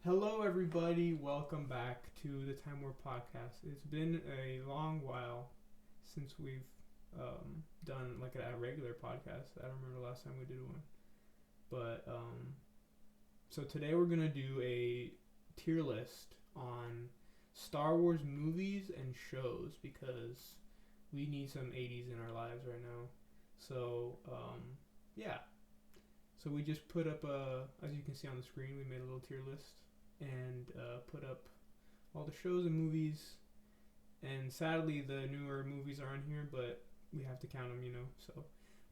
Hello, everybody. Welcome back to the Time War podcast. It's been a long while since we've done like a regular podcast. I don't remember the last time we did one, but so today we're gonna do a tier list on Star Wars movies and shows because we need some 80s in our lives right now. So yeah, so we just put up as you can see on the screen, we made a little tier list and put up all the shows and movies. And sadly, the newer movies are on here, but we have to count them, So,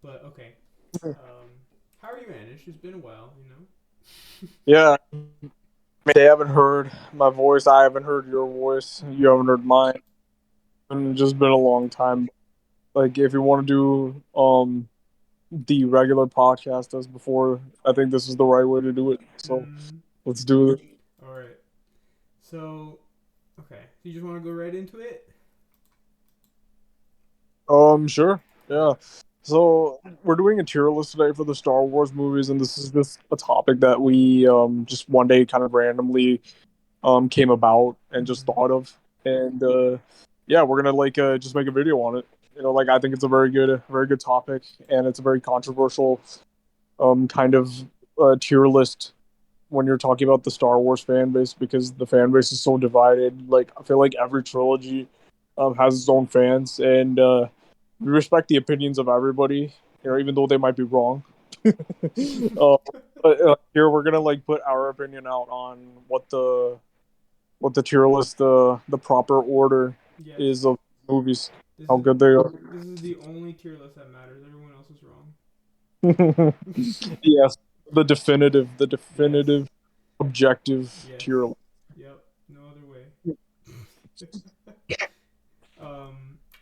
but okay. Um, how are you, Anish? It's been a while, Yeah, they haven't heard my voice. I haven't heard your voice. You haven't heard mine. And just been a long time. Like, if you want to do the regular podcast as before, I think this is the right way to do it. So Mm, let's do it. all right. So, okay. So you just want to go right into it? Sure. All Yeah. right. So we're doing a tier list today for the Star Wars movies, and this is just a topic that we just one day kind of randomly came about and just Mm-hmm. thought of, and yeah, we're gonna just make a video on it. Like I think it's a very good topic, and it's a very controversial kind of tier list when you're talking about the Star Wars fan base because the fan base is so divided. Like I feel like every trilogy has its own fans, and we respect the opinions of everybody. Even though they might be wrong. uh, but here we're gonna put our opinion out on what the tier list, the proper order Yes. is of movies, This how is good they are. this is the only tier list that matters. Everyone else is wrong. Yes, the Yes. definitive, objective Yes. tier list. Yep. No other way.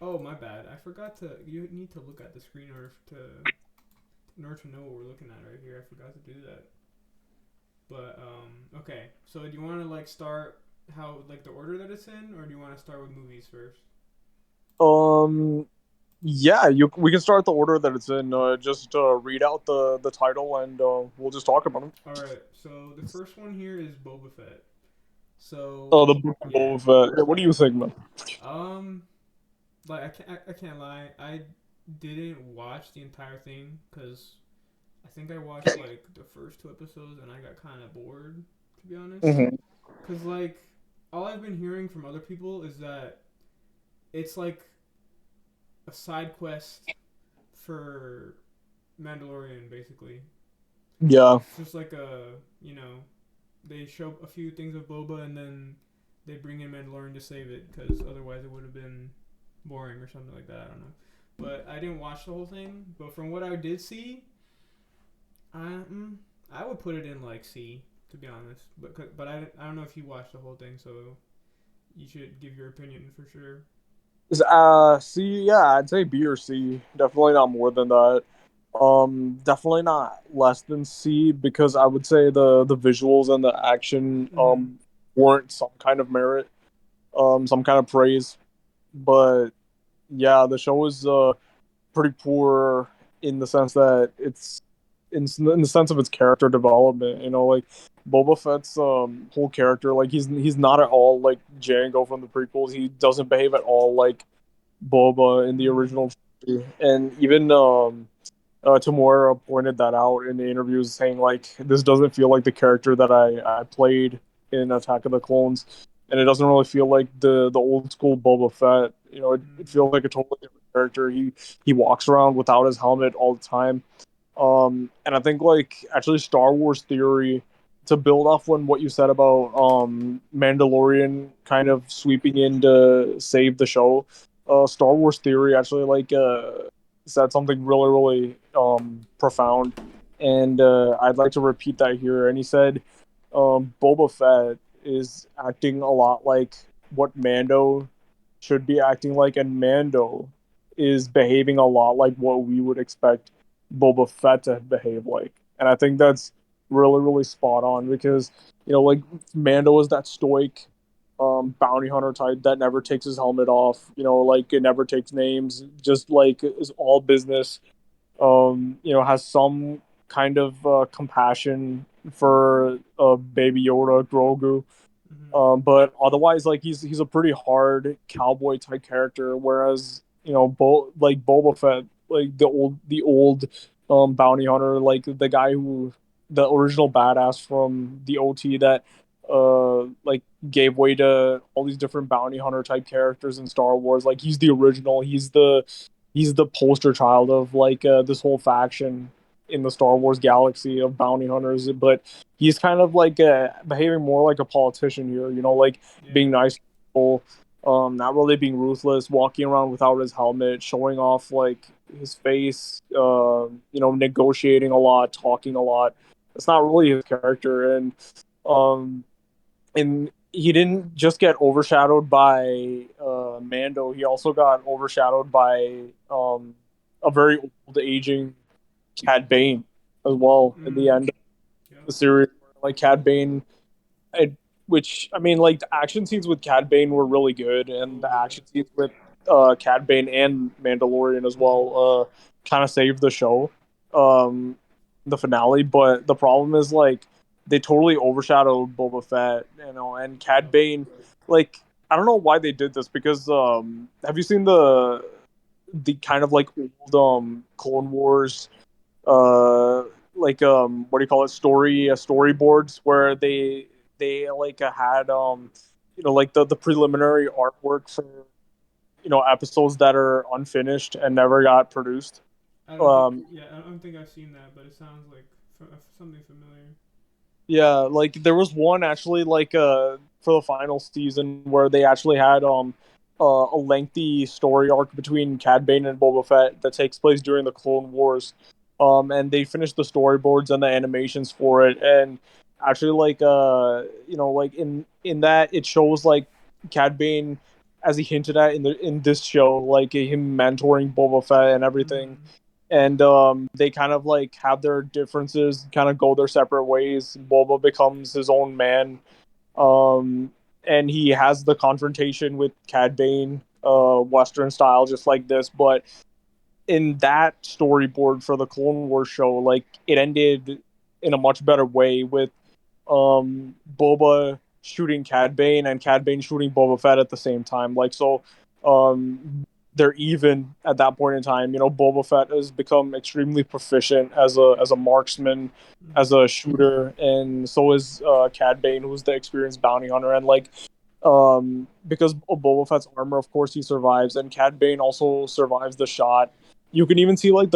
Oh, my bad. I forgot to. You need to look at the screen in order to know what we're looking at right here. I forgot to do that. But okay. So do you want to like start how like the order that it's in, or do you want to start with movies first? Um, yeah, we can start the order that it's in. Just read out the title, and we'll just talk about it. All right. So the first one here is Boba Fett. So Oh, the Book of yeah. Boba Fett. Yeah, what do you think, man? Um. Like I can't lie. I didn't watch the entire thing because I think I watched like the first two episodes and I got kind of bored, to be honest. Hmm. Cause like all I've been hearing from other people is that it's like a side quest for Mandalorian, basically. Yeah, It's just like they show a few things of Boba and then they bring in Mandalorian to save it, because otherwise it would have been boring or something like that. I don't know. But I didn't watch the whole thing. But from what I did see, I I would put it in like C, to be honest. But I don't know if you watched the whole thing, so you should give your opinion for sure. C. Yeah, I'd say B or C. Definitely not more than that. Definitely not less than C because I would say the visuals and the action Mm-hmm. warrant some kind of merit, some kind of praise. But yeah, the show is pretty poor in the sense that it's in the sense of its character development. Like Boba Fett's whole character, like he's not at all like Jango from the prequels. He doesn't behave at all like Boba in the Mm-hmm. original trilogy. And even Tamora pointed that out in the interviews, saying like this doesn't feel like the character that I played in Attack of the Clones, and it doesn't really feel like the old school Boba Fett. It Mm-hmm. feels like a totally different character. He walks around without his helmet all the time. And I think like actually Star Wars theory, to build off when what you said about Mandalorian kind of sweeping in to save the show. Star Wars theory actually said something really profound, and I'd like to repeat that here. And he said Boba Fett is acting a lot like what Mando should be acting like, and Mando is behaving a lot like what we would expect Boba Fett to behave like. And I think that's really spot on because like Mando is that stoic bounty hunter type that never takes his helmet off. Like it never takes names, just like is all business. Has some kind of compassion for Baby Yoda, Grogu. Mm-hmm. But otherwise, like he's a pretty hard cowboy type character. Whereas like Boba Fett, like the old bounty hunter, like the guy who the original badass from the OT that like gave way to all these different bounty hunter type characters in Star Wars. Like he's the original. He's the poster child of like this whole faction in the Star Wars galaxy of bounty hunters. But he's kind of like behaving more like a politician here, like being Yeah. nice to people, not really being ruthless, walking around without his helmet, showing off like his face, negotiating a lot, talking a lot. It's not really his character, um, and he didn't just get overshadowed by Mando. He also got overshadowed by a very old, aging Cad Bane as well in the Mm. end of Yep. the series. Like Cad Bane, it, which I mean, like the action scenes with Cad Bane were really good, and Oh the yeah. action scenes with Cad Bane and Mandalorian as Mm-hmm. well kind of saved the show, um, the finale. But the problem is like they totally overshadowed Boba Fett, and Cad Yep. Bane. Like I don't know why they did this because have you seen the kind of like old Clone Wars uh like what do you call it, storyboards where they like had like the preliminary artwork for episodes that are unfinished and never got produced. I don't think. um Yeah, I don't think I've seen that, but it sounds like something familiar. yeah, like there was one actually like for the final season where they actually had a lengthy story arc between Cad Bane and Boba Fett that takes place during the Clone Wars. And they finished the storyboards and the animations for it, and actually like like in that it shows like Cad Bane, as he hinted at in this show, like him mentoring Boba Fett and everything. Mm-hmm. And they kind of like have their differences, kind of go their separate ways. Boba becomes his own man, um, and he has the confrontation with Cad Bane, Western style, just like this. But in that storyboard for the Clone Wars show, like it ended in a much better way with Boba shooting Cad Bane and Cad Bane shooting Boba Fett at the same time. Like so, they're even at that point in time. Boba Fett has become extremely proficient as a marksman, as Mm-hmm. a shooter, and so is Cad Bane, who's the experienced bounty hunter. And like because of Boba Fett's armor, of course he survives, and Cad Bane also survives the shot. You can even see like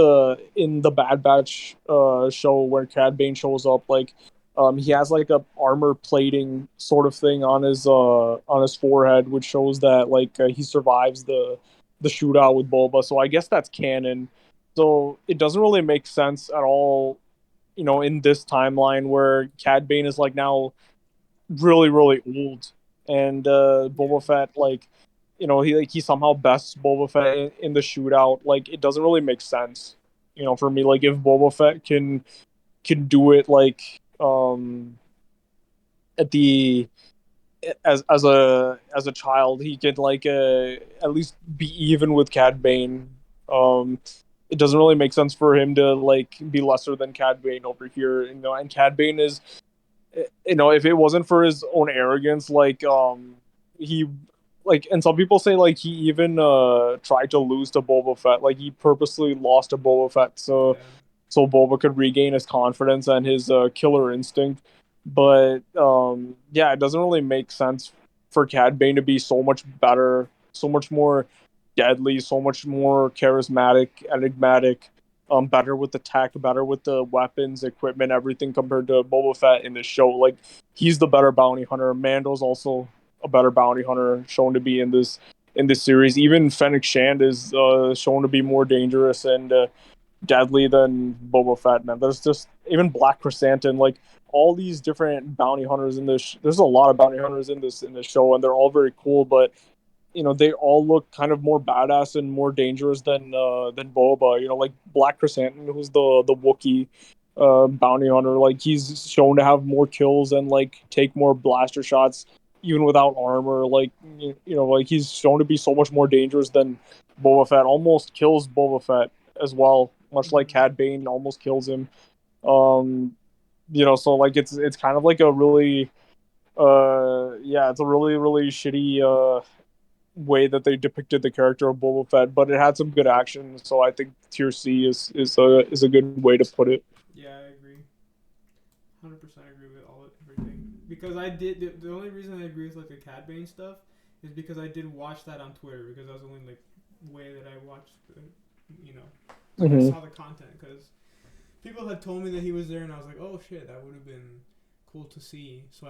in the Bad Batch show where Cad Bane shows up, like he has like a armor plating sort of thing on his forehead, which shows that like he survives the shootout with Boba. So I guess that's canon. So it doesn't really make sense at all, in this timeline where Cad Bane is like now really really old, and Yeah. Boba Fett like he somehow bests Boba Fett in the shootout. Like it doesn't really make sense, for me. Like if Boba Fett can do it like at the as a child, he can like at least be even with Cad Bane. It doesn't really make sense for him to like be lesser than Cad Bane over here, and Cad Bane is, if it wasn't for his own arrogance, like he like, and some people say like he even tried to lose to Boba Fett, like he purposely lost to Boba Fett Yeah. so Boba could regain his confidence and his killer instinct. But yeah, it doesn't really make sense for Cad Bane to be so much better, so much more deadly, so much more charismatic, enigmatic, better with the tech, better with the weapons, equipment, everything compared to Boba Fett in this show. Like he's the better bounty hunter. Mando's also a better bounty hunter, shown to be in this series. Even Fennec Shand is shown to be more dangerous and deadly than Boba Fett. Man, there's just even Black Chrysanthemum, like all these different bounty hunters in this. There's a lot of bounty hunters in this show, and they're all very cool. But they all look kind of more badass and more dangerous than Boba. Like Black Chrysanthemum, who's the Wookiee bounty hunter. Like he's shown to have more kills and like take more blaster shots even without armor. Like like he's shown to be so much more dangerous than Boba Fett. Almost kills Boba Fett as well, much like Mm-hmm. Cad Bane almost kills him. Um, So like it's kind of like a really yeah, it's a really really shitty way that they depicted the character of Boba Fett, but it had some good action, so I think tier C is a good way to put it. Yeah, I agree. 100% agree with everything. Because I did the only reason I agree with like the Cad Bane stuff is because I did watch that on Twitter because that was the only like way that I watched you know I Mm-hmm. saw the content because people had told me that he was there and I was like, oh shit, that would have been cool to see. So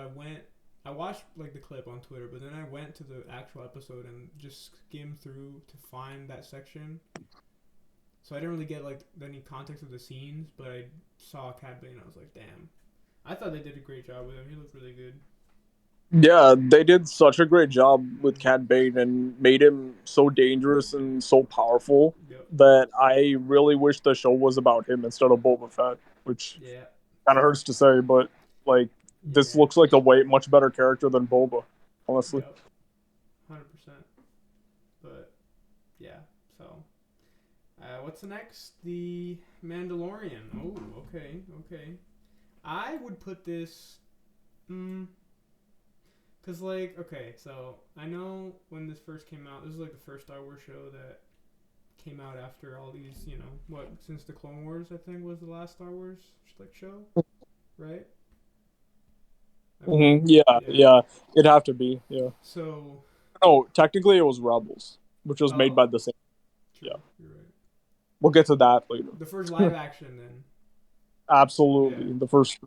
I watched like the clip on Twitter, but then I went to the actual episode and just skimmed through to find that section. So I didn't really get like any context of the scenes, but I saw Cad Bane and I was like, damn. I thought they did a great job with him. He looked really good. Yeah, they did such a great job with Mm-hmm. Cad Bane and made him so dangerous and so powerful Yep. that I really wish the show was about him instead of Boba Fett, which Yeah. kind of hurts to say, but like this Yeah. looks like a way much better character than Boba, honestly. Yep. 100%. But yeah. So, what's the next? The Mandalorian. Oh, okay, okay. I would put this. Mm, Cause like okay, so I know when this first came out, this is like the first Star Wars show that came out after all these, what since the Clone Wars I think was the last Star Wars like show, right? I believe. Yeah, Yeah. yeah, it'd have to be. Yeah. So, No, technically it was Rebels, which was made oh, by the same. Yeah, true. You're right. we'll get to that later. The first live action then. Yeah. Absolutely, the first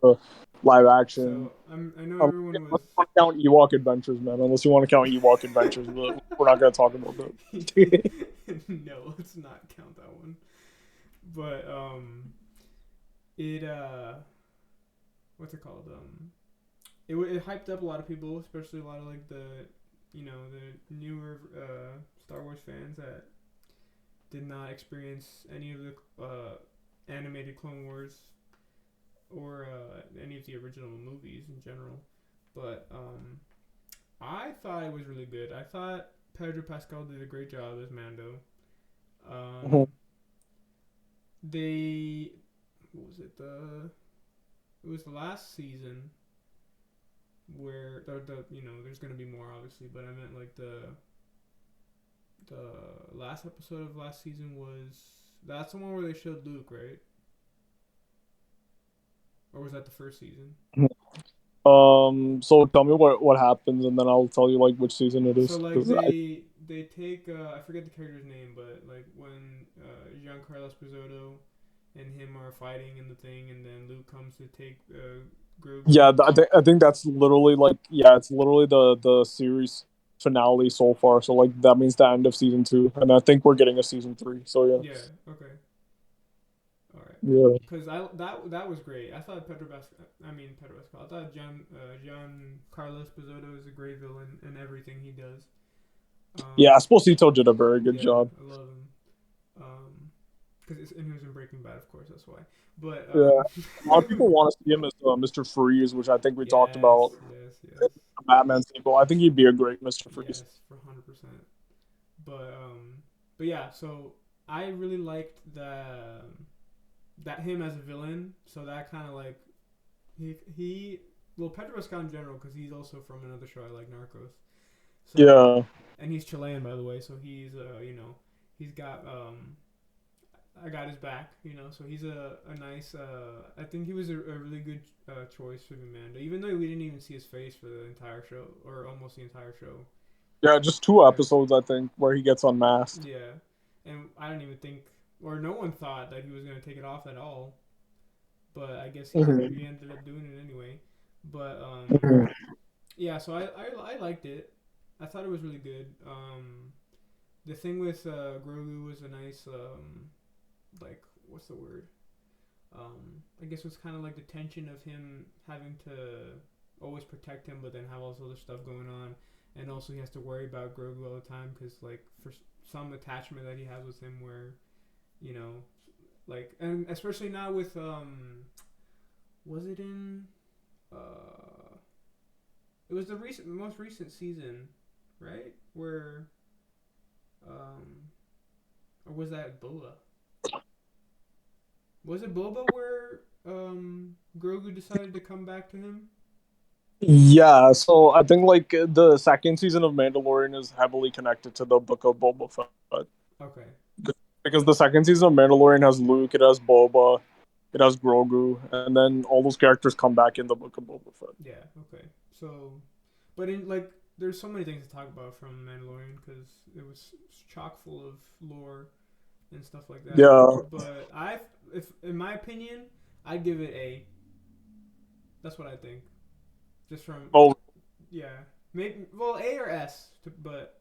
live action. So I know Unless everyone you was. want to count Ewok Adventures, man. Unless you want to count Ewok Adventures, but we're not going to talk about that. No, let's not count that one. But it what's it called? It hyped up a lot of people, especially a lot of like the newer Star Wars fans that did not experience any of the animated Clone Wars or any of the original movies in general. But I thought it was really good. I thought Pedro Pascal did a great job as Mando. Mhm. Um, they what was it it was the last season where there's gonna be more obviously, but I meant like the last episode of last season that's the one where they showed Luke, right? Or was that the first season? So tell me what happens, and then I'll tell you like which season it So is. like Because they take I forget the character's name, but like when Giancarlo Esposito and him are fighting in the thing, and then Luke comes to take yeah, Grogu. I think that's literally like yeah, it's literally the series finale so far. So like that means the end of season two, and I think we're getting a season three. So yeah, Yeah. Okay. All right. yeah, Because that was great. I thought Pedro Pascal. I thought John Carlos Pizzoto is a great villain in everything he does. yeah. Um, Esposito did a very good yeah, job. I love him. And he was in Breaking Bad, of course. That's why. But Yeah, a lot of people want to see him as Mr. Freeze, which I think we talked about. yes, yes, yes, The Batman sequel. I think he'd be a great Mr. Freeze. yes, for 100%. But yeah. So I really liked that him as a villain. So that kind of like he well Pedro Pascal in general because he's also from another show I like, Narcos. So Yeah, and he's Chilean by the way, so he's he's got I got his back, so he's a nice I think he was a really good choice for Amanda, even though we didn't even see his face for the entire show or almost the entire show. yeah. Just two Yeah, episodes, I think, where he gets unmasked. yeah, and I don't even think or no one thought that he was gonna take it off at all, but I guess he Mhm. ended up doing it anyway. But Mhm. yeah, so I liked it. I thought it was really good. The thing with Grogu was a nice like what's the word? I guess it was kind of like the tension of him having to always protect him, but then have all this other stuff going on, and also he has to worry about Grogu all the time because like for some attachment that he has with him, where you know, like and especially now with was it in uh, it was the most recent season, right? Where or was that Boba? Was it Boba where Grogu decided to come back to him? Yeah, so I think like the second season of Mandalorian is heavily connected to the Book of Boba Fett Okay. because the second season of Mandalorian has Luke, it has Boba, it has Grogu, and then all those characters come back in the Book of Boba Fett. Yeah. Okay. So, but in like, there's so many things to talk about from Mandalorian because it was chock full of lore and stuff like that. Yeah. But if in my opinion, I'd give it A. That's what I think. Just from Oh, yeah, maybe well A or S, but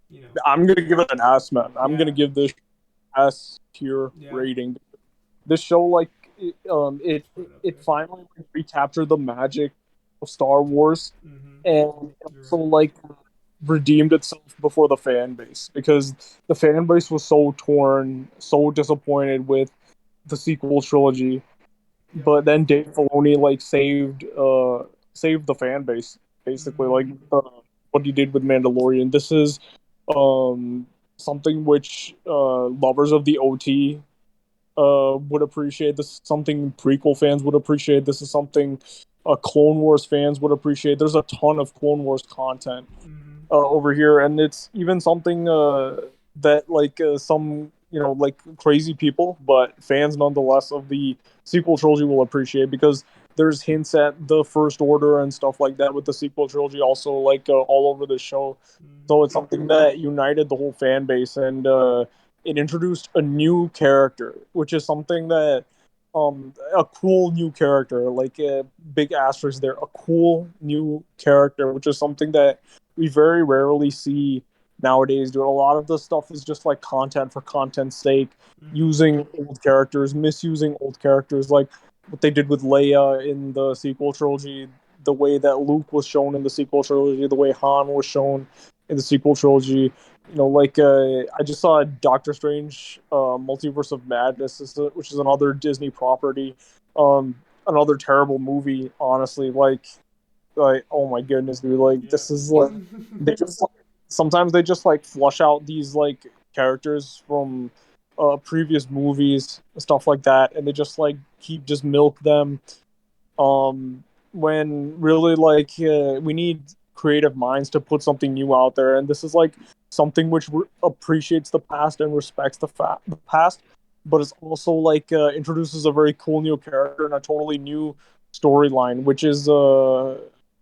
you know, I'm gonna give it an S, man. I'm yeah, gonna give this S tier yeah, rating. This show, like, just put it up it there. finally like, recaptured the magic of Star Wars, Mm-hmm. and You're also right. like redeemed itself before the fan base because the fan base was so torn, so disappointed with the sequel trilogy. Yep. But then Dave Filoni like saved the fan base basically Mm-hmm. like what he did with Mandalorian. This is um something which lovers of the OT would appreciate. This is something prequel fans would appreciate. This is something Clone Wars fans would appreciate. There's a ton of Clone Wars content Mm-hmm. over here, and it's even something that like some like crazy people, but fans nonetheless of the sequel trilogy will appreciate because there's hints at the First Order and stuff like that with the sequel trilogy, also like all over the show. Mm-hmm. So it's something that united the whole fan base, and it introduced a new character, which is something that a cool new character, like a big asterisk there, a cool new character, which is something that we very rarely see nowadays. Doing a lot of the stuff is just like content for content's sake, Mm-hmm. using old characters, misusing old characters, like what they did with Leia in the sequel trilogy, the way that Luke was shown in the sequel trilogy, the way Han was shown in the sequel trilogy. Like I just saw Doctor Strange, Multiverse of Madness, which is another Disney property, another terrible movie. Honestly, like oh my goodness, dude, like Yeah. this is like they just sometimes they just like flush out these like characters from previous movies, stuff like that, and they just like keep just milk them, um when really like we need creative minds to put something new out there, and this is like something which appreciates the past and respects the past, but it's also like introduces a very cool new character and a totally new storyline, which is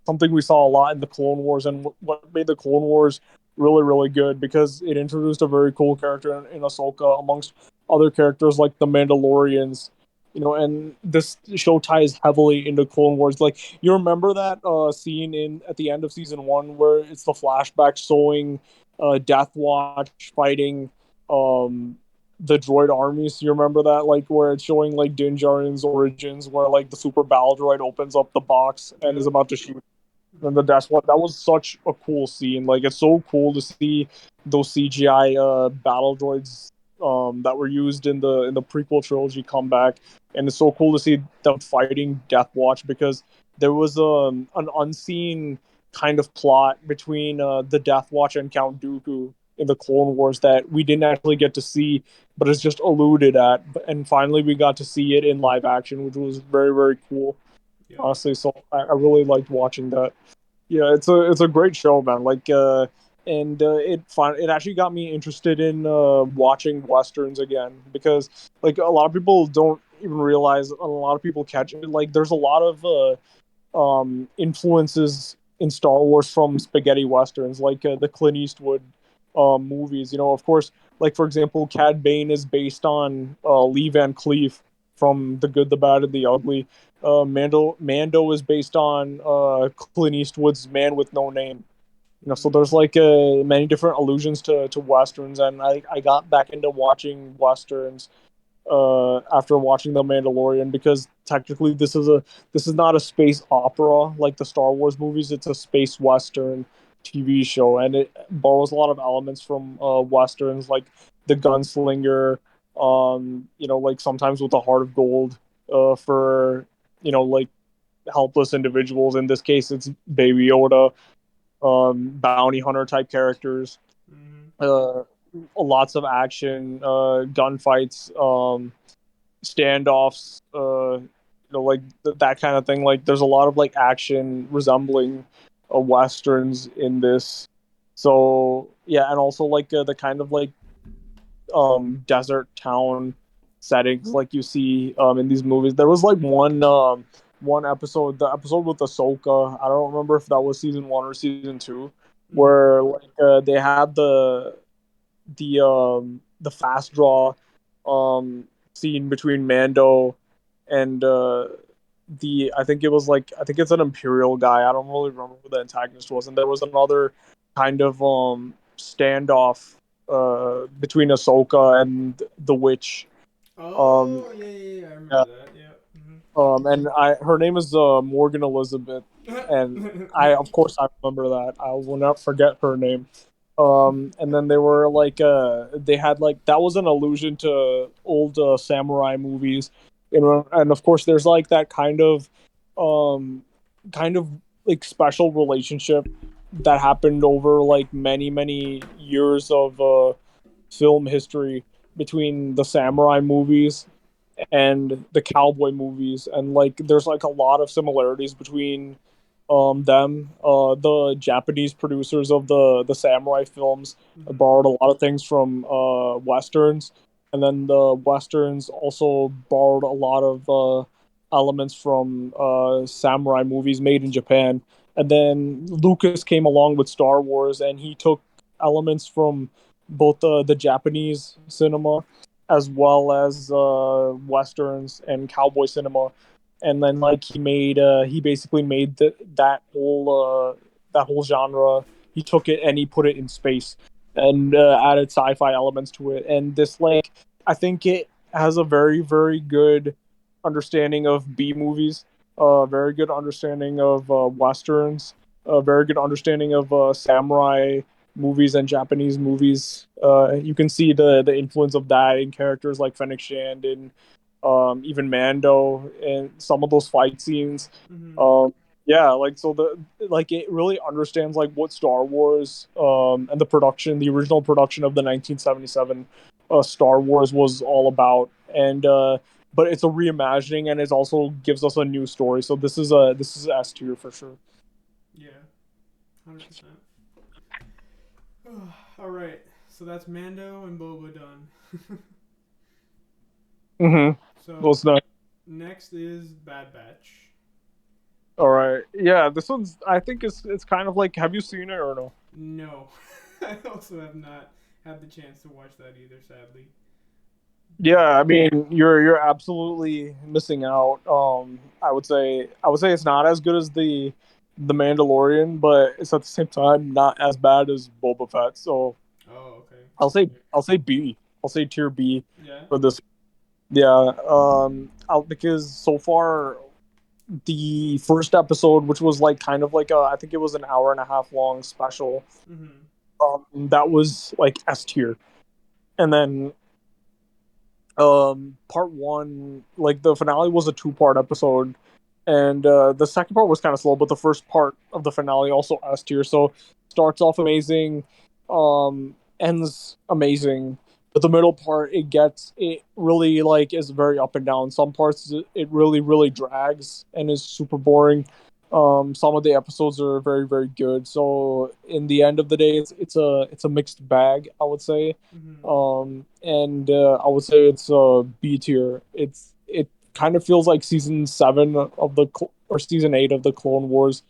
something we saw a lot in the Clone Wars, and what made the Clone Wars really really good because it introduced a very cool character in Ahsoka amongst other characters like the Mandalorians. And this show ties heavily into Clone Wars. Like, you remember that scene in at the end of season one where it's the flashback showing Death Watch fighting um the droid armies. You remember that, like, where it's showing like Din Djarin's origins, where like the super battle droid opens up the box and is Yep. about to shoot. And the Mm-hmm. Death Watch, that was such a cool scene. Like, it's so cool to see those CGI battle droids that were used in the prequel trilogy come back, and it's so cool to see them fighting Death Watch because there was an unseen kind of plot between the Death Watch and Count Dooku in the Clone Wars that we didn't actually get to see, but it's just alluded at. And finally, we got to see it in live action, which was very very cool. Yep. Honestly, so I really liked watching that. Yeah, it's a great show, man. Like, and it actually got me interested in watching westerns again because like a lot of people don't even realize, a lot of people catch it. Like, there's a lot of influences in Star Wars from spaghetti westerns, like the Clint Eastwood movies. Of course, like for example, Cad Bane is based on Lee Van Cleef from The Good, the Bad, and the Ugly. Mando is based on Clint Eastwood's Man with No Name. So Mm-hmm. there's like many different allusions to westerns, and I got back into watching westerns after watching The Mandalorian because technically this is not a space opera like the Star Wars movies. It's a space western TV show, and it borrows a lot of elements from westerns, like the gunslinger. Like sometimes with a heart of gold for like helpless individuals. In this case, it's Baby Yoda, bounty hunter type characters. Mm-hmm. Uh, Lots of action, gunfights. standoffs, like that kind of thing. Like there's a lot of like action resembling westerns in this. So yeah, and also like the kind of like desert town settings like you see in these movies. There was like one episode, the episode with Ahsoka. I don't remember if that was season 1 or season 2, Mm-hmm. where like they had the fast draw scene between Mando and the I think it was like I think it's an Imperial guy. I don't really remember who the antagonist was, and there was another kind of standoff between Ahsoka and the witch. Um, Oh yeah, yeah, yeah, I yeah. remember that. Yeah. And I her name is Morgan Elizabeth, and I of course I remember that. I will not forget her name. And then they were like they had like that was an allusion to old samurai movies, and of course there's like that um kind of like special relationship that happened over like many years of film history between the samurai movies and the cowboy movies, and like there's like a lot of similarities between them. The Japanese producers of the samurai films Mm-hmm. borrowed a lot of things from westerns, and then the westerns also borrowed a lot of elements from samurai movies made in Japan. And then Lucas came along with Star Wars, and he took elements from both the Japanese cinema as well as westerns and cowboy cinema, and then like he basically made that whole genre. He took it and he put it in space and added sci-fi elements to it. And this like I think it has a very good understanding of B movies, very good understanding of westerns, a very good understanding of samurai movies and Japanese movies. You can see the influence of that in characters like Fennec Shand and even Mando and some of those fight scenes. Mm-hmm. Um, yeah, like so the like it really understands like what Star Wars and the original production of the 1977 Star Wars was all about, and but it's a reimagining and it also gives us a new story. So this is S tier for sure. Yeah, 100%. All right, so that's Mando and Boba done. Mm-hmm. Well, So it's not. next is Bad Batch. All right. Yeah, this one's. I think it's kind of like. Have you seen it or no? No, I also have not had the chance to watch that either, sadly. Yeah, But I mean, you're absolutely missing out. I would say it's not as good as the Mandalorian, but it's at the same time not as bad as Boba Fett. So oh, okay. I'll say B. I'll say tier B Yeah. for this. Yeah. Because so far the first episode, which was like kind of like I think it was an hour and a half long special. Mm-hmm. That was like S tier, and then part one, like the finale was a two-part episode, and the second part was kind of slow, but the first part of the finale also S tier. So starts off amazing, ends amazing, but the middle part it really like is very up and down. Some parts it really drags and is super boring. Some of the episodes are very good. So in the end of the day, it's a mixed bag, I would say. Mm-hmm. And I would say it's B tier. It kind of feels like season 7 of or season 8 of the Clone Wars.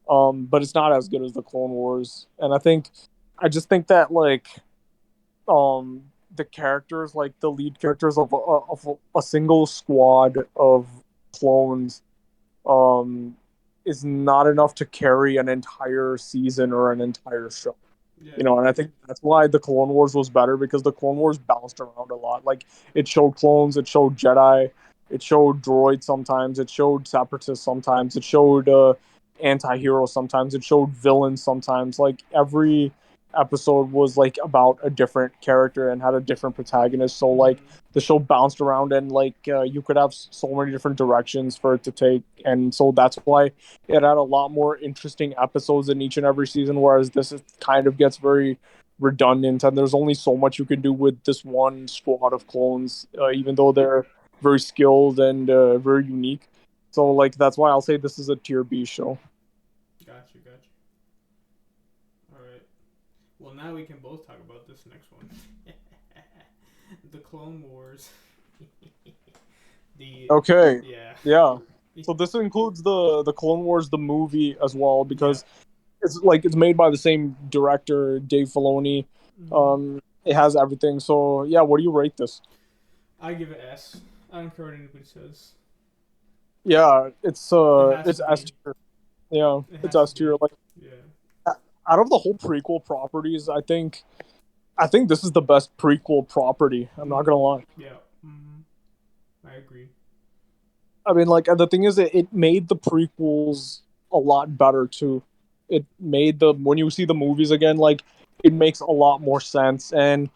But it's not as good as the Clone Wars. And I just think that like the characters, like the lead characters of a single squad of clones, um, is not enough to carry an entire season or an entire show. Yeah. You know, and I think that's why the Clone Wars was better, because the Clone Wars bounced around a lot. Like it showed clones, it showed Jedi, it showed droids sometimes, it showed separatists sometimes, it showed anti-heroes sometimes, it showed villains sometimes. Like every episode was like about a different character and had a different protagonist. So like Mm-hmm. the show bounced around, and like you could have so many different directions for it to take, and so that's why it had a lot more interesting episodes in each and every season, whereas kind of gets very redundant, and there's only so much you can do with this one squad of clones, even though very skilled and very unique. So like that's why I'll say this is a tier B show. Gotcha, gotcha. All right. Well, now we can both talk about this next one. The Clone Wars. the Okay, yeah. yeah. So this includes the Clone Wars the movie as well Yeah. because it's made by the same director, Dave Filoni. Mm-hmm. It has everything. So yeah, what do you rate this? I give it S. I don't care what anybody says. Yeah, It has it's to S be. tier. Yeah, It it's has to S tier. be. Like Yeah. out of the whole prequel properties, I think this is the best prequel property. I'm not Mm-hmm. gonna lie. Yeah. Mm-hmm. I agree. I mean, like the thing is, it made the prequels a lot better too. It made the when you see the movies again, like it makes a lot more sense. And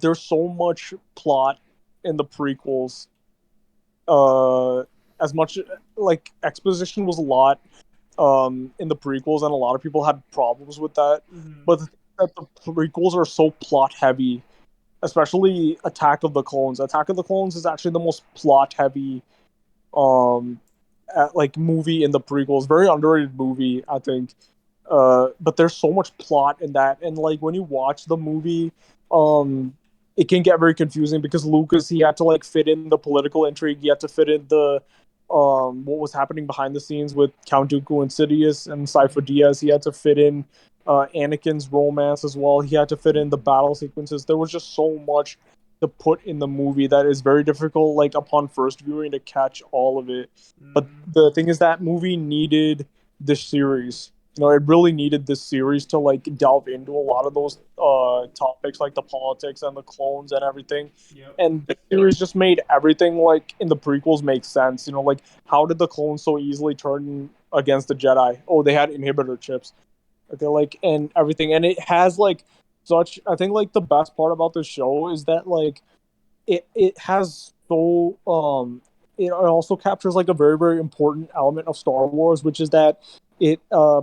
there's so much plot in the prequels. Uh, as much like exposition was a lot in the prequels, and a lot of people had problems with that. Mm-hmm. But the thing is that the prequels are so plot heavy, especially Attack of the Clones. Attack of the Clones is actually the most plot heavy um like movie in the prequels. Very underrated movie, I think. But there's so much plot in that, and like when you watch the movie, um, it can get very confusing because Lucas he had to like fit in the political intrigue. He had to fit in the what was happening behind the scenes with Count Dooku and Sidious and Cypher Mm-hmm. Diaz. He had to fit in Anakin's romance as well. He had to fit in the battle sequences. There was just so much to put in the movie that is very difficult, like upon first viewing, to catch all of it. But Mm-hmm. the thing is that movie needed this series. It really needed this series to like delve into a lot of those topics, like the politics and the clones and everything. Yep. And the series just made everything like in the prequels make sense. Like how did the clones so easily turn against the Jedi? Oh, they had inhibitor chips. Okay, like and everything, and it has like such. I think like the best part about the show is that like it has so it also captures like a very very important element of Star Wars, which is that it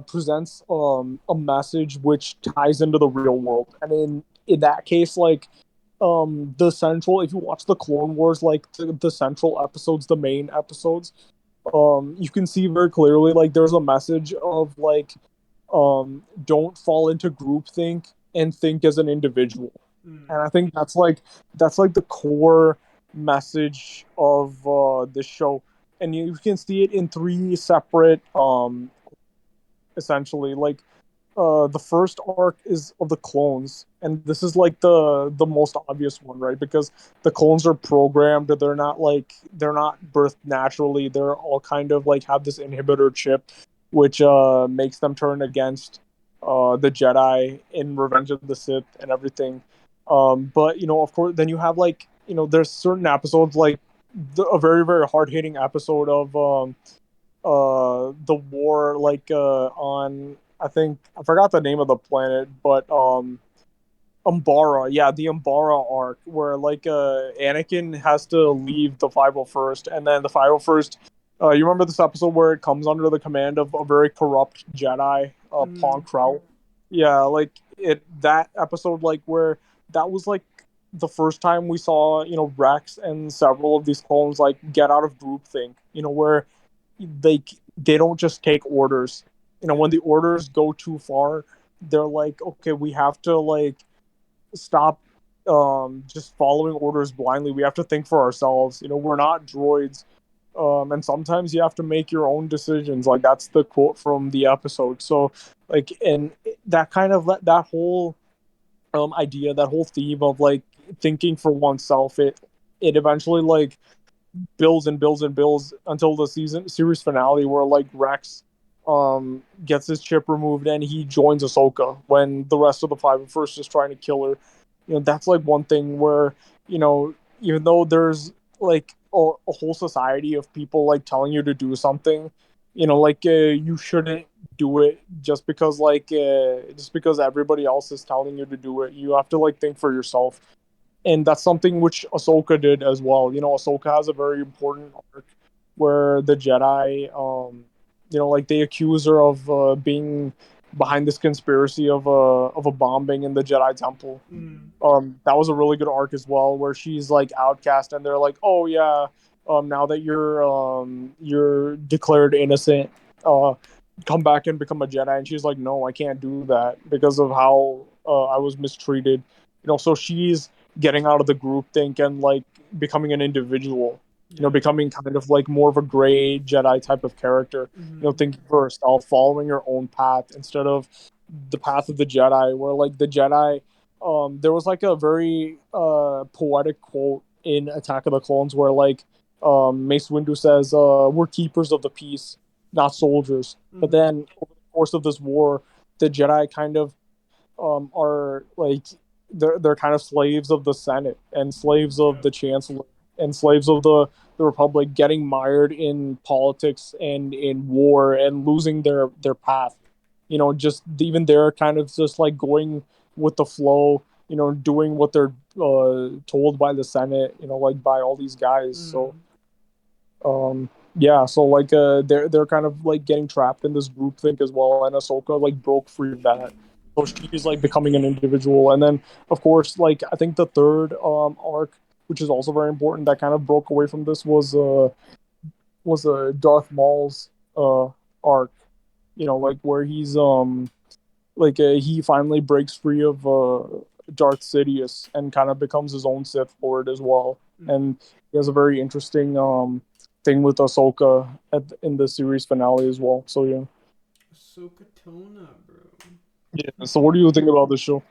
presents a message which ties into the real world, and in that case like the central if you watch the Clone Wars like the central episodes, the main episodes, you can see very clearly like there's a message of like don't fall into groupthink and think as an individual. And I Mm. think that's like the core message of this show. And you can see it in three separate essentially like the first arc is of the clones, and this is like the most obvious one, right? Because the clones are programmed, they're not birthed naturally. They're all kind of like have this inhibitor chip which makes them turn against the Jedi in Revenge of the Sith and everything. But of course then you have like there's certain episodes like a very very hard hitting episode of the war like on I think I forgot the name of the planet, but Umbara, yeah, the Umbara arc where like Anakin has to leave the 501st, and then the 501st you remember this episode where it comes under the command of a very corrupt Jedi, Mm. Pong Krell? Yeah, like it that episode like where that was like the first time we saw, Rex and several of these clones like get out of groupthink, where they they don't just take orders. When Yeah. the orders go too far, they're like, okay, we have to like stop just following orders blindly. We have to think for ourselves. We're not droids. And sometimes you have to make your own decisions. Like that's the quote from the episode. So like and that kind of that whole idea, that whole theme of like thinking for oneself, it eventually like builds and builds and builds until the series finale where like Rex gets his chip removed and he joins Ahsoka when the rest of the 501st is trying to kill her. That's like one thing where, even though there's like a whole society of people like telling you to do something, like you shouldn't do it just because everybody else is telling you to do it. You have to like think for yourself, and that's something which Ahsoka did as well. Ahsoka has a very important arc where the Jedi, like they accuse her of being behind this conspiracy of a bombing in the Jedi Temple. Mm. That was a really good arc as well, where she's like outcast, and they're like, "Oh yeah, now that you're declared innocent, uh, come back and become a Jedi." And she's like, "No, I can't do that because of how I was mistreated." So she's getting out of the group think and like becoming an individual. Yeah. Becoming kind of like more of a gray Jedi type of character. Mm-hmm. Thinking for herself, following her own path instead of the path of the Jedi, where like the Jedi there was like a very poetic quote in Attack of the Clones where like Mace Windu says, "We're keepers of the peace, not soldiers." But Mm-hmm. then over the course of this war, the Jedi kind of are like they're kind of slaves of the Senate and slaves of Yep. the Chancellor and slaves of the Republic, getting mired in politics and in war and losing their path. Just even they're kind of just like going with the flow. Doing what they're told by the Senate. Like by all these guys. So Mm. yeah, so like they're kind of like getting trapped in this group think as well, and Ahsoka like broke free of that. So she's like becoming an individual, and then of course like I think the third arc, which is also very important, that kind of broke away from this was Darth Maul's arc. Like where he's like he finally breaks free of Darth Sidious and kind of becomes his own Sith Lord as well. Mm. And he has a very interesting thing with Ahsoka in the series finale as well. So yeah. Ahsoka Tona, bro. Yeah. So what do you think about this show?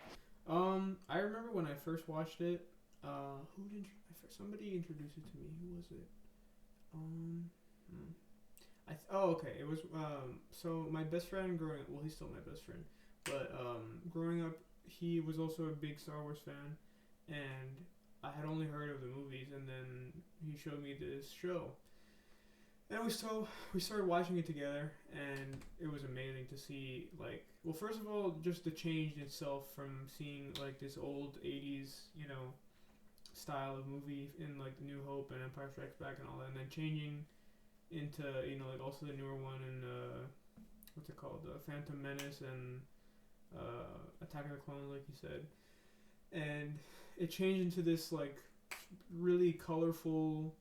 I remember when I first watched it. Who did somebody introduced it to me? Who was it? Um, hmm. Oh, okay. It was so my best friend growing up. Well, he's still my best friend, but growing up, he was also a big Star Wars fan, and I had only heard of the movies, and then he showed me this show, and we started watching it together, and it was amazing to see like well, first of all, just the change itself from seeing like this old '80s, style of movie in like The New Hope and Empire Strikes Back and all that, and then changing into like also the newer one and what's it called, Phantom Menace and Attack of the Clones, like you said, and it changed into this like really colorful,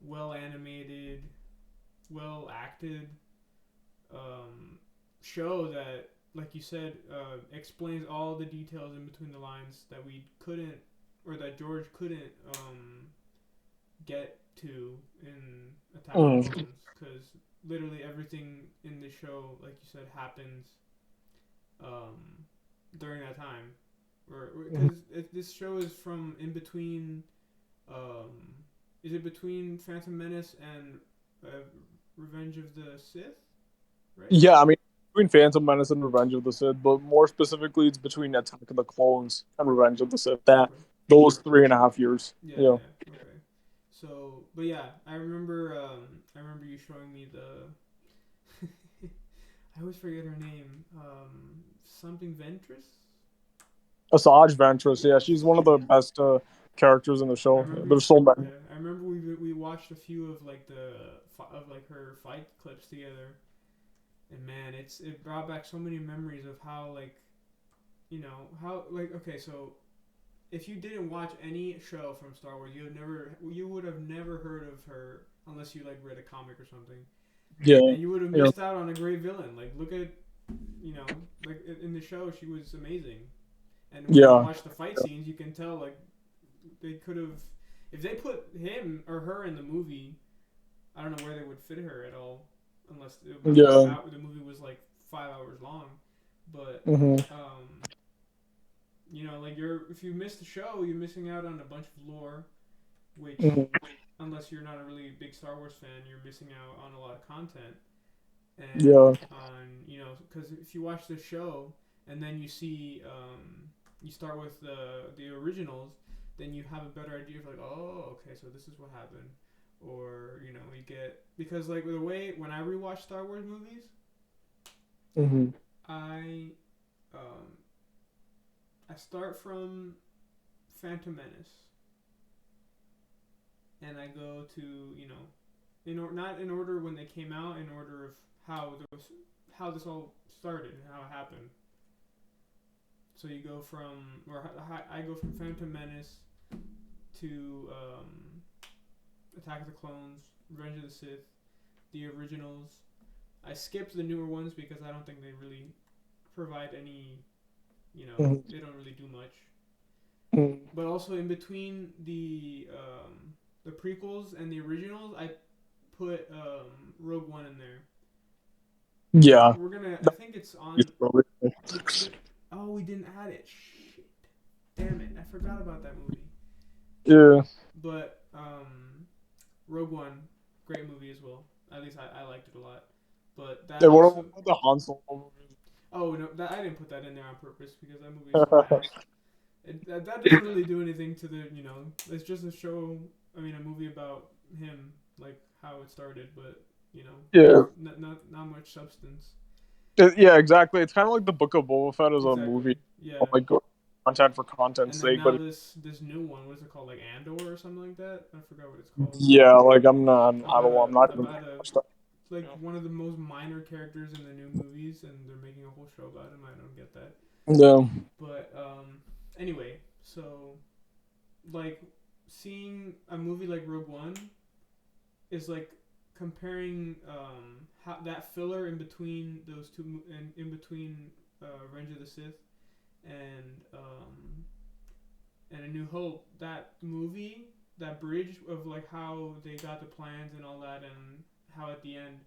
well animated, well acted show that, like you said, explains all the details in between the lines that we couldn't, or that George couldn't get to in Attack of the Mm. Clones, because literally everything in the show, like you said, happens um, during that time. Or because this show is from in between. Um, is it between Phantom Menace and Revenge of the Sith? Right. Yeah, I mean between Phantom Menace and Revenge of the Sith, but more specifically, it's between Attack of the Clones and Revenge of the Sith. That Okay. those 3.5 years. Yeah. Yeah. Yeah. Okay. So, but yeah, I remember. I remember you showing me the. I always forget her name. Something Ventress. Asajj Ventress, yeah, she's Yes. one of the best characters in the I show. remember. There's so many. Yeah, I remember we watched a few of like of like her fight clips together, and man, it brought back so many memories of how like how like okay, so if you didn't watch any show from Star Wars, you would have never heard of her unless you like read a comic or something, Yeah, and you would have yeah, missed out on a great villain. Like look at like in the show she was amazing, and when you yeah, watch the fight scenes, you can tell like they could have, if they put him or her in the movie, I don't know where they would fit her at all, unless yeah. the movie was like 5 hours long, but Hmm. um, like if you miss the show, you're missing out on a bunch of lore, which Hmm. unless you're not a really big Star Wars fan, you're missing out on a lot of content, and Yeah, on because if you watch the show and then you see you start with the originals, then you have a better idea of like, oh, okay, so this is what happened, or you get, because like the way when I rewatch Star Wars movies, hmm, I um, I start from Phantom Menace and I go to not in order when they came out, in order of how those how this all started and how it happened. So you go from, or I go from Phantom Menace to Attack of the Clones, Revenge of the Sith, the originals. I skipped the newer ones because I don't think they really provide any, Mhm. they don't really do much. Mhm. But also in between the prequels and the originals, I put Rogue One in there. Yeah. We're gonna. I That think it's is on. really Oh, we didn't add it. Shit. Damn it! I forgot about that movie. Yeah. But Rogue One, great movie as well. At least I liked it a lot. But that They what also. about the Han Solo movies? Oh no, I didn't put that in there on purpose because that movie is so ass. That doesn't really do anything to the. It's just a show. I mean, a movie about him, like how it started, but Yeah. not much substance. Yeah, exactly. It's kind of like the Book of Boba Fett as a Exactly. movie, Yeah. like content for content's And then sake. now But this new one, what is it called? Like Andor or something like that? I forgot what it's called. yeah, like I'm not. I About don't. a I'm not even. about a Watch that. like one of the most minor characters in the new movies, and they're making a whole show about him. I don't get that. Yeah. But anyway, so like seeing a movie like Rogue One is like comparing how that filler in between those two in between Revenge of the Sith and A New Hope. That movie, that bridge of like how they got the plans and all that, and how at the end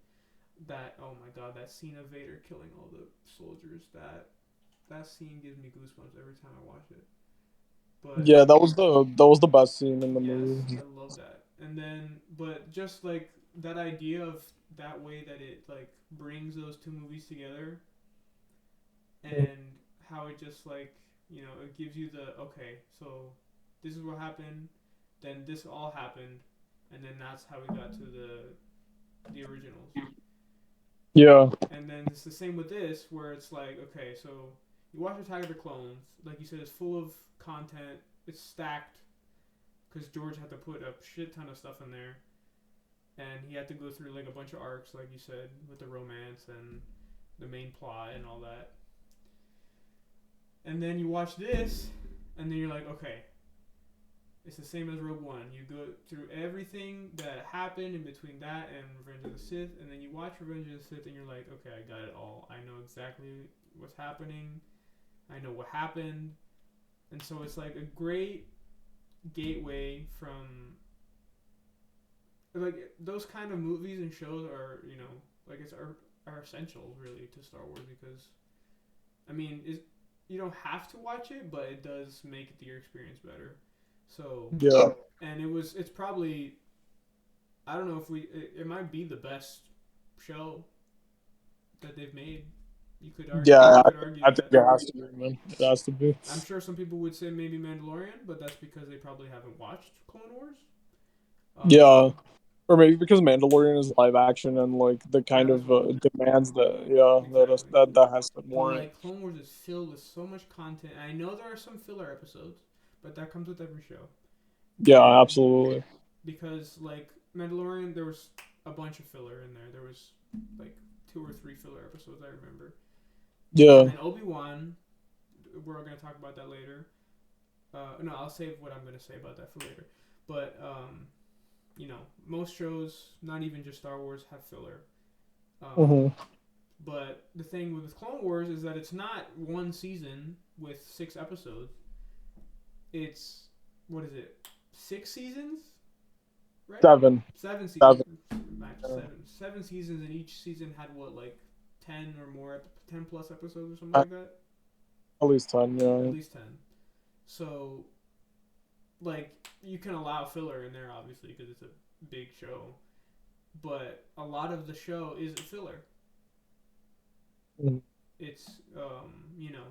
that, oh my god, that scene of Vader killing all the soldiers, that scene gives me goosebumps every time I watch it. But Yeah, that was the best scene in the yes, movie. I love that. And then, but just like that idea of that way that it like brings those two movies together, and how it just like it gives you the, okay, so this is what happened, then this all happened, and then that's how we got to the originals. Yeah. And then it's the same with this, where it's like, okay, so you watch Attack of the Clones, like you said, it's full of content, it's stacked, because George had to put a shit ton of stuff in there, and he had to go through like a bunch of arcs, like you said, with the romance and the main plot and all that. And then you watch this, and then you're like, okay, it's the same as Rogue One. You go through everything that happened in between that and Revenge of the Sith, and then you watch Revenge of the Sith, and you're like, okay, I got it all. I know exactly what's happening. I know what happened, and so it's like a great gateway from like those kind of movies and shows are like it's are essential really to Star Wars because I mean you don't have to watch it, but it does make your experience better. So Yeah. and it's probably, I don't know if it might be the best show that they've made. You Yeah. could argue I think that. it has to be, man. It has to be. I'm sure some people would say maybe Mandalorian, but that's because they probably haven't watched Clone Wars. Yeah. Um, Or maybe because Mandalorian is live action and like the kind that as of well. demands that Exactly. that has to But warrant. like Clone Wars is filled with so much content. I know there are some filler episodes, but that comes with every show. Yeah, And absolutely. because like Mandalorian, there was a bunch of filler in there. There was like 2 or 3 filler episodes I remember. And Yeah. then Obi-Wan, we're gonna talk about that later. No, I'll save what I'm gonna say about that for later. But most shows, not even just Star Wars, have filler. Hmm. But the thing with Clone Wars is that it's not one season with 6 episodes. It's, what is it? 6 seasons, right? Seven. 7 seasons. Seven. Match Yeah. 7 seasons, and each season had what, like 10 or more, 10 plus episodes or something At like that. at least 10. At Yeah. least 10. So like you can allow filler in there obviously because it's a big show, but a lot of the show isn't filler. Mhm. It's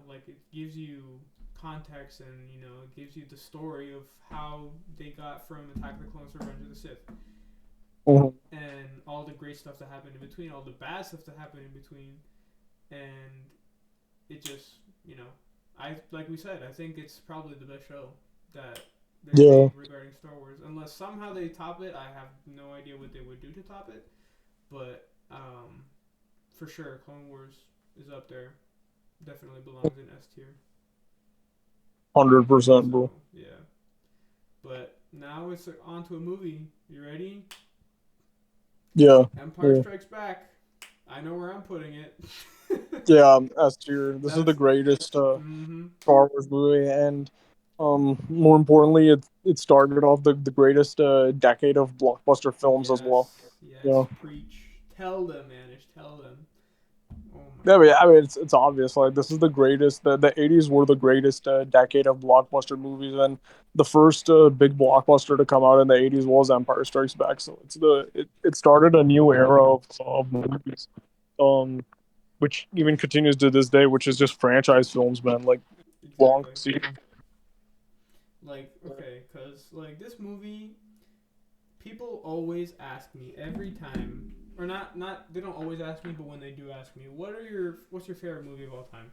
like it gives you context, and it gives you the story of how they got from Attack of the Clones to Revenge of the Sith, Mhm. and all the great stuff that happened in between, all the bad stuff that happened in between, and it just I, like we said, I think it's probably the best show that they've Yeah. made regarding Star Wars. Unless somehow they top it, I have no idea what they would do to top it. But for sure, Clone Wars is up there. Definitely belongs in S tier. 100%, So bro. yeah, but now it's on to a movie. You ready? Yeah. Empire Yeah. Strikes Back. I know where I'm putting it. Yeah, S tier. This is the That's greatest mm-hmm. Star Wars movie, and more importantly, it started off the greatest decade of blockbuster films as well. Yes, yes, Yeah. preach. Tell them, Manish. Tell them. Oh my Yeah, god. I mean, it's obvious. Like this is the greatest. The 80s were the greatest decade of blockbuster movies, and the first big blockbuster to come out in the 80s was Empire Strikes Back. So it started a new era of movies, um, which even continues to this day, which is just franchise films, man. Like long Exactly. see. Like, okay, because, like, this movie, people always ask me every time, or not, they don't always ask me, but when they do ask me, what's your favorite movie of all time?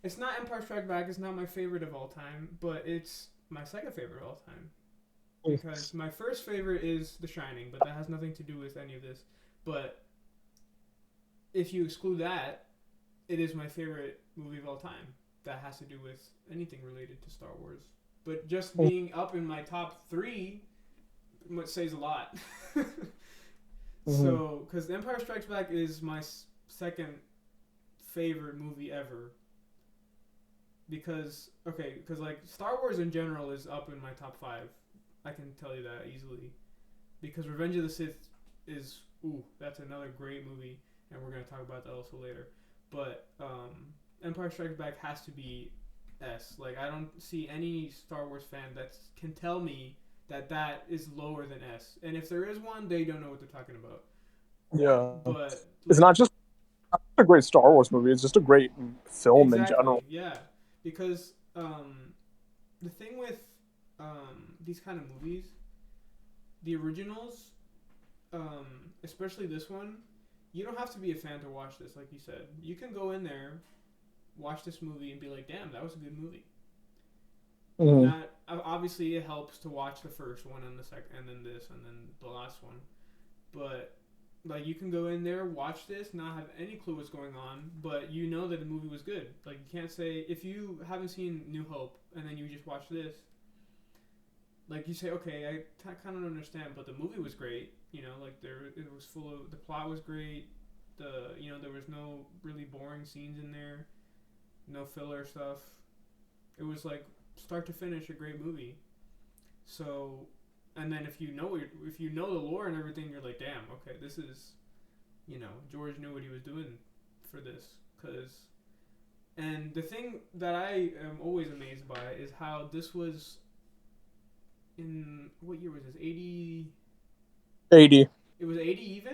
It's not Empire Strikes Back, it's not my favorite of all time, but it's my second favorite of all time. Because my first favorite is The Shining, but that has nothing to do with any of this. But if you exclude that, it is my favorite movie of all time. That has to do with anything related to Star Wars. But just being up in my top three says a lot. Mm-hmm. So, because Empire Strikes Back is my second favorite movie ever. Because, okay, because like Star Wars in general is up in my top five. I can tell you that easily. Because Revenge of the Sith is, that's another great movie, and we're going to talk about that also later. But Empire Strikes Back has to be S. Like, I don't see any Star Wars fan that can tell me that is lower than S. And if there is one, they don't know what they're talking about. Yeah, But, it's like, not just a great Star Wars movie. It's just a great film in general. exactly, yeah. Because the thing with these kind of movies, the originals, especially this one, you don't have to be a fan to watch this. Like you said, you can go in there, watch this movie, and be like, "Damn, that was a good movie." Mm-hmm. Not obviously it helps to watch the first one and the second, and then this, and then the last one. But like you can go in there, watch this, not have any clue what's going on, but you know that the movie was good. Like you can't say if you haven't seen New Hope and then you just watch this, like you say, okay, I kind of understand, but the movie was great. You know, like it was full of the plot was great. There was no really boring scenes in there, no filler stuff. It was like start to finish a great movie. So, and then if you know the lore and everything, you're like, damn, okay, this is, George knew what he was doing for this, and the thing that I am always amazed by is how this was in what year was this? 80. 80. It was 80 even.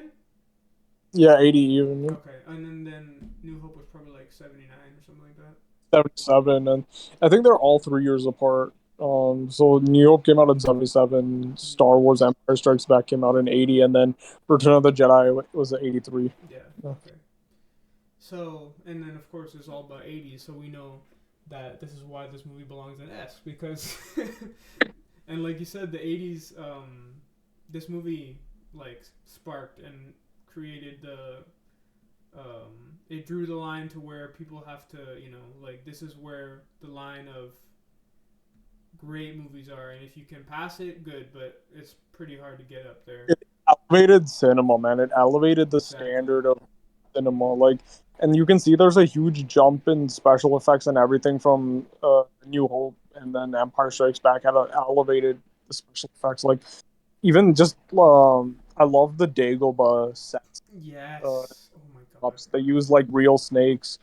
Yeah, 80 even. Okay, and then New Hope was probably like 79 or something like that. 77, and I think they're all 3 years apart. So New York came out in 77, Mm, Star Wars Empire Strikes Back came out in 80, and then Return of the Jedi was 83. yeah. Yeah. Okay. So, and then of course it's all about 80s, so we know that this is why this movie belongs in S because, and like you said, the 80s, this movie like sparked and created it drew the line to where people have to, like this is where the line of great movies are, and if you can pass it, good, but it's pretty hard to get up there. It elevated cinema, man. It elevated the Exactly. standard of cinema. Like, and you can see there's a huge jump in special effects and everything from New Hope, and then Empire Strikes Back had elevated the special effects. Like, even just I love the Dagobah sets. Yes. Oh my god. They use like real snakes,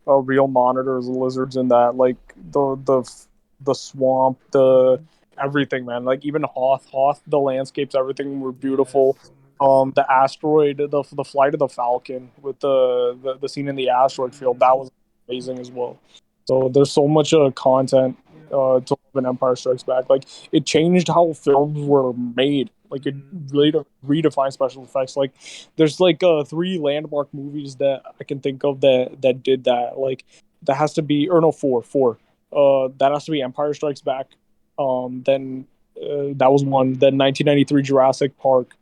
real monitors, lizards, in that. Like the swamp, the Mm-hmm. everything, man. Like even Hoth, the landscapes, everything were beautiful. Yes. Oh my god. The asteroid, the flight of the Falcon with the scene in the asteroid field, Mm-hmm. that was amazing as well. So there's so much content Yeah. to love in Empire Strikes Back. Like it changed how films were made. Like it Mm-hmm. really redefined special effects. Like there's like three landmark movies that I can think of that did that. Like that has to be, or no, four. That has to be Empire Strikes Back. Then that was one. Then 1993 Jurassic Park.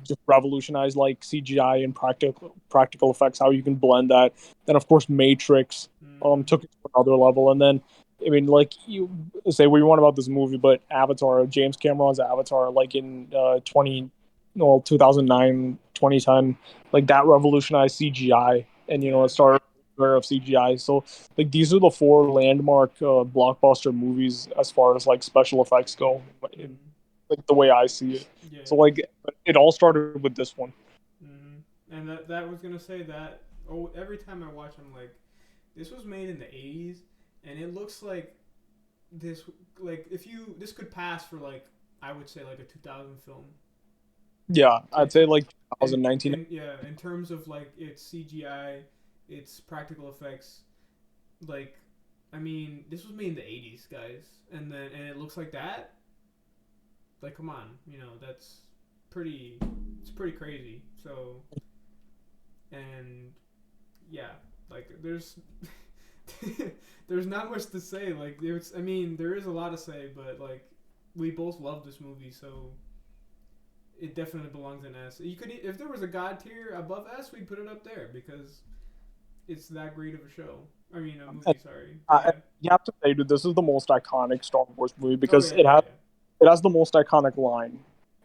just revolutionized like CGI and practical effects, how you can blend that. Then of course Matrix Mm-hmm. took it to another level, and then I mean like you say what you want about this movie, but Avatar, James Cameron's Avatar, like in 2009, 2010, like that revolutionized CGI, and it Yeah. started of CGI. So like these are the four landmark blockbuster movies as far as like special effects go, in Mm-hmm. like the way I see it. Yeah. So like it all started with this one. Mm-hmm. And that was gonna say that. Oh, every time I watch, I'm like, this was made in the '80s, and it looks like this. Like if you this could pass for like I would say like a 2000 film. Yeah, I'd say like In 2019. yeah, in terms of like its CGI, its practical effects, like I mean, this was made in the '80s, guys, and it looks like that. Like, come on, that's pretty. It's pretty crazy. So, and yeah, like there's not much to say. Like, I mean, there is a lot to say, but like we both love this movie, so it definitely belongs in S. You could, if there was a god tier above S, we'd put it up there because it's that great of a show. I mean, a And movie. Sorry, but yeah. you have to say, dude, this is the most iconic Star Wars movie Oh because yeah, yeah, it has the most iconic line.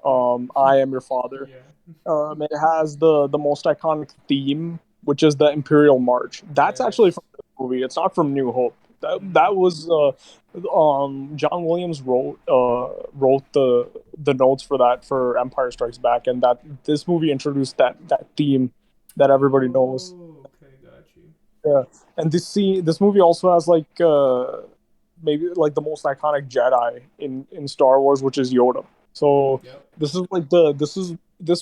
yeah. I am your father. Yeah, It has the most iconic theme, which is the Imperial March. That's actually yes. from the movie. It's not from New Hope. Mm-hmm. That was John Williams wrote the notes for that for Empire Strikes Back, and that this movie introduced that theme that everybody knows. Oh, okay, got you. Yeah, and this movie also has like maybe like the most iconic Jedi in Star Wars, which is Yoda. So Yep. this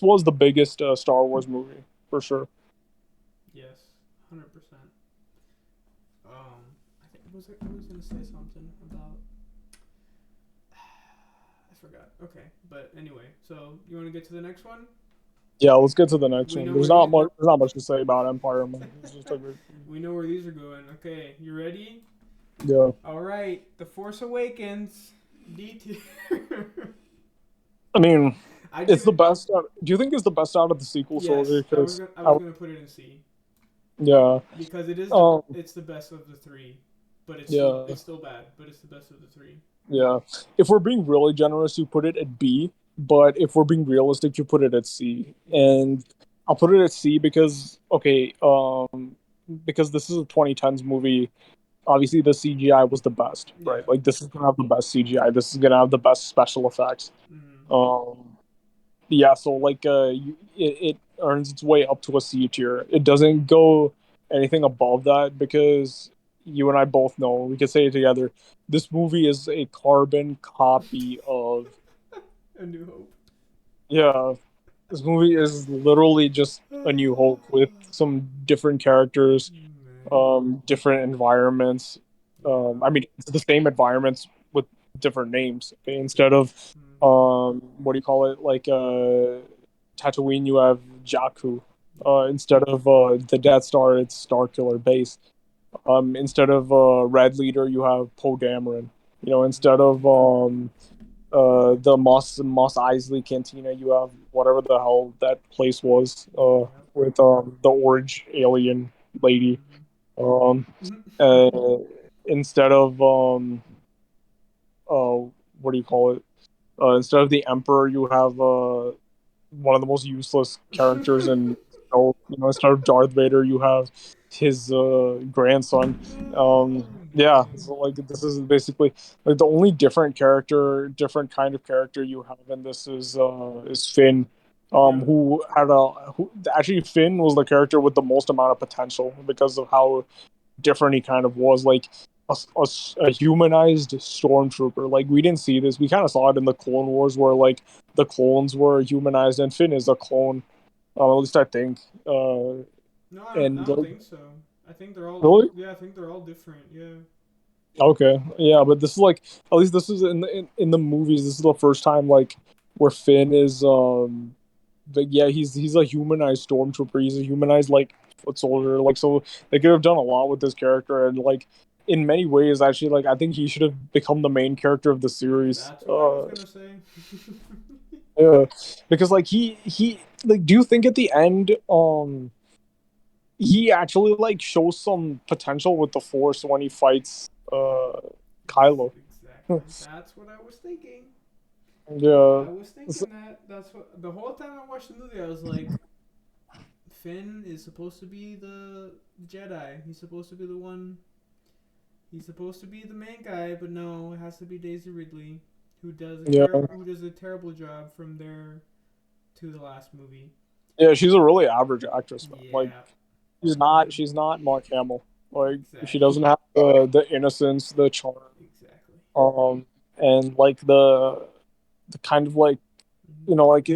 was the biggest Star Wars movie for sure. Yes. 100%. I was gonna say something about. I forgot. Okay, but anyway, so you want to get to the next one? Yeah, let's get to the next We one. know where these. There's not much to say about Empire, man. It's just a great, We know where these are going. Okay, you ready? yeah. All right, The Force Awakens, D tier. I mean, I'd it's give the it. best. Do you think it's the best out of the sequel trilogy? Yes, Because I was gonna put it in C yeah, because um, it's the best of the three, but yeah. it's still bad, but it's the best of the three. Yeah. If we're being really generous, you put it at B, but if we're being realistic, you put it at C. Yeah. And I'll put it at C because okay, because this is a 2010s movie. Obviously the CGI was the best, right? Yeah. Like this is gonna have the best CGI. This is gonna have the best special effects. Mm. Um yeah, so like it earns its way up to a C tier. It doesn't go anything above that because you and I both know, we can say it together, this movie is a carbon copy of, A New Hope. yeah, this movie is literally just a New Hope with some different characters, Man. different environments. Yeah. I mean, it's the same environments with different names. Okay? Instead of Mm-hmm. what do you call it? Like Tatooine, you have Jakku. Yeah. Instead of the Death Star, it's Starkiller Base. Instead of Red Leader, you have Poe Dameron. Instead Mm-hmm. of the Moss Eisley Cantina, you have whatever the hell that place was Yep. with the orange alien lady. Um, Mm-hmm. uh, Instead of what do you call it? Instead of the Emperor, you have one of the most useless characters in instead of Darth Vader, you have his grandson. Oh Yeah, man. so like this is basically like the only different kind of character you have in this is Finn. Yep. Who actually Finn was the character with the most amount of potential because of how different he kind of was, like a humanized stormtrooper. Like we didn't see this, we kind of saw it in the Clone Wars where like the clones were humanized and Finn is a clone, at least I think. No, I And don't think so. I think they're all. really, Yeah, I think they're all different. Yeah. okay, yeah, but this is like, at least this is in the movies, this is the first time like where Finn is like, yeah, he's a humanized stormtrooper, he's a humanized like foot soldier, like, so they could have done a lot with this character, and like in many ways actually, like I think he should have become the main character of the series. That's what I was gonna say. Yeah, because like he like, do you think at the end he actually like shows some potential with the Force when he fights Kylo? Exactly. That's what I was thinking. Yeah. I was thinking that. That's what the whole time I watched the movie, I was like, Finn is supposed to be the Jedi. He's supposed to be the one. He's supposed to be the main guy, but no, it has to be Daisy Ridley, Yeah. who does a terrible job from there to the last movie. Yeah, she's a really average actress, man. Like Yeah, she's not Mark Hamill. Like she exactly, doesn't have the innocence, the charm, exactly. and like the kind of like, Mm-hmm. like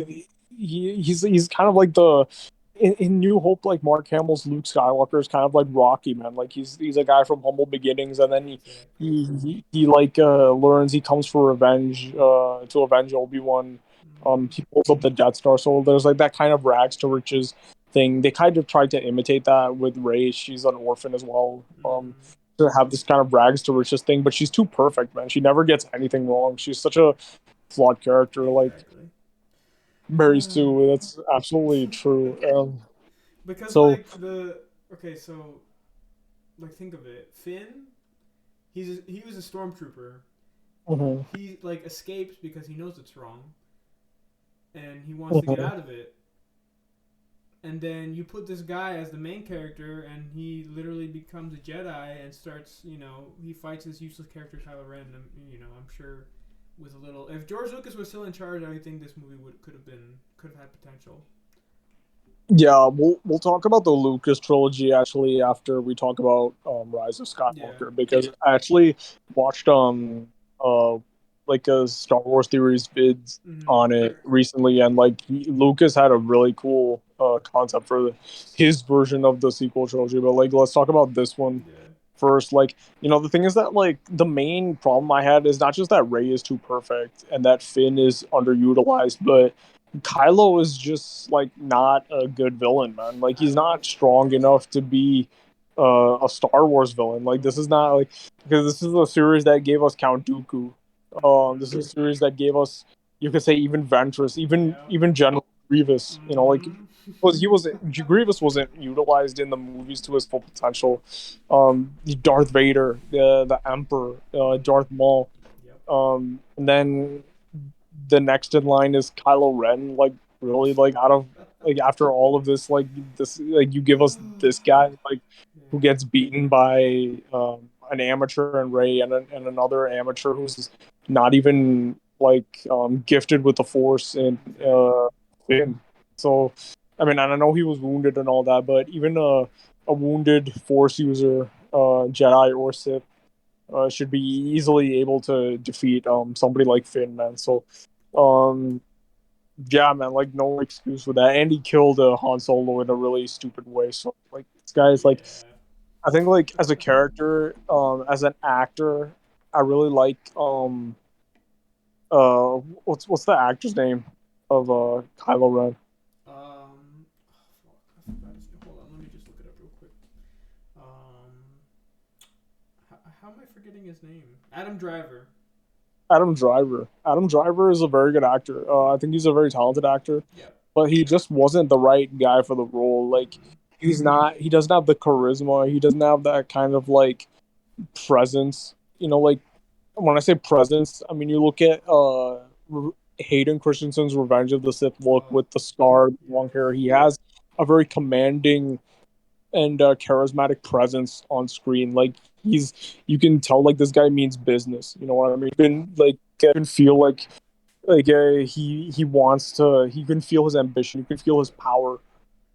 he's kind of like the in New Hope, like Mark Hamill's Luke Skywalker is kind of like Rocky, man. Like he's a guy from humble beginnings, and then Exactly. he like learns he comes for revenge to avenge Obi-Wan. Mm-hmm. He pulls up the Death Star, so there's like that kind of rags to riches thing. They kind of tried to imitate that with Rey. She's an orphan as well. Mm-hmm. To have this kind of rags to riches thing, but she's too perfect, man. She never gets anything wrong. She's such a flawed character. Like Exactly. Mary Sue, that's absolutely true. Because So like okay, so like think of it. Finn, he was a stormtrooper. mhm, He like escapes because he knows it's wrong and he wants to get mhm. out of it. And then you put this guy as the main character, and he literally becomes a Jedi and starts, he fights this useless character Kylo Ren. And, I'm sure with a little, if George Lucas was still in charge, I think this movie could have had potential. Yeah, we'll talk about the Lucas trilogy actually after we talk about Rise of Yeah. Skywalker, because I actually watched uh like a Star Wars theories vids Mm-hmm. on it recently, and like Lucas had a really cool concept for his version of the sequel trilogy. But like, let's talk about this one Yeah. first. Like, the thing is that like the main problem I had is not just that Rey is too perfect and that Finn is underutilized, but Kylo is just like not a good villain, man. Like At he's all. not strong enough to be a Star Wars villain. Like this is not like, because this is a series that gave us Count Dooku. This Mm-hmm. is a series that gave us, you could say, even Ventress, even Yeah. even General Grievous. Like Mm-hmm. he wasn't Grievous wasn't utilized in the movies to his full potential. Darth Vader, the Emperor, Darth Maul, Yep. and then the next in line is Kylo Ren. Like really, like out of like after all of this, like you give us this guy like who Yeah. gets beaten by an amateur and Ray and another amateur who's not even like gifted with the Force and Exactly. Finn. So, I mean, and I know he was wounded and all that, but even a wounded Force user, Jedi or Sith, should be easily able to defeat somebody like Finn, man. So, um, yeah, man, like no excuse with that. And he killed Han Solo in a really stupid way. So, like, this guy is like, Yeah. I think like as a character, as an actor, I really like what's the actor's name of Kylo Ren? Fuck, I forgot his name. Hold on, let me just look it up real quick. Um, how am I forgetting his name? Adam Driver. Adam Driver. Adam Driver is a very good actor. I think he's a very talented actor, Yep. but he just wasn't the right guy for the role. Like Mm-hmm. he's not. He doesn't have the charisma. He doesn't have that kind of like presence. Like when I say presence, I mean you look at Hayden Christensen's Revenge of the Sith look Oh, with the scar, long yes. hair. He has a very commanding and charismatic presence on screen. Like you can tell like this guy means business. You know what I mean? You can like you can feel like he wants to. He can feel his ambition. You can feel his power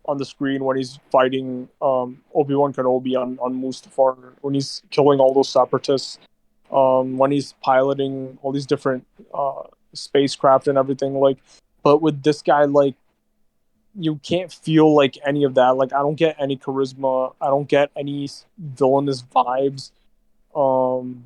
on the screen when he's fighting Obi-Wan Kenobi on Mustafar, when he's killing all those separatists, when he's piloting all these different spacecraft and everything. Like, but with this guy, like you can't feel like any of that. Like I don't get any charisma. I don't get any villainous vibes um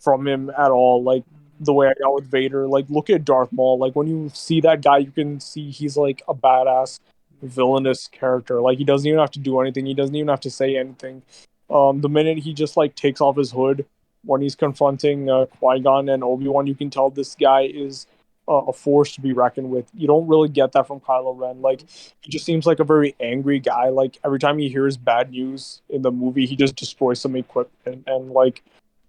from him at all. Like the Mm-hmm. way I got with Vader. Like look at Darth Maul. Like when you see that guy, you can see he's like a badass Mm-hmm. villainous character. Like he doesn't even have to do anything. He doesn't even have to say anything. The minute he just like takes off his hood when he's confronting Qui Gon and Obi Wan, you can tell this guy is a force to be reckoned with. You don't really get that from Kylo Ren. Like, Nope. he just seems like a very angry guy. Like, every time he hears bad news in the movie, he just destroys some equipment. And like,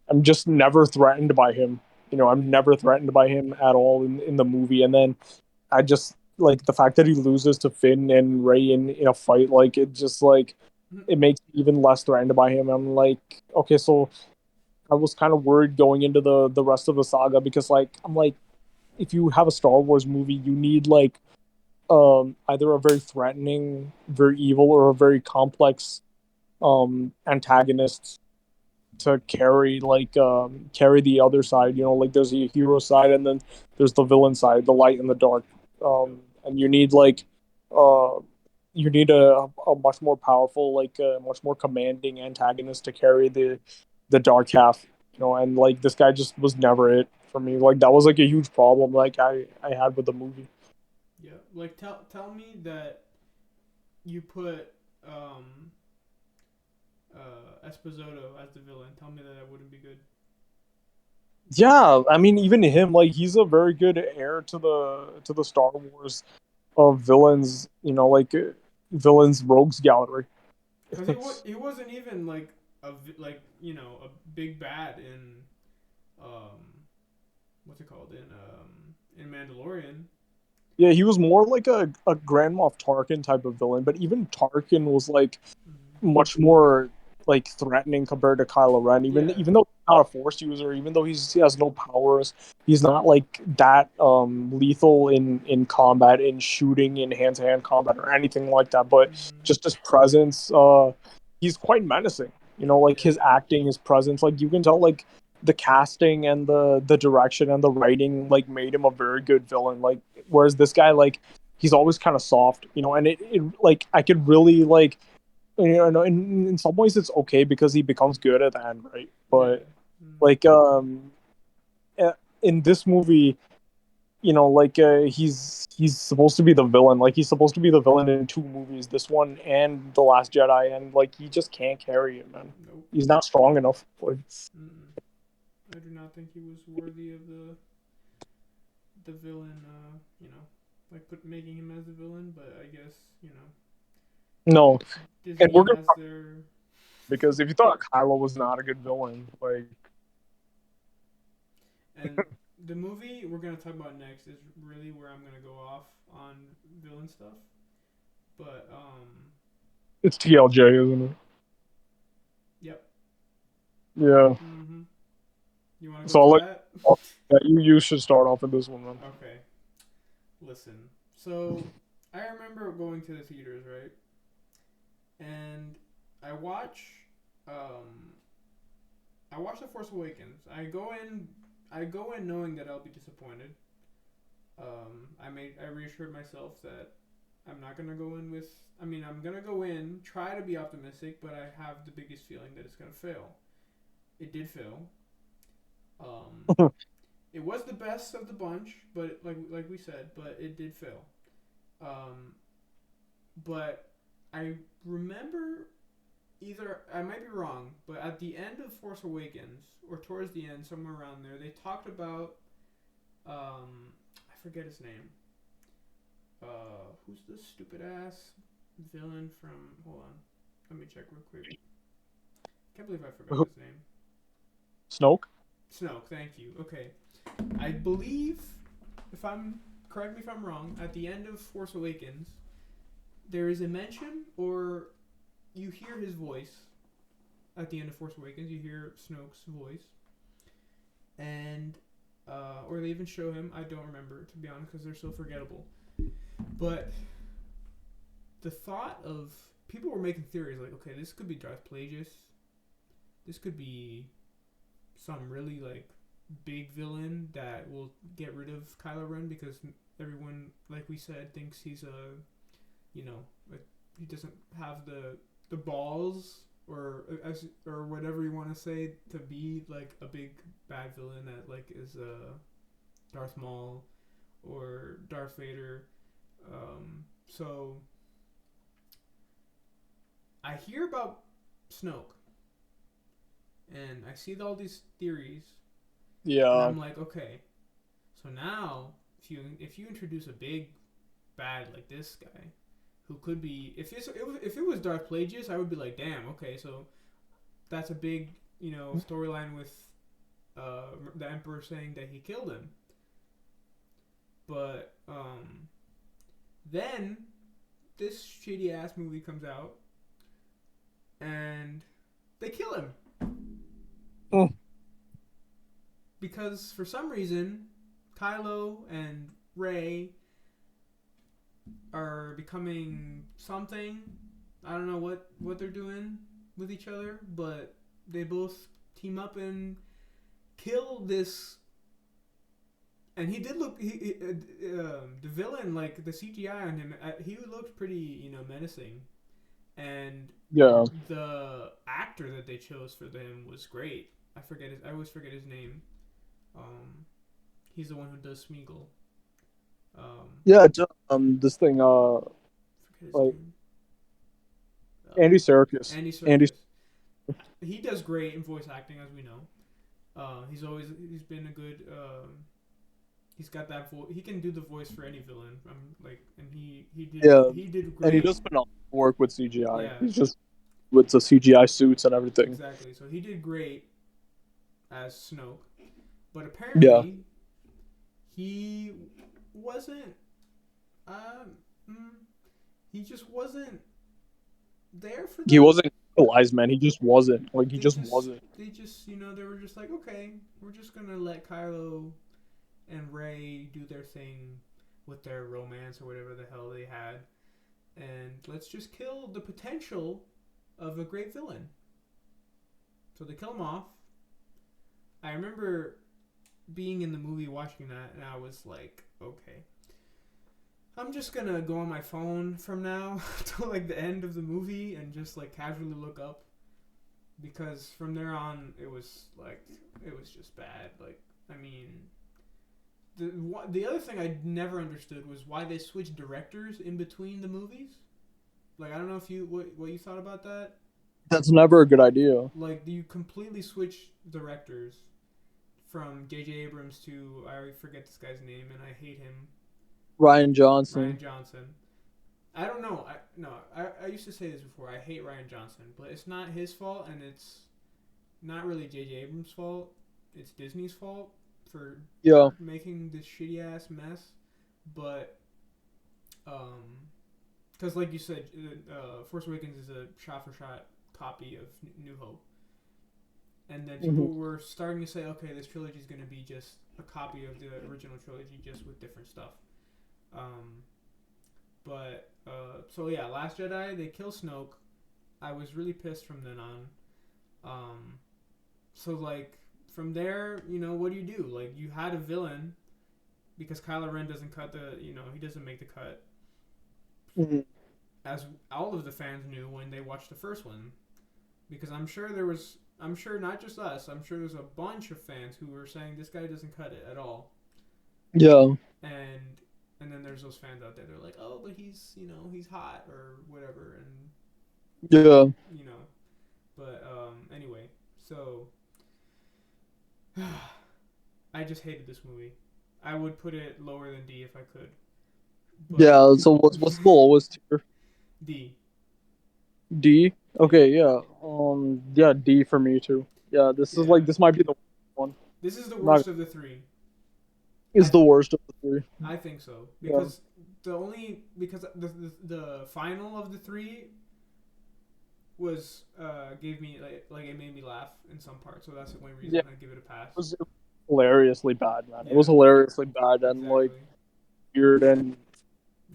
I'm just never threatened by him. I'm never threatened by him at all in the movie. And then I just like the fact that he loses to Finn and Ray in a fight. Like, it just like it makes me even less threatened by him. I'm like, okay, so I was kind of worried going into the rest of the saga because like I'm like, if you have a Star Wars movie, you need like either a very threatening, very evil, or a very complex antagonist to carry the other side. Like there's a hero side and then there's the villain side, the light and the dark. Yep. And you need like uh you need a much more powerful, like a much more commanding antagonist to carry the dark half. And like this guy just was never it for me. Like that was like a huge problem like I had with the movie. Yeah. Like tell me that you put um Esposito as the villain. Tell me that wouldn't be good. Yeah, I mean, even him, like he's a very good heir to the Star Wars of villains. Like villains rogues gallery. Cause he wasn't even like a big bad in um what's it called in Mandalorian. Yeah, he was more like a Grand Moff Tarkin type of villain, but even Tarkin was like Mm-hmm. much more like threatening compared to Kylo Ren. Even Yeah. even though he's not a Force user, even though he has no powers, he's not like that lethal in combat, in shooting, in hand to hand combat, or anything like that. But Mm-hmm. just his presence, he's quite menacing. Like Yeah. his acting, his presence, like you can tell, like the casting and the direction and the writing, like made him a very good villain. Like whereas this guy, like he's always kind of soft, and it like I could really like in some ways it's okay because he becomes good at the end, right? Yeah. But Mm-hmm. like in this movie, like he's supposed to be the villain. Like he's supposed to be the villain in two movies, this one and The Last Jedi, and like he just can't carry it, man. Nope. He's not strong enough. Like, Mm-mm. I do not think he was worthy of the villain. Like making him as the villain. But I guess no, and Disney we're gonna has talk their because if you thought Kylo was not a good villain, like and the movie we're gonna talk about next is really where I'm gonna go off on villain stuff. But it's TLJ, isn't it? yep. Yeah. Mm-hmm. You want to go So I'll to let that? yeah, you should start off with this one, man. Okay. Listen. So I remember going to the theaters, right? And I watch um I watch The Force Awakens. I go in knowing that I'll be disappointed. I reassured myself that I'm not gonna go in with. I mean, I'm gonna go in, try to be optimistic, but I have the biggest feeling that it's gonna fail. It did fail. Um, it was the best of the bunch, but like we said, but it did fail. Um, but I remember either I might be wrong, but at the end of Force Awakens or towards the end, somewhere around there, they talked about I forget his name. Who's the stupid ass villain from? Hold on, let me check real quick. Can't believe I forgot his name. Snoke. Snoke. Thank you. Okay, I believe if I'm correct me if I'm wrong. At the end of Force Awakens, there is a mention or you hear his voice at the end of Force Awakens. You hear Snoke's voice, and or they even show him. I don't remember to be honest because they're so forgettable. But the thought of people were making theories like, okay, this could be Darth Plagueis. This could be some really like big villain that will get rid of Kylo Ren because everyone, like we said, thinks he's like he doesn't have the balls or whatever you want to say to be like a big bad villain that like is Darth Maul or Darth Vader. So I hear about Snoke and I see all these theories and Yeah. I'm like, okay, so now if you introduce a big bad like this guy, who could be if it was Darth Plagueis, I would be like, damn, okay, so that's a big storyline with the Emperor saying that he killed him. But then this shitty ass movie comes out and they kill him Mm. because for some reason Kylo and Rey are becoming something. I don't know what they're doing with each other, but they both team up and kill this. And he did look the villain, like the CGI on him. He looked pretty menacing, and Yeah. the actor that they chose for them was great. I always forget his name. Um, he's the one who does Smeagol. Yeah. This thing. Forget his Like name. Andy Serkis. Andy Andy. Serkis. He does great in voice acting, as we know. He's been a good. He's got that voice. He can do the voice for any villain. And Yeah. he did And he great. does phenomenal work with CGI. Yeah, He's just with the CGI suits and everything. exactly. So he did great as Snoke, but Yeah. apparently he wasn't. Um, mm, he just wasn't there for He them. wasn't realized, man. He just wasn't. Like he They just just wasn't. they just they were just like, okay, we're just gonna let Kylo and Rey do their thing with their romance or whatever the hell they had, and let's just kill the potential of a great villain. So they kill him off. I remember being in the movie watching that, and I was like, okay, I'm just gonna go on my phone from now to like the end of the movie and just like casually look up, because from there on it was just bad. Like, I mean, the other thing I never understood was why they switched directors in between the movies. Like, I don't know if what you thought about that. That's never a good idea. Like, you completely switch directors from J.J. Abrams to, I forget this guy's name and I hate him, Ryan Ryan Johnson. Johnson. I don't know. I used to say this before. I hate Ryan Johnson, but it's not his fault, and it's not really J.J. Abrams' fault. It's Disney's fault for Yeah. making this shitty ass mess. But because like you said, Force Awakens is a shot for shot copy of New Hope, and then people Hmm. were starting to say, okay, this trilogy is going to be just a copy of the original trilogy, just with different stuff. Um, but so yeah, Last Jedi, they kill Snoke. I was really pissed from then on. So like from there, what do you do? Like, you had a villain because Kylo Ren doesn't cut he doesn't make the cut, Hmm. as all of the fans knew when they watched the first one. Because I'm sure not just us. I'm sure there's a bunch of fans who were saying this guy doesn't cut it at all. Yeah. And then there's those fans out there. They're like, oh, but he's hot or whatever, and Yeah. you know. But anyway, so I just hated this movie. I would put it lower than D if I could. But Yeah. So what's the lowest tier? D, D. yeah, Okay. Yeah. Yeah. D for me too. Yeah. yeah. This might be the one. This is the I'm not. worst of the three. I Is the worst of the three. I think so, Yeah. because the final of the three was gave me like it made me laugh in some parts, so that's the only reason Yeah. I give it a pass. It was hilariously bad, man. It was Yeah, hilariously bad and like exactly. weird and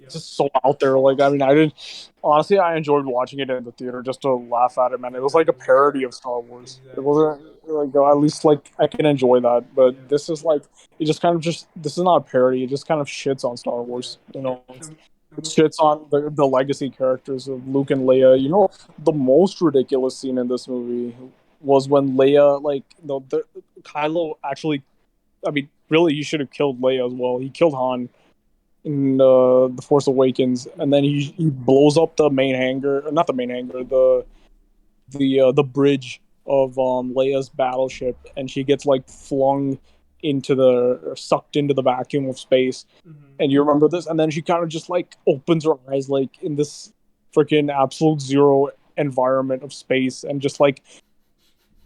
Yep. just so out there. Like, I mean, I didn't honestly. I enjoyed watching it in the theater just to laugh at it, man. It was like a Exactly. parody of Star Wars. It Exactly. wasn't like at least like I can enjoy that, but Yep. this is like it just kind of just this is not a parody. It just kind of shits on Star Yeah. Wars. You know, And it shits on the legacy characters of Luke and Leia. You know, the most ridiculous scene in this movie was when Leia, like the Kylo actually. I mean, really, he should have killed Leia as well. He killed Han in the Force Awakens, and then he blows up the main hangar, not the main hangar, the bridge of Leia's battleship, and she gets like flung into the sucked into the vacuum of space. Mm-hmm. And you remember this? And then she kind of just like opens her eyes like in this freaking absolute zero environment of space, and just like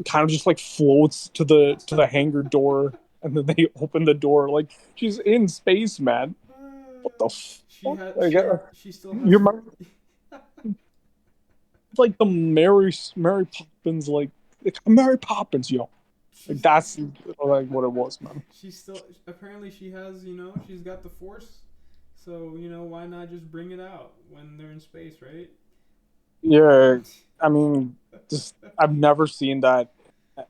kind of just like floats to the hangar door, and then they open the door like she's in space, man. What the She fuck? had Like, she still you has her. remember like the Mary Poppins, like Mary Poppins, yo. Like She's that's like what it was, man. she's still apparently she has she's got the force, so why not just bring it out when they're in space, right? Yeah, I mean, just I've never seen that.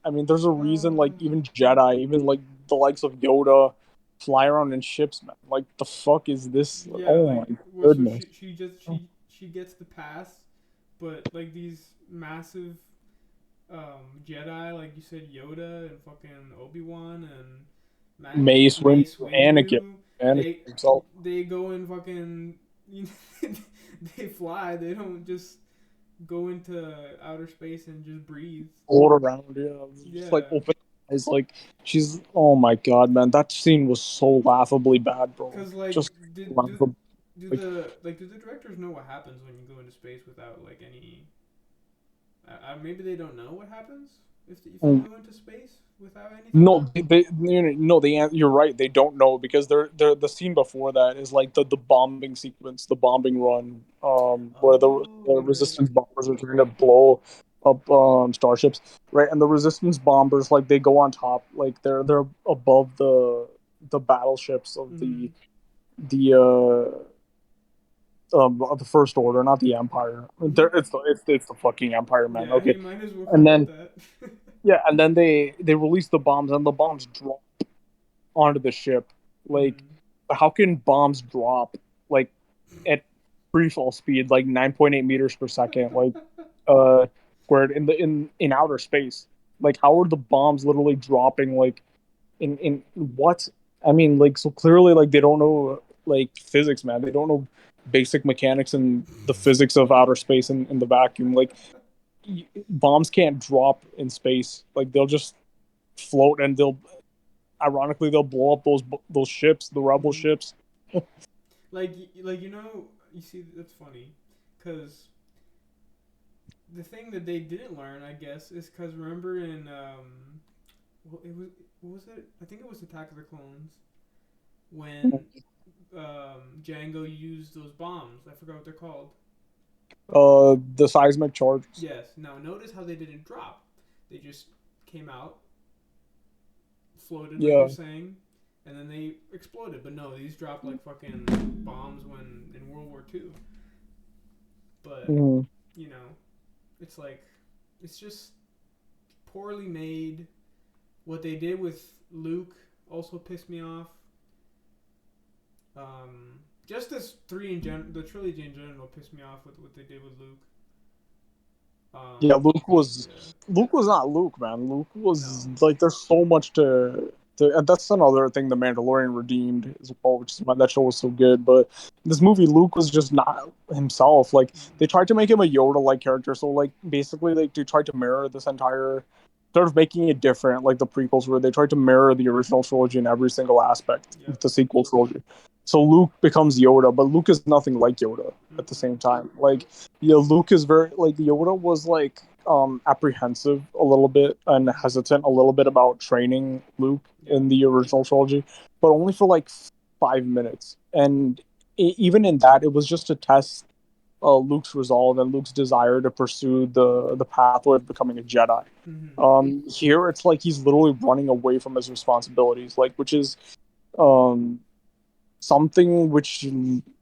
I mean, there's a reason like even Jedi, even like the likes of Yoda, fly around in ships, man. Like the fuck is this? Yeah, Oh like my well, so goodness. she gets the pass, but like these massive Jedi, like you said, Yoda and fucking Obi-Wan and Mace Mace Anakin, Windu, Anakin they himself, they go and fucking they fly. They don't just go into outer space and just breathe. float around, yeah, just like Yeah, open eyes, like she's. Oh my god, man, that scene was so laughably bad, bro. cause like Just did do laughable. do Like, do the directors know what happens when you go into space without like any? Maybe they don't know what happens if you go into space without anything. no, no, you're right. They don't know because they're the scene before that is like the bombing sequence, the bombing run, where the Oh right. resistance bombers are trying to blow up starships, right? And the resistance bombers like they go on top, like they're above the battleships of Mm-hmm. the of the First Order, not the Empire. It's the fucking Empire, man. Yeah, Okay, you might as well and call it then that. yeah, and then they release the bombs, and the bombs drop onto the ship. Like, Mm-hmm. how can bombs drop like at free fall speed, like 9.8 meters per second, like squared in outer space? Like, how are the bombs literally dropping like in what? I mean, like, so clearly, like they don't know like physics, man. They don't know basic mechanics and the physics of outer space and the vacuum. Like, bombs can't drop in space. Like, they'll just float, and they'll ironically they'll blow up those ships, the rebel Mm-hmm. ships. Like you see that's funny, cause the thing that they didn't learn, I guess, is because remember in well, it was what was it? I think it was Attack of the Clones when Django used those bombs. I forgot what they're called. The seismic charges. Yes. Now notice how they didn't drop. They just came out, floated like you're Yeah. saying, and then they exploded. But no, these dropped like fucking bombs when in World War II. But Mhm. you know, it's like it's just poorly made. What they did with Luke also pissed me off. Just this the trilogy in general pissed me off with what they did with Luke. Yeah, Yeah, Luke was not Luke, man. Luke was no. like there's so much to and that's another thing the Mandalorian redeemed as well, which is why that show was so good. But this movie, Luke was just not himself. Like they tried to make him a Yoda like character, so like basically like they tried to mirror this entire sort of making it different, like the prequels where they tried to mirror the original trilogy in every single aspect of Yep. the sequel trilogy. So Luke becomes Yoda, but Luke is nothing like Yoda at the Mm-mm. same time. Like yeah, Luke is very like Yoda was like apprehensive a little bit and Mm-hmm. hesitant a little bit about training Luke Yep. in the original trilogy, but only for like 5 minutes. And even in that, it was just to test Luke's resolve and Luke's desire to pursue the pathway of becoming a Jedi. Mm-hmm. Here, it's like he's literally running away from his responsibilities, like which is um, something which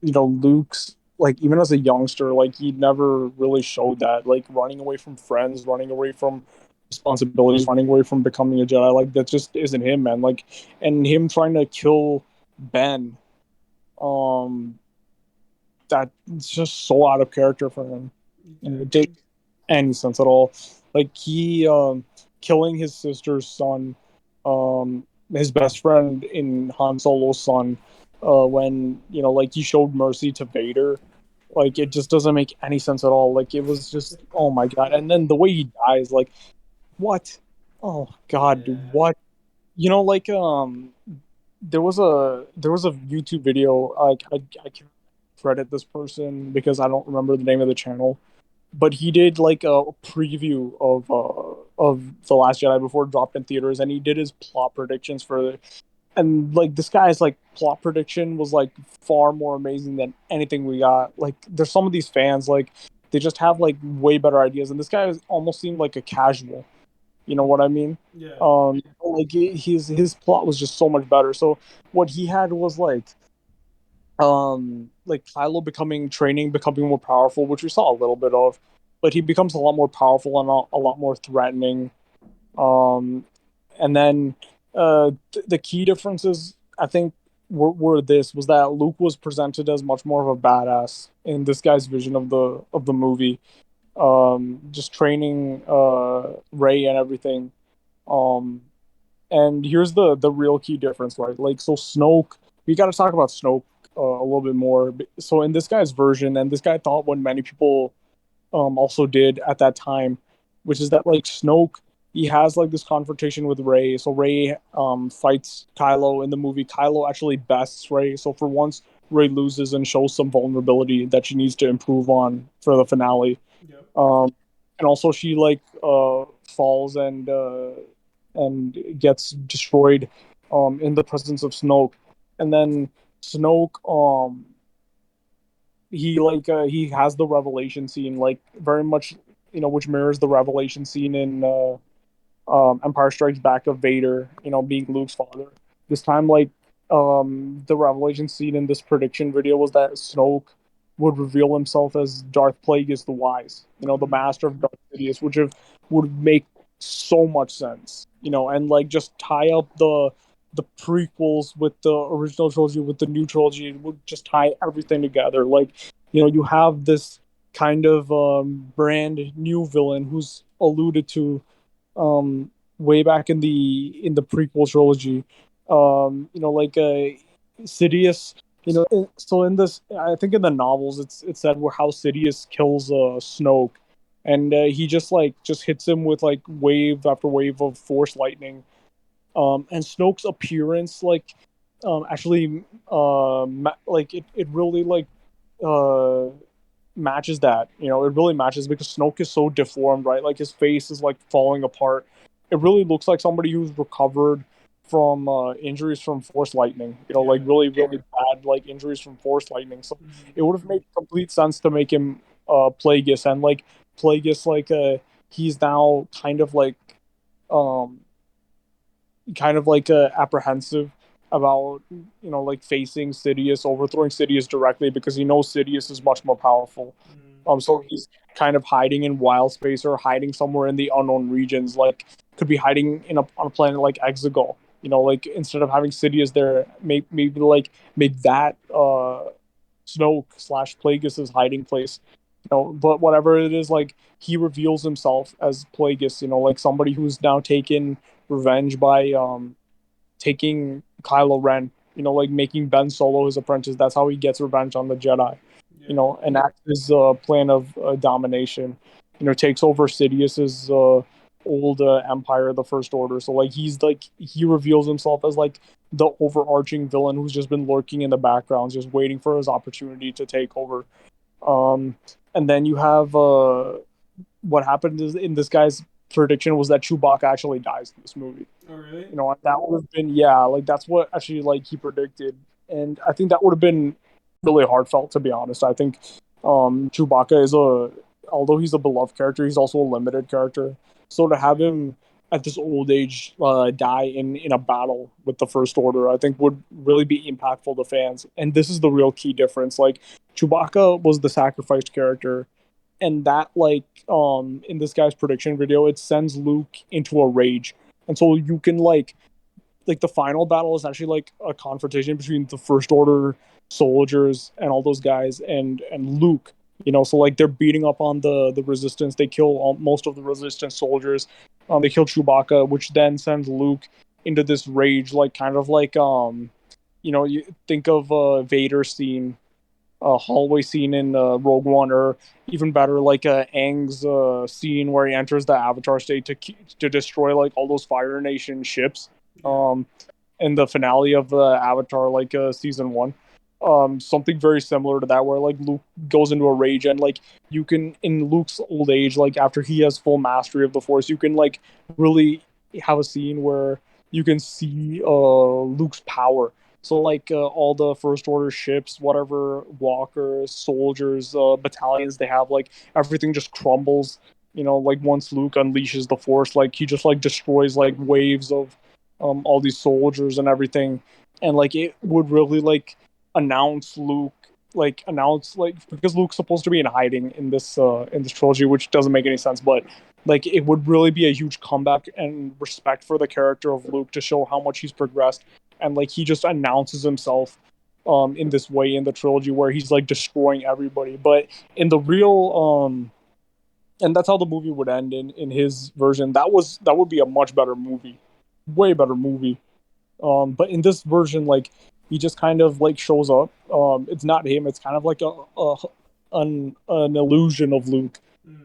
Luke's like even as a youngster, like he never really showed that, like running away from friends, running away from responsibilities, running away from becoming a Jedi, like that just isn't him, man. Like, and him trying to kill Ben, um, that's just so out of character for him, and it didn't Exactly. make any sense at all. Like he killing his sister's son, his best friend in Han Solo's son, when like he showed mercy to Vader. Like it Mm-hmm. just doesn't make any sense at all. Like it was just oh my god. And then the way he dies, like what? Oh god, dude, Yeah. what? like there was a YouTube video. Like I can't credit this person because I don't remember the name of the channel, but he did like a preview of the Last Jedi before it dropped in theaters, and he did his plot predictions for it. And like this guy's like plot prediction was like far more amazing than anything we got. Like there's some of these fans like they just have like way better ideas, and this guy almost seemed like a casual. You know what I mean? Yeah. Like his plot was just so much better. So what he had was like Kylo becoming more powerful, which we saw a little bit of, but he becomes a lot more powerful and a lot more threatening. Um, and then the key differences I think were this was that Luke was presented as much more of a badass in this guy's vision of the movie. Just training Ray and everything. Um, and here's the real key difference, right? Like, so Snoke, we got to talk about Snoke a little bit more. So in this guy's version, and this guy thought what many people also did at that time, which is that like Snoke, he has like this confrontation with Rey. So Rey fights Kylo in the movie. Kylo actually bests Rey. So for once, Rey loses and shows some vulnerability that she needs to improve on for the finale. Yep. And also she like falls and gets destroyed in the presence of Snoke. And then Snoke he has the revelation scene like very much which mirrors the revelation scene in Empire Strikes Back of Vader, being Luke's father. This time, like, the revelation scene in this prediction video was that Snoke would reveal himself as Darth Plagueis the Wise, the Mm-hmm. master of Darth Sidious, which would make so much sense, and like just tie up the prequels with the original trilogy with the new trilogy. It would just tie everything together. Like, you have this kind of brand new villain who's alluded to way back in the prequel trilogy. Like Sidious. So in this, I think in the novels, it's said where how Sidious kills Snoke, and he just hits him with like wave after wave of Force lightning. And Snoke's appearance, actually, like it really uh matches that. It really matches because Snoke is so deformed, right? Like his face is like falling apart. It really looks like somebody who's recovered from injuries from Force lightning. Like Yeah. really, really bad like injuries from Force lightning. So Mm-hmm. it would have made complete sense to make him Plagueis, and like Plagueis, he's now um kind of like apprehensive about like facing Sidious, overthrowing Sidious directly because he knows Sidious is much more powerful. Mm-hmm. So he's kind of hiding in wild space or hiding somewhere in the unknown regions. Like could be hiding on a planet like Exegol. Like instead of having Sidious there, maybe like make that Snoke slash Plagueis' hiding place. But whatever it is, like he reveals himself as Plagueis. Like somebody who's now taken revenge by taking Kylo Ren. Like making Ben Solo his apprentice. That's how he gets revenge on the Jedi. Yeah. And acts his plan of domination. Takes over Sidious's old empire, the First Order. So like he reveals himself as like the overarching villain who's just been lurking in the background, just waiting for his opportunity to take over. Um, and then you have what happened is in this guy's prediction was that Chewbacca actually dies in this movie. Oh, really? That would have been, yeah, like that's what actually like he predicted, and I think that would have been really heartfelt, to be honest. I think Chewbacca is although he's a beloved character, he's also a limited character. So to have him at this old age die in a battle with the First Order, I think would really be impactful to fans. And this is the real key difference. Like Chewbacca was the sacrificed character, and that in this guy's prediction video, it sends Luke into a rage, and so you can the final battle is actually like a confrontation between the First Order soldiers and all those guys and Luke. So like they're beating up on the Resistance. They kill most of the Resistance soldiers. They kill Chewbacca, which then sends Luke into this rage, like kind of like you think of Vader scene, hallway scene in Rogue One, or even better, like Aang's scene where he enters the Avatar state to destroy like all those Fire Nation ships. Yeah. In the finale of Avatar, like season one. Something very similar to that, where like Luke goes into a rage, and like you can, in Luke's old age, like after he has full mastery of the Force, you can like really have a scene where you can see Luke's power. So like all the First Order ships, whatever walkers, soldiers, battalions they have, like everything just crumbles. You know, like once Luke unleashes the Force, like he just like destroys like waves of all these soldiers and everything, and like it would really like announce Luke, like announce like, because Luke's supposed to be in hiding in this trilogy, which doesn't make any sense, but like it would really be a huge comeback and respect for the character of Luke to show how much he's progressed, and like he just announces himself in this way in the trilogy where he's like destroying everybody, but in the real and that's how the movie would end in his version. That would be a much better movie, way better movie. But in this version, like he just kind of like shows up. It's not him. It's kind of like an illusion of Luke.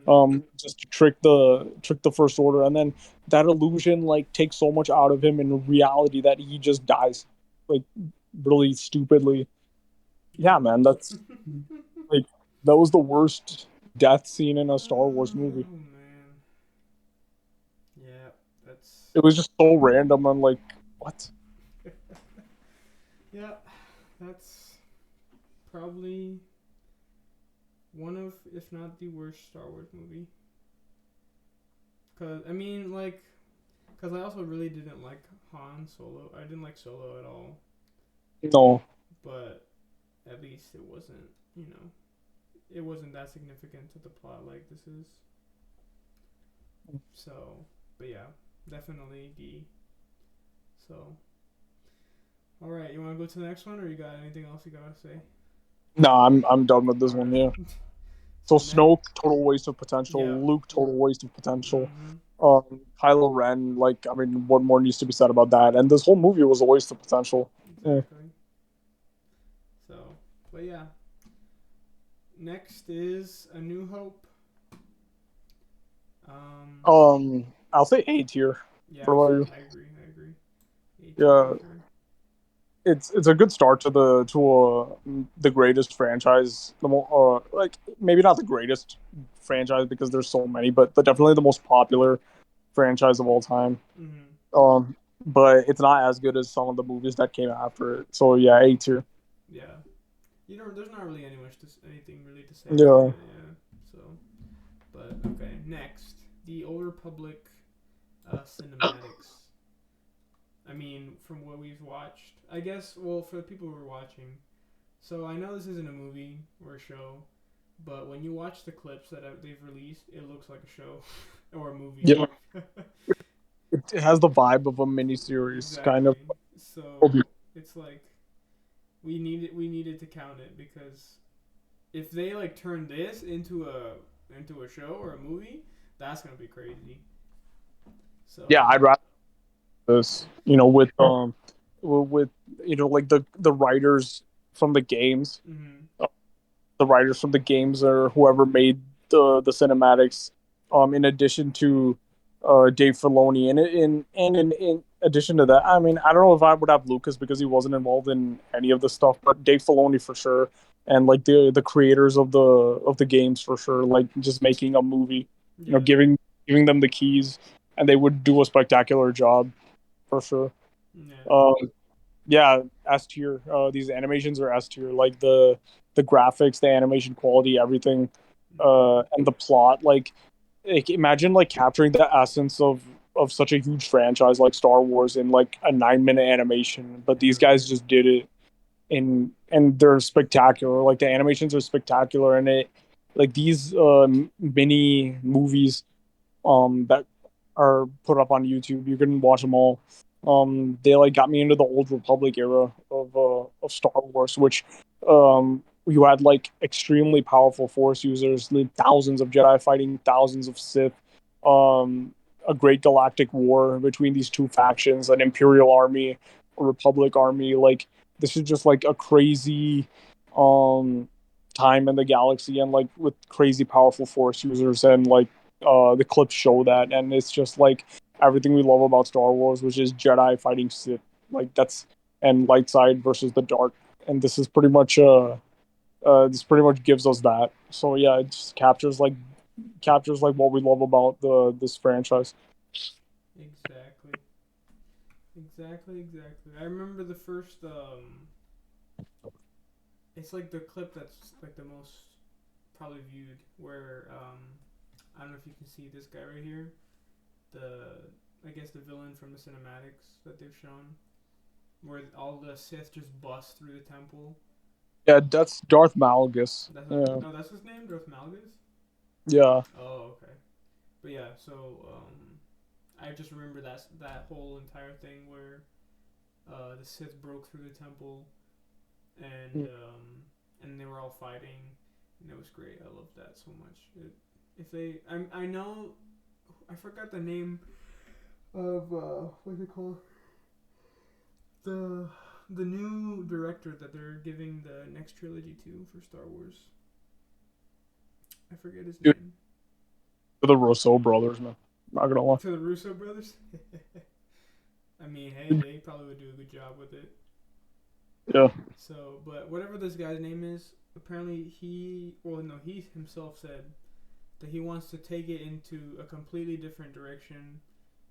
Mm. Just to trick the First Order, and then that illusion like takes so much out of him in reality that he just dies, like really stupidly. Yeah, man, that's Yeah. like that was the worst death scene in a Star Wars movie. Oh man. Yeah, that's It was just so random and like what? yeah, that's probably one of, if not the worst Star Wars movie. Cause I mean, like, cause I also really didn't like Han Solo. I didn't like Solo at all. No. But at least it wasn't, you know, it wasn't that significant to the plot like this is. So, but yeah, definitely D. So, all right, you want to go to the next one, or you got anything else you gotta say? No, I'm done with All this one. right. Yeah. So So next, Snoke, total waste of yeah. potential. Luke, total waste of potential. Mhm. Kylo Ren, like I mean, what more needs to be said about that? And this whole movie was a waste of potential. Yeah. Exactly. So, but yeah. Next is A New Hope. Um, I'll say A tier. yeah, What about you? I agree. I agree. A tier Yeah, for sure. it's a good start to the greatest franchise. The more like maybe not the greatest franchise because there's so many, but definitely the most popular franchise of all time. Mhm. But it's not as good as some of the movies that came after it. So yeah, A tier. Yeah. You know, there's not really anything really to say about Yeah. it. Yeah. So, but okay. Next, the Old Republic cinematics. I mean, from what we've watched, I guess. Well, for the people who are watching, so I know this isn't a movie or a show, but when you watch the clips that they've released, it looks like a show or a movie. Yeah. It has the vibe of a miniseries, kind of. Exactly. So it's like we needed to count it because if they like turn this into a show or a movie, that's gonna be crazy. Yeah, So I'd rather this, you know, with you know, like the writers from the games, mhm. uh, the writers from the games or whoever made the cinematics, in addition to Dave Filoni, and in addition to that, I mean, I don't know if I would have Lucas because he wasn't involved in any of the stuff, but Dave Filoni for sure, and like the creators of the games for sure, like just making a movie, you know, Yeah. giving them the keys, and they would do a spectacular job for sure. Yeah. Um, yeah, S tier. These animations are S tier. Like the graphics, the animation quality, everything, Mhm. and the plot. Like imagine like capturing the essence of such a huge franchise like Star Wars in like a 9 minute animation. But these guys Right. just did it and they're spectacular. Like the animations are spectacular, and it like these mini movies that are put up on YouTube. You can watch them all. They like got me into the old Republic era of Star Wars, which you had like extremely powerful Force users, like, thousands of Jedi fighting thousands of Sith, um, a great galactic war between these two factions, an Imperial army, a Republic army. Like this is just like a crazy um time in the galaxy, and like with crazy powerful Force users, and like the clips show that, and it's just like everything we love about Star Wars, which is Jedi fighting Sith. Like that's and light side versus the dark, and this is pretty much this pretty much gives us that. So yeah, it just captures like what we love about the this franchise. Exactly. Exactly. I remember the first. It's like the clip that's like the most probably viewed, where I don't know if you can see this guy right here. The I guess the villain from the cinematics that they've shown, where all the Sith just bust through the temple. Yeah, that's Darth Malgus. That's his, Yeah, no, that's his name, Darth Malgus. yeah. Oh, okay. But yeah, so I just remember that whole entire thing where the Sith broke through the temple and they were all fighting, and it was great. I loved that so much. If they, I know, I forgot the name of what's it called? The the new director that they're giving the next trilogy to for Star Wars. I forget his Dude, name. the Rousseau brothers, man. Not gonna lie. To the Russo brothers. I mean, hey, they probably would do a good job with it. Yeah. So, but whatever this guy's name is, apparently he himself said that he wants to take it into a completely different direction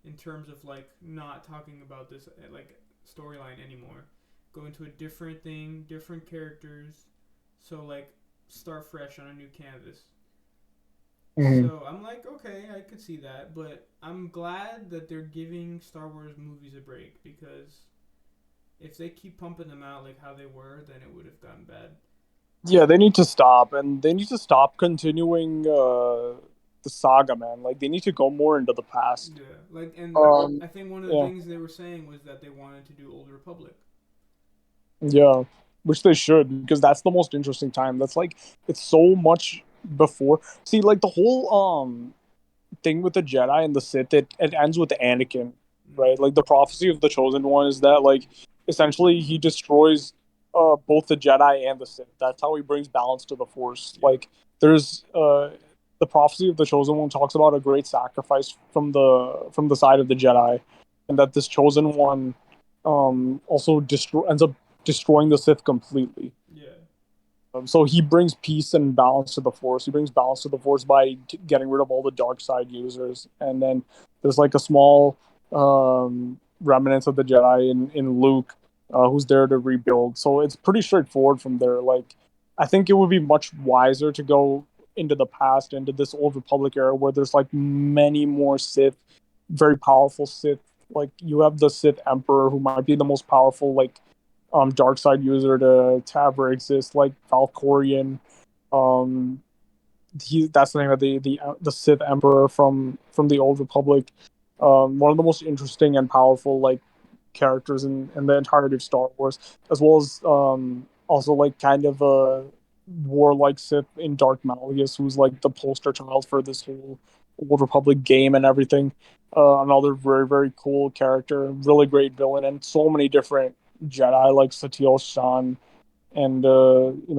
in terms of like not talking about this like storyline anymore. Go into a different thing, different characters. So like start fresh on a new canvas. Mm-hmm. So I'm like, okay, I could see that, but I'm glad that they're giving Star Wars movies a break because if they keep pumping them out like how they were, then it would have gotten bad. Yeah, they need to stop, and they need to stop continuing the saga, man. Like they need to go more into the past. Yeah, like, and Um, I think one of the yeah, things they were saying was that they wanted to do Old Republic. yeah, which they should because that's the most interesting time. That's like it's so much before. See, like the whole thing with the Jedi and the Sith, it ends with Anakin, right? Mm-hmm. Like the prophecy of the Chosen One is that like essentially he destroys both the Jedi and the Sith. That's how he brings balance to the Force. Yep. Like there's the prophecy of the Chosen One talks about a great sacrifice from the side of the Jedi, and that this Chosen One also ends up destroying the Sith completely. Yeah. So he brings peace and balance to the force. He brings balance to the force by getting rid of all the dark side users, and then there's like a small remnants of the Jedi in Luke, who's there to rebuild. So it's pretty straightforward from there. Like I think it would be much wiser to go into the past, into this old Republic era where there's like many more Sith, very powerful Sith. Like you have the Sith Emperor, who might be the most powerful like dark side user to ever exist, like Valkorian. Um, that's the name of the Sith Emperor from the Old Republic. One of the most interesting and powerful like characters in the entirety of Star Wars, as well as also like kind of a warlike Sith in Dark Malleus, who's like the poster child for this whole Old Republic game and everything. Another very cool character, really great villain, and so many different Jedi like Satele Shan and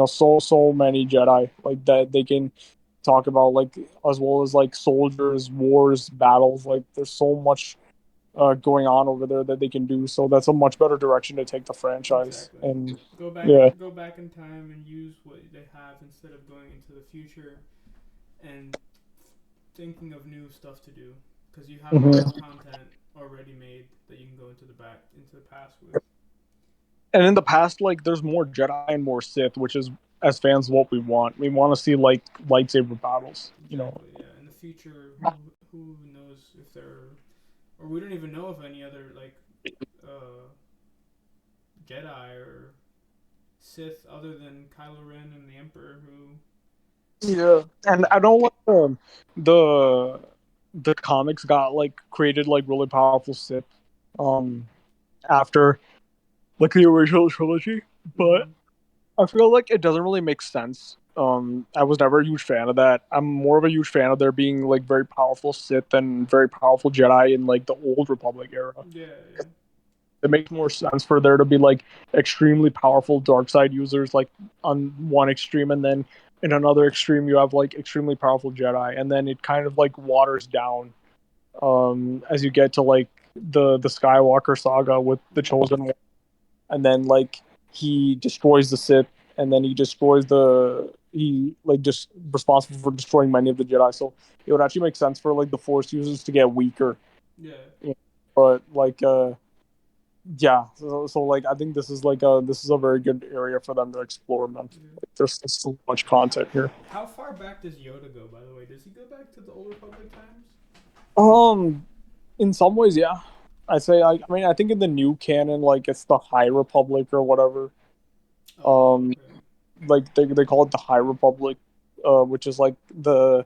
so many Jedi like that they can talk about, like as well as like soldiers, wars, battles. Like there's so much going on over there that they can do. So that's a much better direction to take the franchise. Exactly. And Go back, yeah, go back in time and use what they have instead of going into the future and thinking of new stuff to do because you have all this mm-hmm. content already made that you can go into the past with. And in the past, like there's more Jedi and more Sith, which is as fans what we want. We want to see like lightsaber battles. You know, Exactly. Yeah. In the future, who knows if there or we don't even know of any other like uh, Jedi or Sith other than Kylo Ren and the Emperor who. yeah, and I don't like the the comics got like created like really powerful Sith um after like the original trilogy, but Mm-hmm. I feel like it doesn't really make sense. I was never a huge fan of that. I'm more of a huge fan of there being like very powerful Sith and very powerful Jedi in like the old Republic era. Yeah. Yeah. It makes more sense for there to be like extremely powerful dark side users like on one extreme, and then in another extreme you have like extremely powerful Jedi, and then it kind of like waters down as you get to like the Skywalker saga with the Chosen One, and then like he destroys the Sith, and then he destroys he like just responsible for destroying many of the Jedi. So it would actually make sense for like the Force users to get weaker. Yeah. You know? But like yeah, so like I think this is a very good area for them to explore, man. Yeah. Like, there's so much content here. How far back does Yoda go, by the way? Does he go back to the Old Republic times? Um, in some ways, yeah. I mean, I think in the new canon, like it's the High Republic or whatever. Oh, Um, okay. like they call it the High Republic, which is like the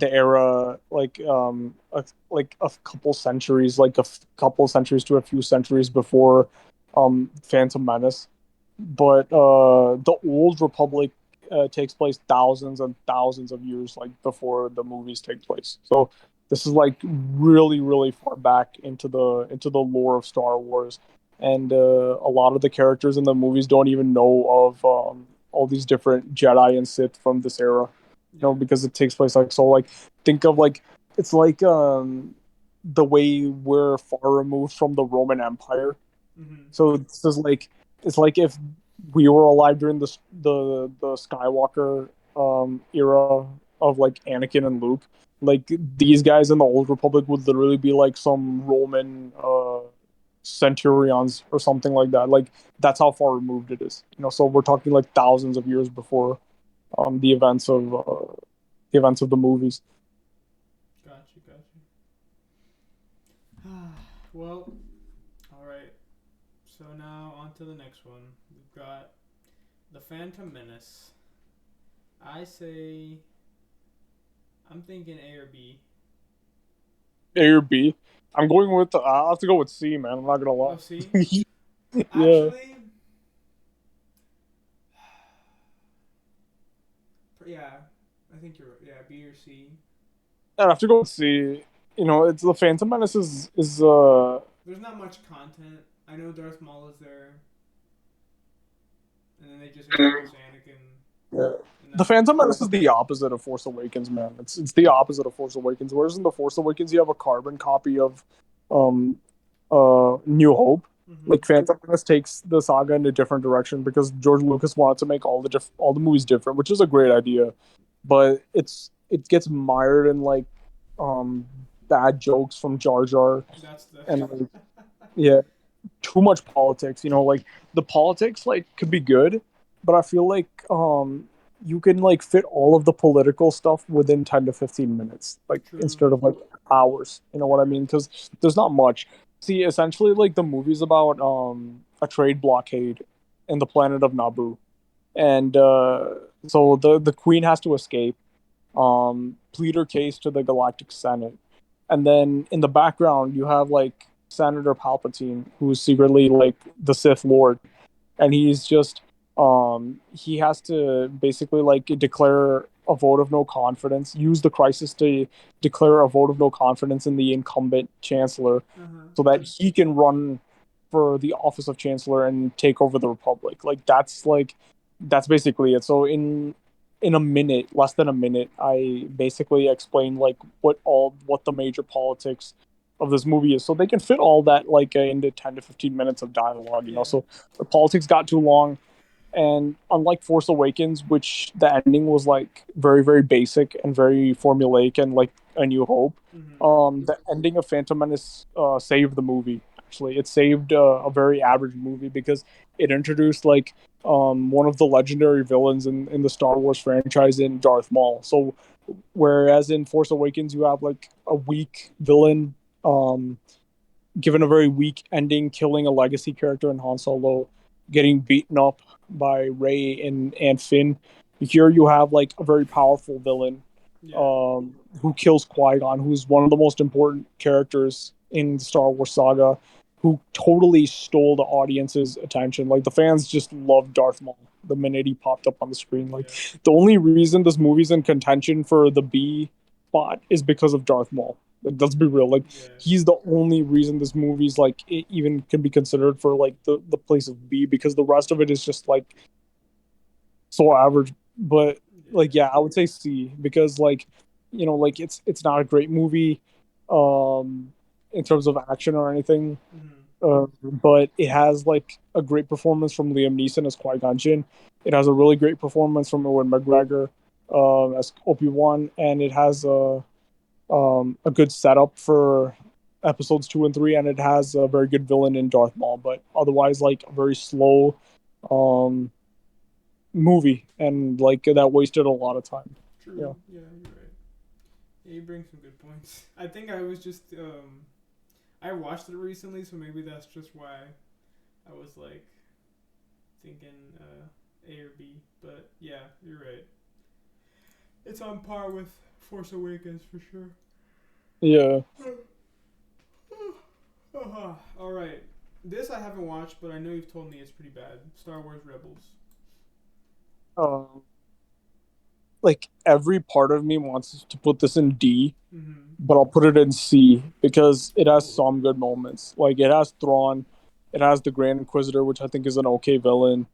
era like a couple centuries, like couple centuries to a few centuries before Phantom Menace. But the Old Republic takes place thousands and thousands of years like before the movies take place. So this is like really really far back into the lore of Star Wars, and a lot of the characters in the movies don't even know of all these different Jedi and Sith from this era. Yeah. Because it takes place like so. Like think of like it's like the way we're far removed from the Roman Empire, Mm-hmm. so this is like it's like if we were alive during the Skywalker era of like Anakin and Luke. Like these guys in the Old Republic would literally be like some Roman centurions or something like that. Like that's how far removed it is. So we're talking like thousands of years before the events of the movies. Gotcha, gotcha. Well, all right. So now on to the next one. We've got the Phantom Menace. I say I'm thinking A or B. A or B. I'm going with. I have to go with C, man. I'm not gonna lie. Oh, C. Yeah. Actually, yeah. I think you're right. Yeah, B or C. I'd have to go with C. It's the Phantom Menace is There's not much content. I know Darth Maul is there, and then they just introduce Anakin, yeah. and The that's it. Phantom Menace is the opposite of Force Awakens, man. It's the opposite of Force Awakens. Whereas in the Force Awakens you have a carbon copy of um New Hope. Mm-hmm. Like Phantom Menace takes the saga in a different direction because George Lucas wanted to make all the movies different, which is a great idea. But it gets mired in like um bad jokes from Jar Jar That's the. and like, yeah, too much politics. Like the politics like could be good, but I feel like you can like fit all of the political stuff within 10 to 15 minutes, like True. instead of like hours. You know what I mean? Because there's not much. See, essentially, like the movie's about a trade blockade in the planet of Naboo, and so the queen has to escape, plead her case to the Galactic Senate, and then in the background you have like Senator Palpatine, who's secretly like the Sith Lord, and he's just he has to basically like declare a vote of no confidence, use the crisis to declare a vote of no confidence in the incumbent chancellor, Uh huh. so that he can run for the office of chancellor and take over the republic. Like that's basically it. So in a minute, less than a minute, I basically explained like what the major politics of this movie is, so they can fit all that like into 10 to 15 minutes of dialogue. Yeah. So the politics got too long, and unlike Force Awakens, which the ending was like very very basic and very formulaic and like A New Hope, Mm-hmm. the ending of Phantom Menace saved the movie. Actually, it saved a very average movie because it introduced like one of the legendary villains in the Star Wars franchise in Darth Maul. So whereas in Force Awakens you have like a weak villain, um, given a very weak ending, killing a legacy character in Han Solo, getting beaten up by Rey and Finn. Here you have like a very powerful villain, Yeah. who kills Qui Gon, who's one of the most important characters in the Star Wars saga, who totally stole the audience's attention. Like the fans just loved Darth Maul the minute he popped up on the screen. Like Yeah. the only reason this movie's in contention for the B spot is because of Darth Maul. Like, let's be real. Like Yeah. he's the only reason this movie's like it even can be considered for like the place of B, because the rest of it is just like so average. But like Yeah. yeah, I would say C because like like it's not a great movie, um, in terms of action or anything. Mm-hmm. But it has like a great performance from Liam Neeson as Qui-Gon Jinn. It has a really great performance from Ewan McGregor as Obi-Wan, and it has a good setup for episodes 2 and 3, and it has a very good villain in Darth Maul. But otherwise, like a very slow um, movie, and like that wasted a lot of time. True. Yeah. Yeah, you're right. Yeah, you bring some good points. I think I was just I watched it recently, so maybe that's just why I was like thinking A or B. But yeah, you're right. It's on par with Force Awakens for sure. Yeah. All right. This I haven't watched, but I know you've told me it's pretty bad. Star Wars Rebels. Um, like every part of me wants to put this in D, Mm-hmm. but I'll put it in C because it has Oh, some okay. good moments. Like it has Thrawn, it has the Grand Inquisitor, which I think is an okay villain.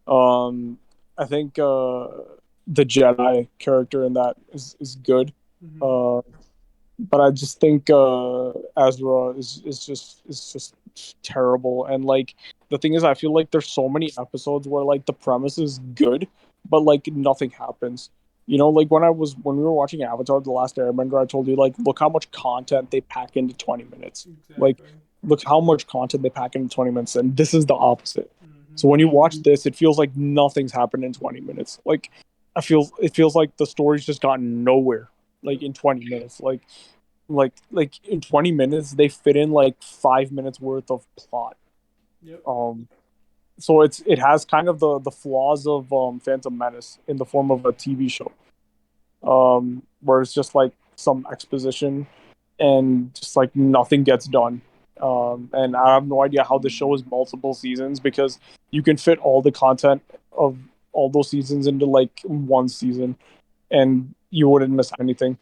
Um, I think the Jedi character in that is good. Mm-hmm. Uh, but I just think Ezra is just terrible. And like the thing is, I feel like there's so many episodes where like the premise is good, but like nothing happens. Like when we were watching Avatar: The Last Airbender, I told you like look how much content they pack into 20 minutes. Like Exactly. look how much content they pack into 20 minutes, and this is the opposite. Mm-hmm. So when you watch this, it feels like nothing's happened in 20 minutes. Like it feels like the story's just gotten nowhere. Like Yep. in 20 minutes, like in 20 minutes they fit in like 5 minutes worth of plot. Yep. um so it has kind of the flaws of Phantom Menace in the form of a TV show, where it's just like some exposition and just like nothing gets done. And I have no idea how the show is multiple seasons because you can fit all the content of all those seasons into like one season and you wouldn't miss anything.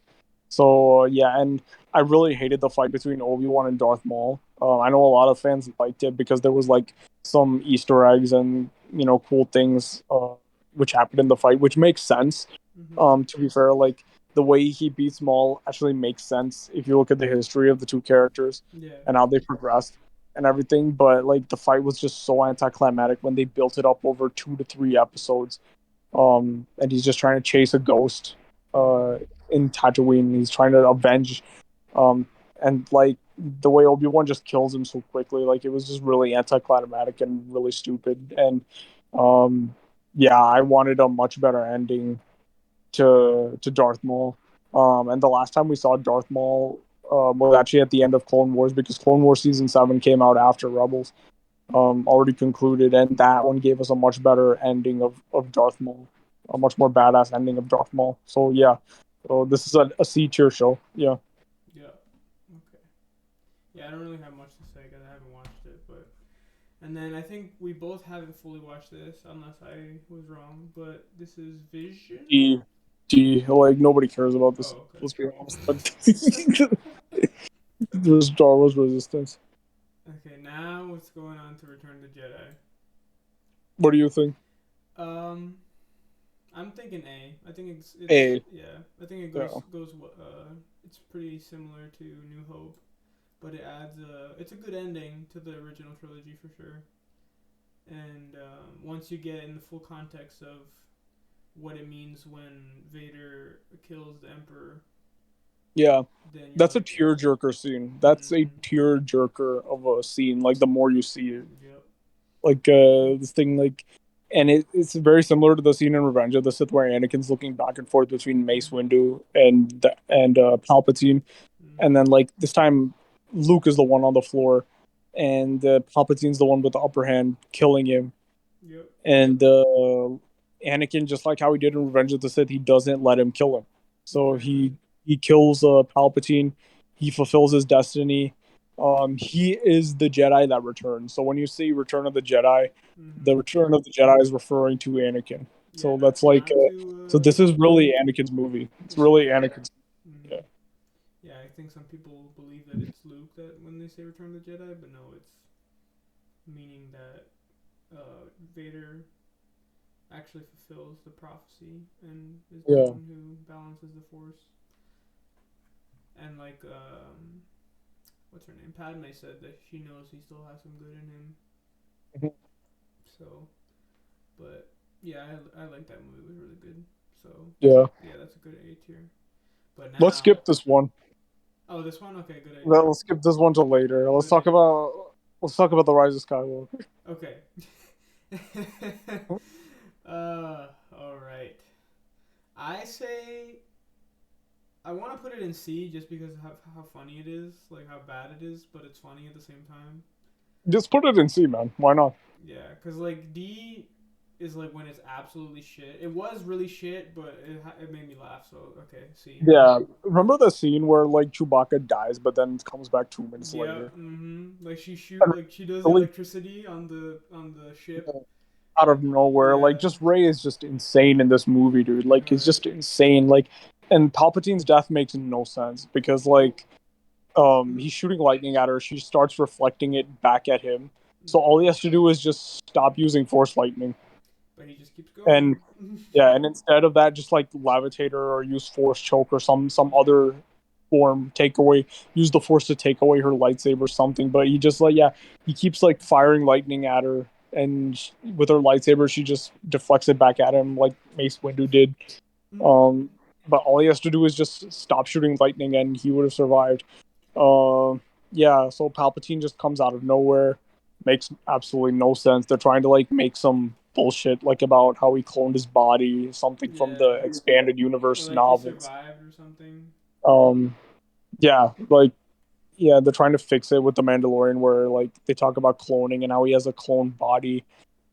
So yeah, and I really hated the fight between Obi-Wan and Darth Maul. I know a lot of fans liked it because there was like some Easter eggs and cool things which happened in the fight, which makes sense. Mm-hmm. To be fair, like the way he beats Maul actually makes sense if you look at the history of the two characters Yeah. and how they progressed and everything. But like the fight was just so anticlimactic when they built it up over 2 to 3 episodes. And he's just trying to chase a ghost Mm-hmm. uh, in Tatooine. He's trying to avenge, um, and like the way Obi-Wan just kills him so quickly, like it was just really anticlimactic and really stupid. And um, yeah, I wanted a much better ending to Darth Maul. And the last time we saw Darth Maul was actually at the end of Clone Wars because Clone Wars season 7 came out after Rebels already concluded, and that one gave us a much better ending of Darth Maul, a much more badass ending of Darth Maul. So yeah, so this is a C tier show. Yeah. Yeah. Okay. Yeah, I don't really have much to say because I haven't watched it, but and then I think we both haven't fully watched this, unless I was wrong. But this is Vision. D, D. Like nobody cares about this. Oh, Let's be honest. okay. But there's Star Wars Resistance. Okay, now what's going on to Return of the Jedi? What do you think? Um, I'm thinking A. I think it's A. yeah. I think it Yeah. goes it's pretty similar to New Hope, but it adds it's a good ending to the original trilogy for sure. And once you get in the full context of what it means when Vader kills the Emperor, Yeah. then you're That's a like, tearjerker scene. That's a mm-hmm. tearjerker of a scene. Like the more you see it, Yep. like this thing like and it's very similar to the scene in Revenge of the Sith where Anakin's looking back and forth between Mace Mm-hmm. Windu and Palpatine, and Mm-hmm. then like this time Luke is the one on the floor, and Palpatine's the one with the upper hand, killing him, Yep. and Anakin, just like how he did in Revenge of the Sith, he doesn't let him kill him, so Exactly. he kills Palpatine, he fulfills his destiny. He is the Jedi that returns. So when you see Return of the Jedi, the Mm-hmm. Return of the Jedi is referring to Anakin. Yeah, So that's like, not so to this is really Anakin's movie. It's really yeah. Anakin's. Mm-hmm. Yeah, Yeah, I think some people believe that it's Luke that when they say Return of the Jedi, but no, it's meaning that Vader actually fulfills the prophecy and is the yeah, one who balances the Force. and like what's her name? Padme said that she knows he still has some good in him. Mhm. So, but yeah, I like that movie. It was really good. So Yeah. yeah, that's a good A tier. But Let's now, skip this one. oh, this one. Okay, good idea. Let's skip this one till later. What is it? Let's talk about the Rise of Skywalker. Okay. All right. I say I want to put it in C just because of how funny it is, like how bad it is, but it's funny at the same time. Just put it in C, man. Why not? Yeah, because like D is like when it's absolutely shit. It was really shit, but it made me laugh. So okay, C. Yeah. Remember the scene where like Chewbacca dies, but then comes back 2 minutes later? Yep. Like And she does the really electricity on the ship. out of nowhere, like Yeah. just Ray is just insane in this movie, dude. Like it's Right. just insane. Like, and Palpatine's death makes no sense because like he's shooting lightning at her. She starts reflecting it back at him. So all he has to do is just stop using force lightning. But he just keeps And going. yeah, and instead of that, just like levitate her or use force choke or some other form take away, use the force to take away her lightsaber or something. But he just like yeah, he keeps like firing lightning at her, and with her lightsaber, she just deflects it back at him like Mace Windu did. Um, but all he has to do is just stop shooting lightning, and he would have survived. Uh, yeah, so Palpatine just comes out of nowhere, makes absolutely no sense. They're trying to like make some bullshit like about how he cloned his body, something from the Yeah. expanded Or universe like he novels. survived or something. Um, yeah, like yeah, they're trying to fix it with the Mandalorian, where like they talk about cloning and how he has a cloned body,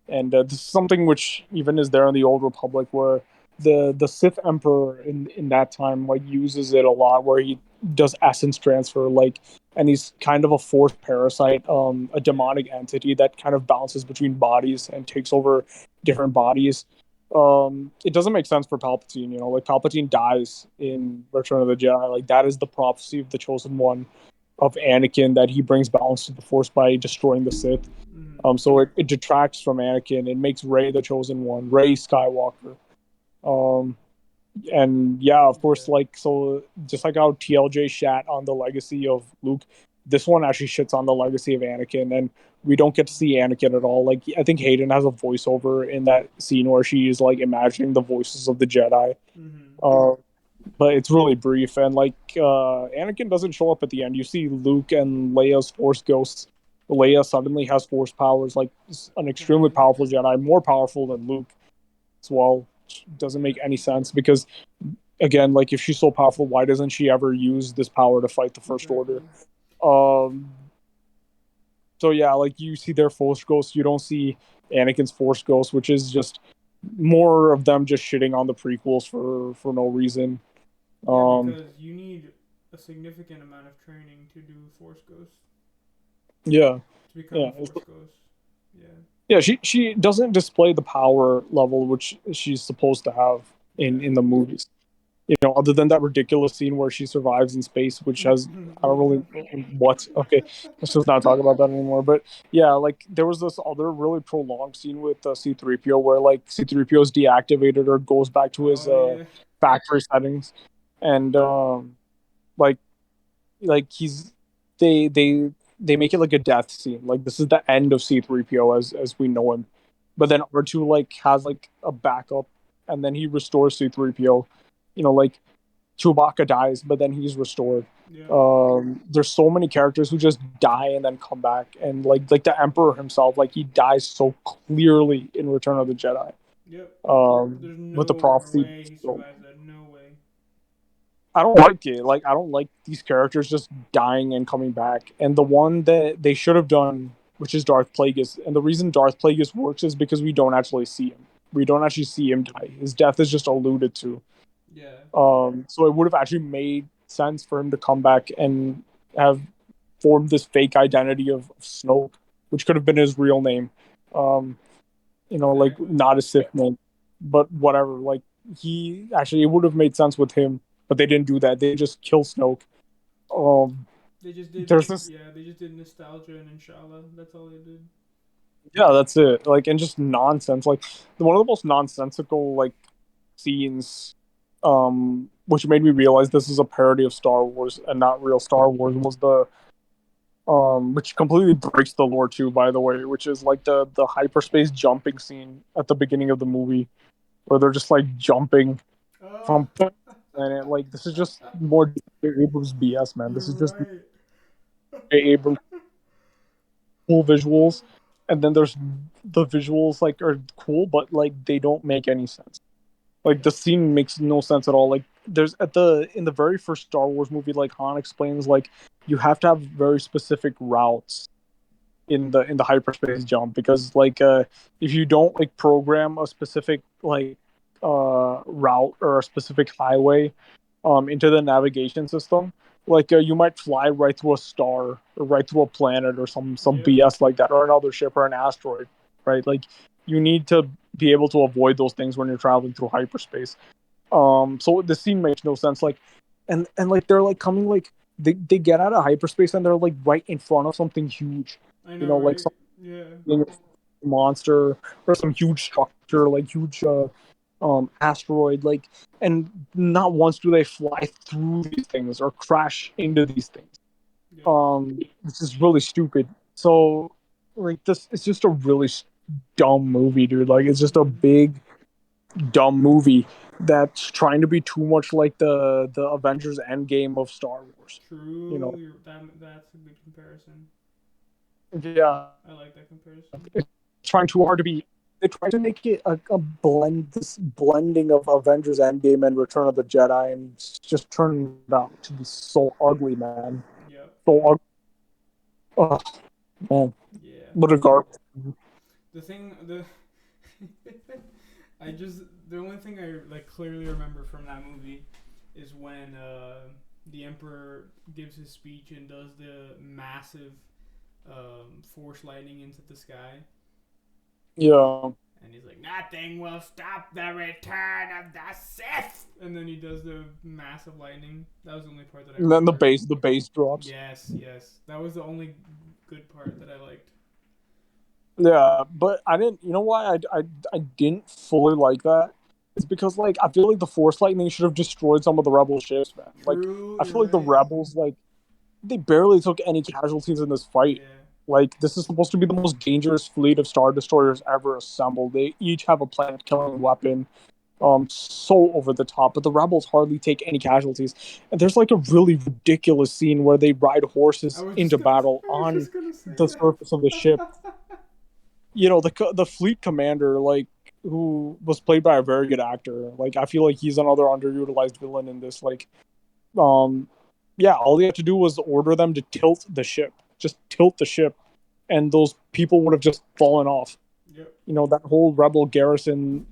and this is something which even is there in the Old Republic, where the Sith Emperor in that time like uses it a lot, where he does essence transfer, like, and he's kind of a forced parasite, a Yeah. demonic entity that kind of bounces between bodies and takes over different bodies. It doesn't make sense for Palpatine, you know, like Palpatine dies in Return of the Jedi, like that is the prophecy of the Chosen One of Anakin, that he brings balance to the Force by destroying the Sith. Mm. So it detracts from Anakin. It makes Rey the chosen one, Rey Skywalker. Um, and yeah, of course, Yeah. like so, just like how TLJ shat on the legacy of Luke, this one actually shits on the legacy of Anakin, and we don't get to see Anakin at all. Like I think Hayden has a voiceover in that scene where she is like imagining the voices of the Jedi. Mm-hmm. Uh, but it's really brief, and like Anakin doesn't show up at the end. You see Luke and Leia's Force ghosts. Leia suddenly has Force powers, like an extremely Apparently. powerful Jedi, more powerful than Luke as well. Which doesn't Yeah. make any sense because, again, like if she's so powerful, why doesn't she ever use this power to fight the First Order? Exactly. Um, so yeah, like you see their Force ghosts, you don't see Anakin's Force ghost, which is just more of them just shitting on the prequels for no reason. Yeah, Um, because you need a significant amount of training to do Force Ghost yeah, to become a yeah, Force Ghost. Yeah. yeah. She doesn't display the power level which she's supposed to have Yeah. in the movies. You know, other than that ridiculous scene where she survives in space, which has I don't really what. Okay, let's just not talk about that anymore. But yeah, like there was this other really prolonged scene with C-3PO where like C-3PO is deactivated or goes back to his Oh yeah. factory settings, and like he's they they they make it like a death scene. Like this is the end of C-3PO as we know him. But then R2 like has like a backup, and then he restores C-3PO. You know, like Chewbacca dies, but then he's restored. Yeah. There's so many characters who just die and then come back, and like the Emperor himself, like he dies so clearly in Return of the Jedi. Yep. There's With the no prophecy. way he So, survives that. No way. I don't like it. Like I don't like these characters just dying and coming back. And the one that they should have done, which is Darth Plagueis, and the reason Darth Plagueis works is because we don't actually see him. We don't actually see him die. His death is just alluded to. Yeah. So it would have actually made sense for him to come back and have formed this fake identity of Snoke, which could have been his real name. Um, you know, like Exactly. not a Sith name, but whatever. Like he actually, it would have made sense with him, but they didn't do that. They just kill Snoke. Um, They just did. there's this, Yeah. They just did nostalgia and inshallah. That's all they did. yeah, that's it. Like, and just nonsense. Like one of the most nonsensical like scenes. which made me realize this is a parody of Star Wars and not real Star Wars, was the which completely breaks the lore too, by the way, which is like the hyperspace jumping scene at the beginning of the movie where they're just like jumping Oh, from planet. Like this is just more Abrams BS, man. This you're is just right. Abrams cool visuals, and then there's the visuals like are cool, but like they don't make any sense. Like Yep. the scene makes no sense at all. Like there's at the in the very first Star Wars movie, like Han explains, like you have to have very specific routes in the hyperspace jump because like if you don't like program a specific like route or a specific highway into the navigation system, like you might fly right through a star or right through a planet or some Yep. BS like that, or another ship or an asteroid, right? Like you need to be able to avoid those things when you're traveling through hyperspace. So the scene makes no sense. Like, and like they're like coming like they get out of hyperspace and they're like right in front of something huge, I you know, know, like right? some Yeah. monster or some huge structure, like huge asteroid, like, and not once do they fly through these things or crash into these things. Yep. This is really stupid. So like this, it's just a really dumb movie, dude. Like it's just a Mm. big dumb movie that's trying to be too much like the Avengers Endgame of Star Wars. You True. know, That's a good comparison. yeah, I like that comparison. it's trying too hard to be. They try to make it a blend, this blending of Avengers Endgame and Return of the Jedi, and it's just turned out to be so ugly, man. Yep. So ugly. Oh, man, Yeah. what a garbage. The thing, the I just the only thing I like clearly remember from that movie is when the Emperor gives his speech and does the massive force lightning into the sky, Yeah, and he's like, "Nothing will stop the return of the Sith," and then he does the massive lightning. That was the only part that I and then remember. the bass drops. Yes, yes, that was the only good part that I liked. Yeah, but I didn't. You know why I didn't fully like that? It's because like I feel like the Force Lightning should have destroyed some of the Rebel ships, man. Like True, I you're feel like the right. Rebels like they barely took any casualties in this fight. Yeah, Like this is supposed to be the most dangerous fleet of Star Destroyers ever assembled. They each have a planet-killing weapon. So over the top, but the Rebels hardly take any casualties. And there's like a really ridiculous scene where they ride horses into battle I was on just gonna say the surface of the ship. that. You know, the fleet commander, like who was played by a very good actor. Like I feel like he's another underutilized villain in this. Like, um, yeah, all he had to do was order them to tilt the ship, just tilt the ship, and those people would have just fallen off. Yep. You know, that whole rebel garrison,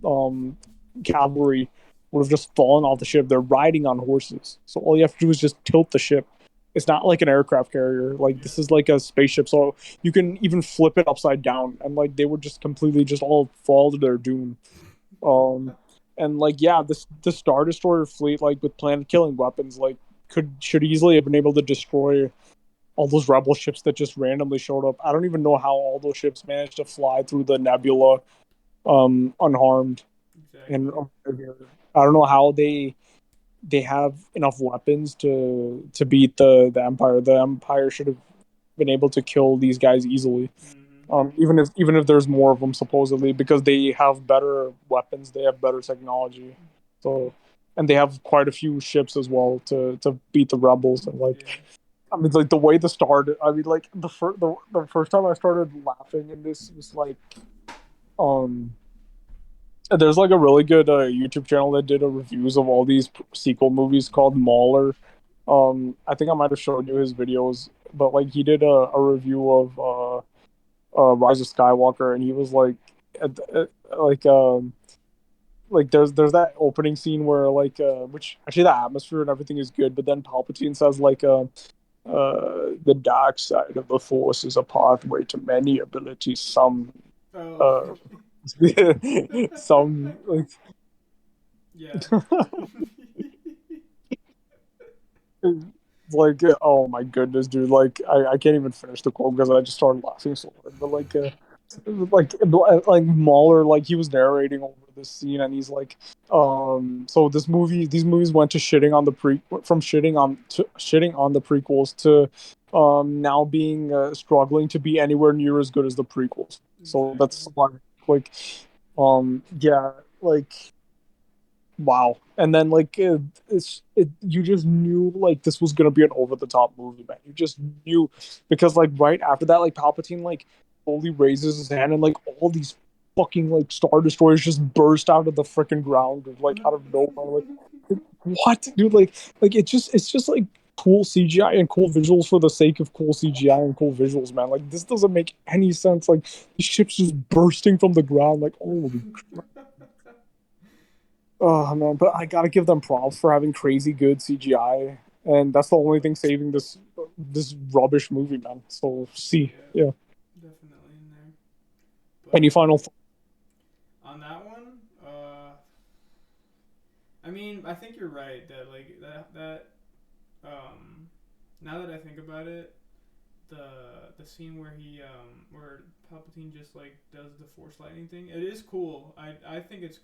cavalry would have just fallen off the ship. They're riding on horses, so all you have to do is just tilt the ship. It's not like an aircraft carrier. Like Yep. this is like a spaceship, so you can even flip it upside down, and like they would just completely just all fall to their doom. Um, and like yeah, this Star Destroyer fleet, like with planet killing weapons, like should easily have been able to destroy all those rebel ships that just randomly showed up. I don't even know how all those ships managed to fly through the nebula unharmed. And Exactly. I don't know how they have enough weapons to beat the Empire. The Empire should have been able to kill these guys easily. Mm-hmm. Even if there's more of them supposedly because they have better weapons, they have better technology. So and they have quite a few ships as well to beat the rebels and like Yeah. I mean like the way the start I mean like the first time I started laughing in this was like um there's like a really good YouTube channel that did a reviews of all these sequel movies called Mauler. I think I might have showed you his videos, but like he did a review of Rise of Skywalker, and he was like, like there's that opening scene where like which actually the atmosphere and everything is good, but then Palpatine says like the dark side of the Force is a pathway to many abilities. Oh. Uh, some like Yeah. like oh my goodness dude like I can't even finish the quote because I just started laughing so hard but like like Mahler, like he was narrating over this scene, and he's like, so these movies went to shitting on the from shitting on the prequels to, now being struggling to be anywhere near as good as the prequels. So Exactly. that's like, yeah, like wow. And then like you just knew like this was gonna be an over the top movie, man. You just knew because like right after that, like Palpatine like slowly raises his hand and like all these fucking like star destroyers just burst out of the freaking ground like out of nowhere. Like what, dude? Like it's just like cool CGI and cool visuals for the sake of cool CGI and cool visuals, man. Like this doesn't make any sense. Like the ship's just bursting from the ground. Like holy. Oh man, but I gotta give them props for having crazy good CGI, and that's the only thing saving this rubbish movie, man. So see, Yeah, yeah. definitely in there. Any But final? on that one, I mean, I think you're right that like that um, now that I think about it, the scene where he where Palpatine just like does the Force lightning thing, it is cool. I think it's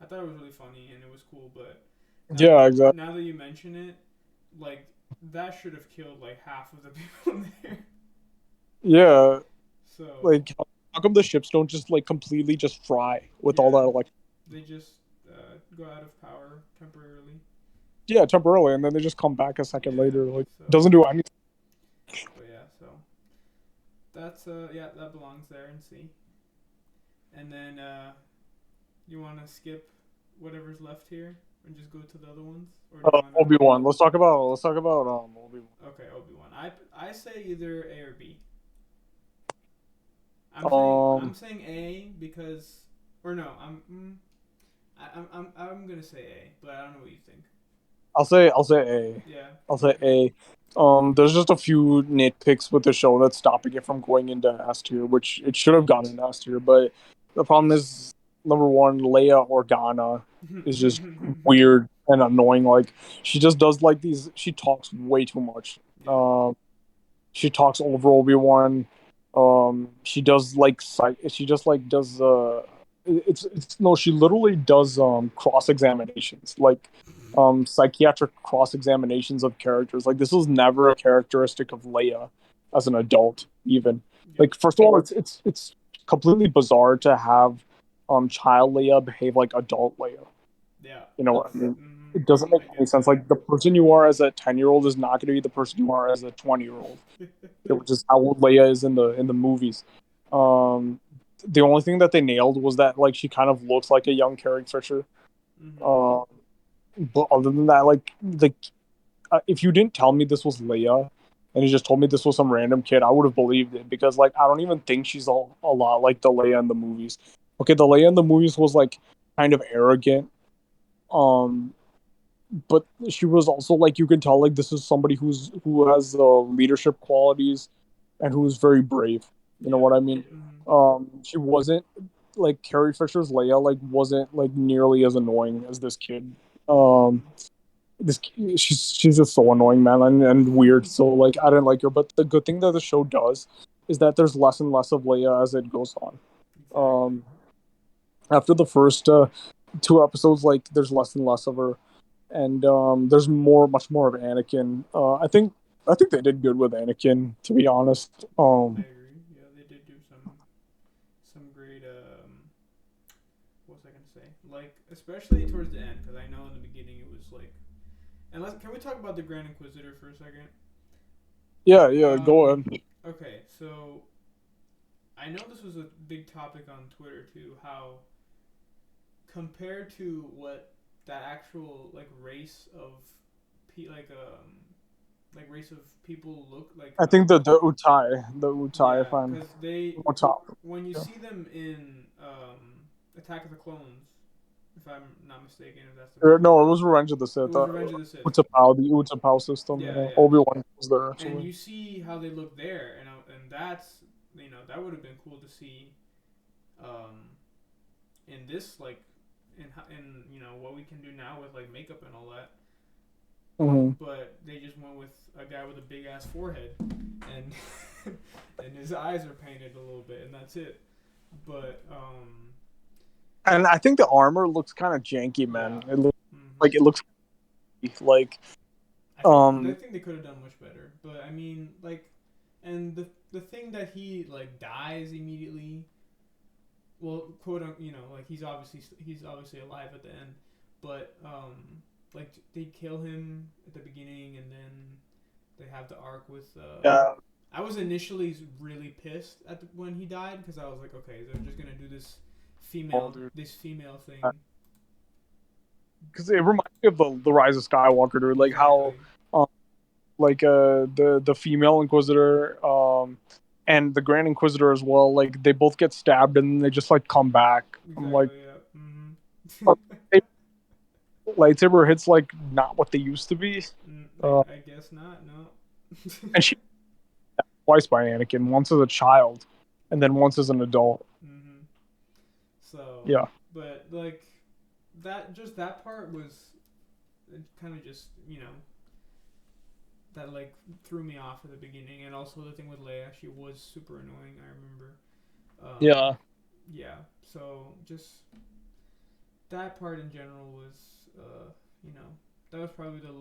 I thought it was really funny and it was cool, but Yeah, exactly. now that you mention it, like that should have killed like half of the people there. Yeah, So like how come the ships don't just like completely just fry with all yeah, that like they just go out of power temporarily. yeah temporarily, and then they just come back a second Yeah. later. Like So, doesn't do anything. but yeah, so that's yeah, that belongs there in C. And then you want to skip whatever's left here and just go to the other ones, or do you want to? Obi-Wan. Let's talk about Obi-Wan. Okay, Obi Wan. I say either A or B. I'm Um, saying A because, or no, I'm gonna say A, but I don't know what you think. I'll say A. Yeah. I'll say Okay. A. There's just a few nitpicks with the show that's stopping it from going into S tier, which it should have gone into S tier. But the problem is, number one, Leia Organa is just weird and annoying. Like she just does like these. She talks way too much. Yeah. Um, she talks over Obi-Wan. She does like she just like does it's no, she literally does cross examinations, like psychiatric cross examinations of characters. Like this was never a characteristic of Leia as an adult even. Yep. Like first of all, it's completely bizarre to have child Leia behave like adult Leia. Yeah. You know what That's. I mean? It doesn't make I any get sense. that. Like the person you are as a 10-year-old is not going to be the person you are as a 20-year-old, which is how old Leia is in the movies. Um, the only thing that they nailed was that like she kind of looks like a young Carrie Fisher. Mhm. Uh, but other than that, if you didn't tell me this was Leia and you just told me this was some random kid, I would have believed it because like I don't even think she's a lot like the Leia in the movies. Okay, the Leia in the movies was like kind of arrogant. Um, but she was also like you can tell like this is somebody who has leadership qualities and who's very brave. You know Yeah. what I mean? Mhm. She wasn't like Carrie Fisher's Leia like wasn't like nearly as annoying as this kid. Um, Mhm. this she's just so annoying, man, and weird. So like I didn't like her. But the good thing that the show does is that there's less and less of Leia as it goes on. Exactly. Um, after the first two episodes, like there's less and less of her, and there's much more of Anakin. I think they did good with Anakin, to be honest. I agree. Yeah, they did do some great. What was I gonna say? Like especially towards the end, because I know in the beginning it was like. And can we talk about the Grand Inquisitor for a second? Yeah, yeah, go Um. ahead. Okay, so I know this was a big topic on Twitter too. How compared to what that actual like race of like race of people look like I think the Utai, yeah, if I'm because they on top. when you Yeah. see them in Attack of the Clones, if I'm not mistaken, if that's the Or, movie, no, it was Revenge of the it Sith. was Revenge of the Sith. The Utapau system. Yeah, Yeah. yeah, Obi Wan was there and actually. you see how they look there, and that's that would have been cool to see um, in this like in what we can do now with like makeup and all that. Mhm. but they just went with a guy with a big ass forehead, and and his eyes are painted a little bit, and that's it. But And I think the armor looks kind of janky, yeah. man. It looks Hmm. it looks like I um think they could have done much better. But I mean, like, and the thing that he like dies immediately. Well, quote unquote, like he's obviously alive at the end, but like they kill him at the beginning, and then they have the arc with. yeah, I was initially really pissed when he died because I was like, okay, they're just gonna do oh, dude. this female thing. Because it reminds me of the Rise of Skywalker, dude. Like how, Exactly. um, the female Inquisitor, and the Grand Inquisitor as well. Like they both get stabbed and they just like come back. I'm like, Exactly. Yeah. are they- lightsaber hits like not what they used to be. Uh, I guess not. No. and she twice by Anakin, once as a child, and then once as an adult. hmm So, Yeah. but like that part was kind of just that like threw me off at the beginning, and also the thing with Leia, she was super annoying. I remember. Yeah. Yeah. So just that part in general was, you know, that was probably the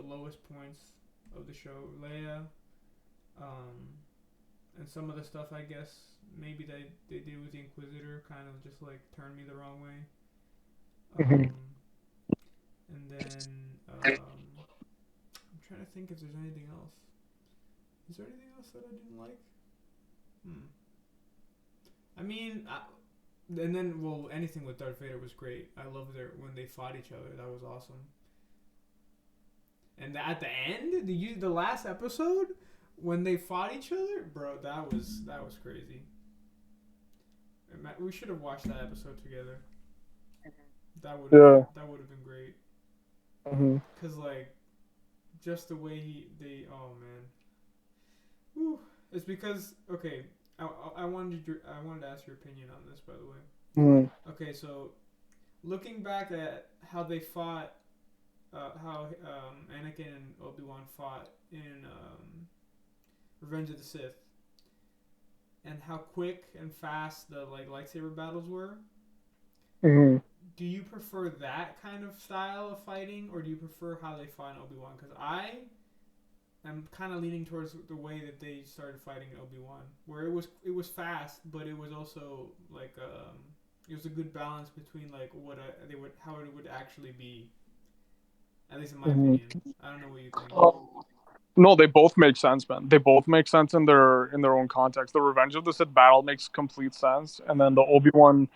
lowest points of the show. Leia, um, and some of the stuff I guess maybe they did with the Inquisitor kind of just like turned me the wrong way. Mhm. Um, and then I'm trying to think if there's anything else. Is there anything else that I didn't like? Hmm. I mean, and then well, anything with Darth Vader was great. I loved their when they fought each other. That was awesome. And at the end, the last episode when they fought each other, bro, that was crazy. We should have watched that episode together. Yeah. That would have been great. Mhm. Cause like just the way they oh man, whew. It's because okay. I wanted to ask your opinion on this, by the way. Mhm. Okay, so looking back at how they fought, how Anakin and Obi Wan fought in Revenge of the Sith, and how quick and fast the like lightsaber battles were. Mhm. Do you prefer that kind of style of fighting, or do you prefer how they fought in Obi Wan? Because I'm kind of leaning towards the way that they started fighting in Obi Wan, where it was fast, but it was also like it was a good balance between like what they would how it would actually be, at least in my Mhm. opinion. I don't know what you think. No, they both make sense, man. They both make sense in their own context. The Revenge of the Sith battle makes complete sense, and then the Mm-hmm. Obi-Wan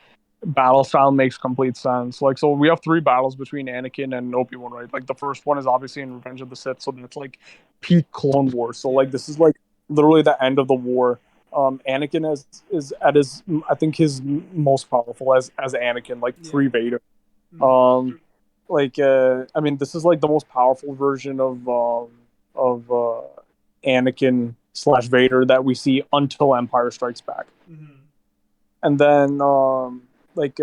battle style makes complete sense. Like, so we have three battles between Anakin and Obi-Wan, right? Like, the first one is obviously in Revenge of the Sith, so that's like peak Clone Wars. So like, Yeah. this is like literally the end of the war. Anakin is at his, I think, his most powerful as Anakin, like Yeah. pre Vader. Mm-hmm. Um, I mean, this is like the most powerful version of Anakin slash Vader that we see until Empire Strikes Back, Mm-hmm. and then like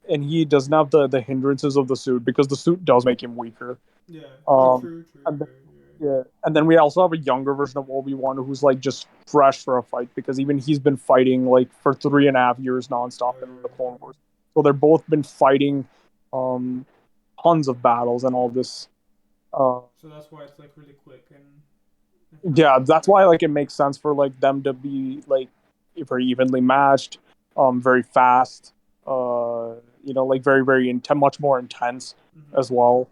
and he doesn't have the hindrances of the suit because the suit does make him weaker. Yeah. Oh, Um, true. True. and You're yeah, and then we also have a younger version of Obi Wan who's like just fresh for a fight because even he's been fighting like for 3.5 years right. nonstop in the Right. Clone Wars. So they're both been fighting um, tons of battles and all this. Uh, So that's why it's like really quick and yeah, fast. that's why like it makes sense for like them to be like very evenly matched, very fast, like very much more intense Mm-hmm. as well.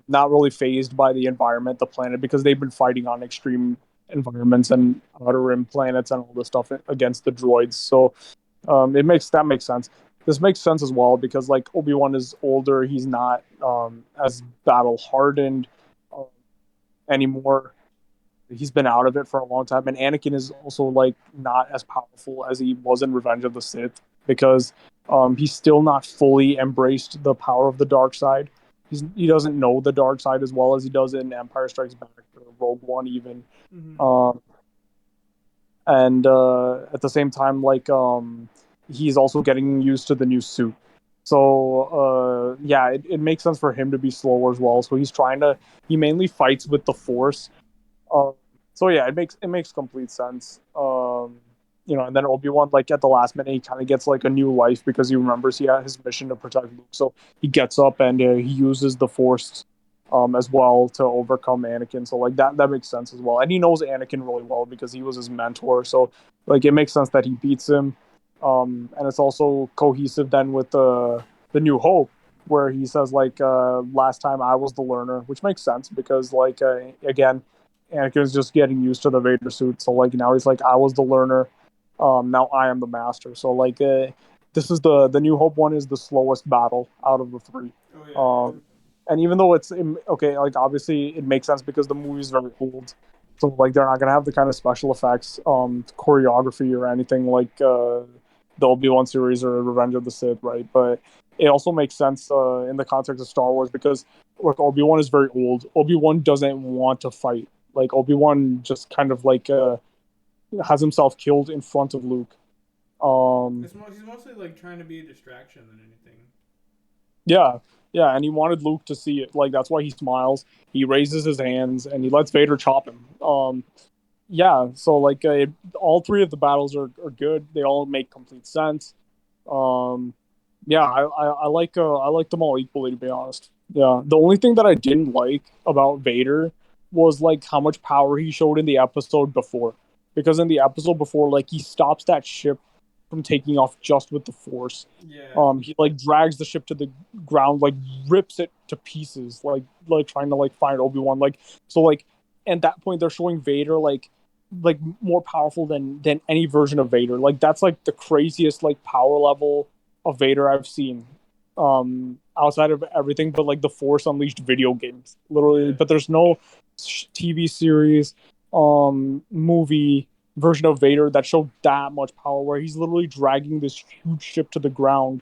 Not really phased by the environment, the planet, because they've been fighting on extreme environments and outer rim planets and all this stuff against the droids. So that makes sense. This makes sense as well because like Obi-Wan is older, he's not as battle hardened um, anymore. He's been out of it for a long time, and Anakin is also like not as powerful as he was in Revenge of the Sith because he's still not fully embraced the power of the dark side. He doesn't know the dark side as well as he does in Empire Strikes Back or Rogue One even. Mm-hmm. Um, and at the same time, like he's also getting used to the new suit. So yeah, it makes sense for him to be slower as well. So he mainly fights with the Force. Um, so yeah, it makes complete sense. And then Obi-Wan, like at the last minute, he kind of gets like a new life because he remembers he had his mission to protect Luke. So he gets up and he uses the Force, as well to overcome Anakin. So like that makes sense as well. And he knows Anakin really well because he was his mentor. So like it makes sense that he beats him. And it's also cohesive then with the New Hope, where he says like last time I was the learner, which makes sense because like again, Anakin's just getting used to the Vader suit. So like now he's like I was the learner, now I am the master. So like this is the New Hope one is the slowest battle out of the three. Oh yeah, yeah. And even though it's okay, like obviously it makes sense because the movie's very old, so like they're not gonna have the kind of special effects, choreography or anything like the Obi-Wan series or Revenge of the Sith, right? But it also makes sense in the context of Star Wars because look, Obi-Wan is very old. Obi-Wan doesn't want to fight. Like Obi-Wan just kind of like has himself killed in front of Luke. Um, He's mostly like trying to be a distraction than anything. Yeah, yeah, and he wanted Luke to see it. Like that's why he smiles. He raises his hands and he lets Vader chop him. Yeah, so like all three of the battles are good. They all make complete sense. Um, yeah, I like them all equally to be honest. Yeah, the only thing that I didn't like about Vader was like how much power he showed in the episode before. Because in the episode before, like he stops that ship from taking off just with the Force. Yeah, He like drags the ship to the ground, like rips it to pieces, like trying to like find Obi-Wan. Like so, like at that point they're showing Vader like more powerful than any version of Vader. Like that's like the craziest like power level of Vader I've seen. Outside of everything but like the Force Unleashed video games. Literally, yeah, but there's no TV series, movie version of Vader that showed that much power where he's literally dragging this huge ship to the ground,